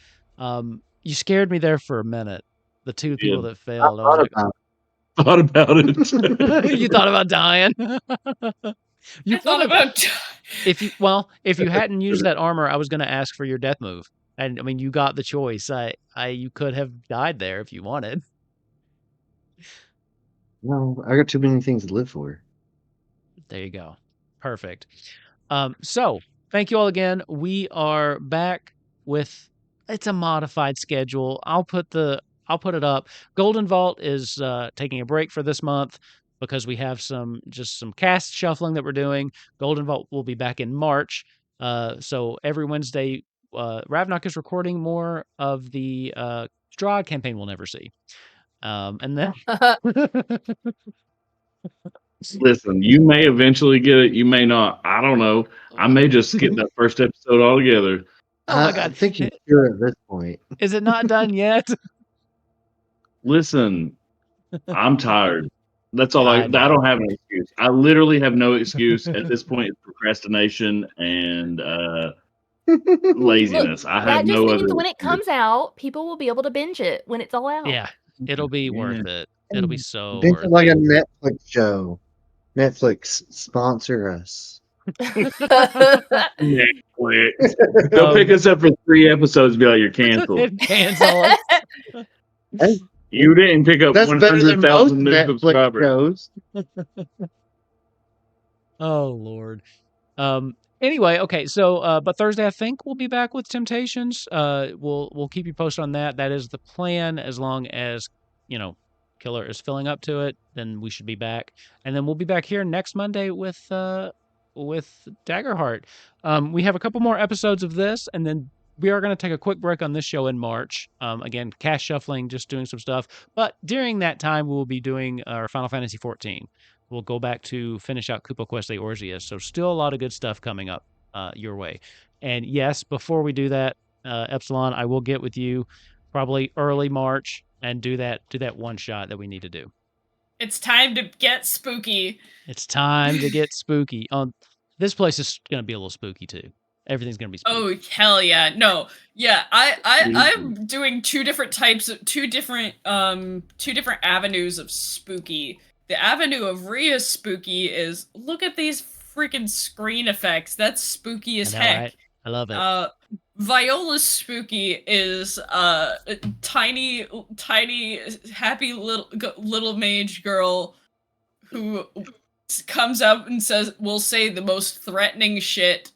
You scared me there for a minute. The two people that I failed. I was like, Thought about it. you thought about dying. You I thought could have- about. if you hadn't used that armor, I was going to ask for your death move. And I mean, you got the choice. You could have died there if you wanted. No, I got too many things to live for. There you go. Perfect. So thank you all again. We are back with, it's a modified schedule. I'll put it up. Golden Vault is taking a break for this month because we have some cast shuffling that we're doing. Golden Vault will be back in March. So every Wednesday, Ravnok is recording more of the Strahd campaign we'll never see. And then Listen, you may eventually get it. You may not. I don't know. I may just skip that first episode altogether. Oh my I God. think you're sure at this point. Is it not done yet? Listen, I'm tired. That's all I I know. don't have an excuse. I literally have no excuse at this point. It's procrastination and laziness. I That have just no means other when it excuse. comes out, people will be able to binge it when it's all out. Yeah, it'll be worth it. It'll be so Think worth of like it. a Netflix show. Netflix sponsor us. Netflix. They'll pick us up for 3 episodes and be like, you're canceled. Cancel us. You didn't pick up That's better than most 100,000 new Netflix subscribers. shows. Oh Lord. Anyway, okay, so but Thursday I think we'll be back with Temptations. We'll keep you posted on that. That is the plan. As long as Killer is filling up to it, then we should be back, and then we'll be back here next Monday with Daggerheart. We have a couple more episodes of this, and then we are going to take a quick break on this show in March. Again, cast shuffling, just doing some stuff. But during that time, we'll be doing our Final Fantasy 14. We'll go back to finish out Kupo Quest de Orzias. So still a lot of good stuff coming up your way. And yes, before we do that, Epsilon, I will get with you probably early March and do that one shot that we need to do. It's time to get spooky. It's time to get spooky. This place is going to be a little spooky too. Everything's going to be spooky. Oh hell yeah. No. Yeah, I'm doing two different avenues of spooky. The avenue of Rhea's spooky is look at these freaking screen effects. That's spooky as I know, heck. right? I love it. Viola's spooky is tiny happy little mage girl who comes up and will say the most threatening shit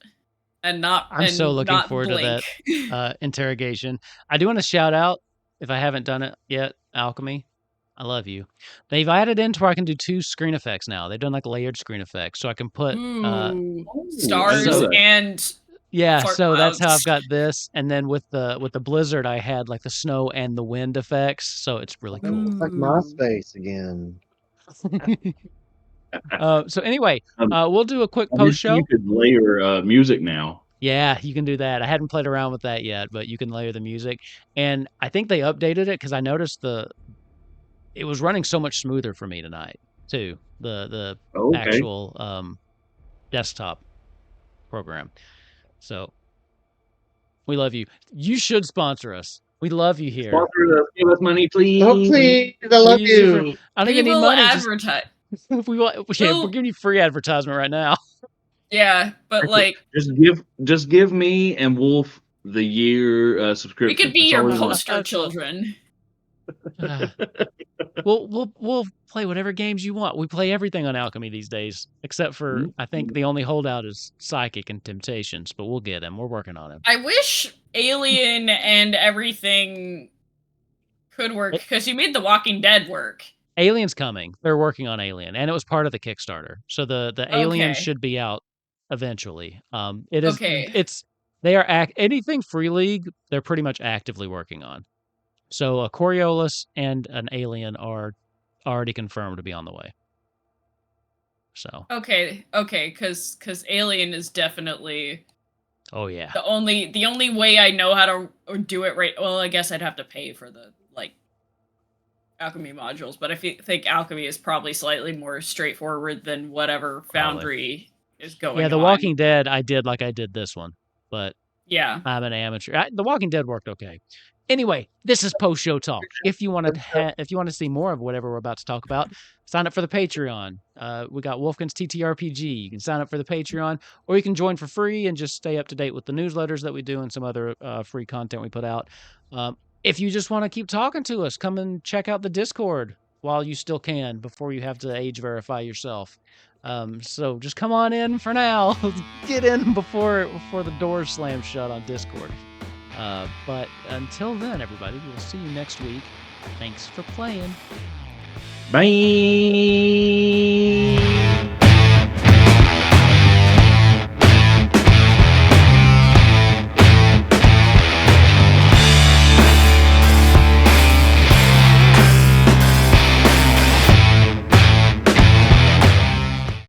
and not. I'm so looking not forward blink. to that interrogation. I do want to shout out, if I haven't done it yet, Alchemy. I love you. They've added in to where I can do 2 screen effects now. They've done like layered screen effects, so I can put Ooh, I stars know that. and yeah. fart So that's how clouds. I've got this, and then with the blizzard, I had like the snow and the wind effects, so it's really cool. It's like MySpace again. So anyway, we'll do a quick I post wish show. You could layer music now. Yeah, you can do that. I hadn't played around with that yet, but you can layer the music, and I think they updated it because I noticed it was running so much smoother for me tonight too. The Okay. actual desktop program. So we love you. You should sponsor us. We love you here. Sponsor us. Give us money, please. Oh, please. I love Please, you. I don't we even need will money. advertise. We're giving you free advertisement right now. Yeah, but like just give me and Wolf the year we subscription. could be That's your all we want. poster children. We'll play whatever games you want. We play everything on Alchemy these days, except for I think the only holdout is Psychic and Temptations, but we'll get him. We're working on him. I wish Alien and everything could work because you made The Walking Dead work. Alien's coming. They're working on Alien, and it was part of the Kickstarter. So the Alien should be out eventually. It is. Okay. They are anything Free League. They're pretty much actively working on. So a Coriolis and an Alien are already confirmed to be on the way. So okay, because Alien is definitely. Oh yeah. The only way I know how to do it right. Well, I guess I'd have to pay for the Alchemy modules, but I think Alchemy is probably slightly more straightforward than whatever Foundry is going. Yeah, The Walking Dead I did like I did this one, but yeah, I'm an amateur. The Walking Dead worked okay. Anyway, this is post-show talk. If you want to see more of whatever we're about to talk about, sign up for the Patreon. We got Wolfgan's TTRPG. You can sign up for the Patreon, or you can join for free and just stay up to date with the newsletters that we do and some other free content we put out. If you just want to keep talking to us, come and check out the Discord while you still can before you have to age verify yourself. So just come on in for now. Get in before the doors slam shut on Discord. But until then, everybody, we'll see you next week. Thanks for playing. Bye.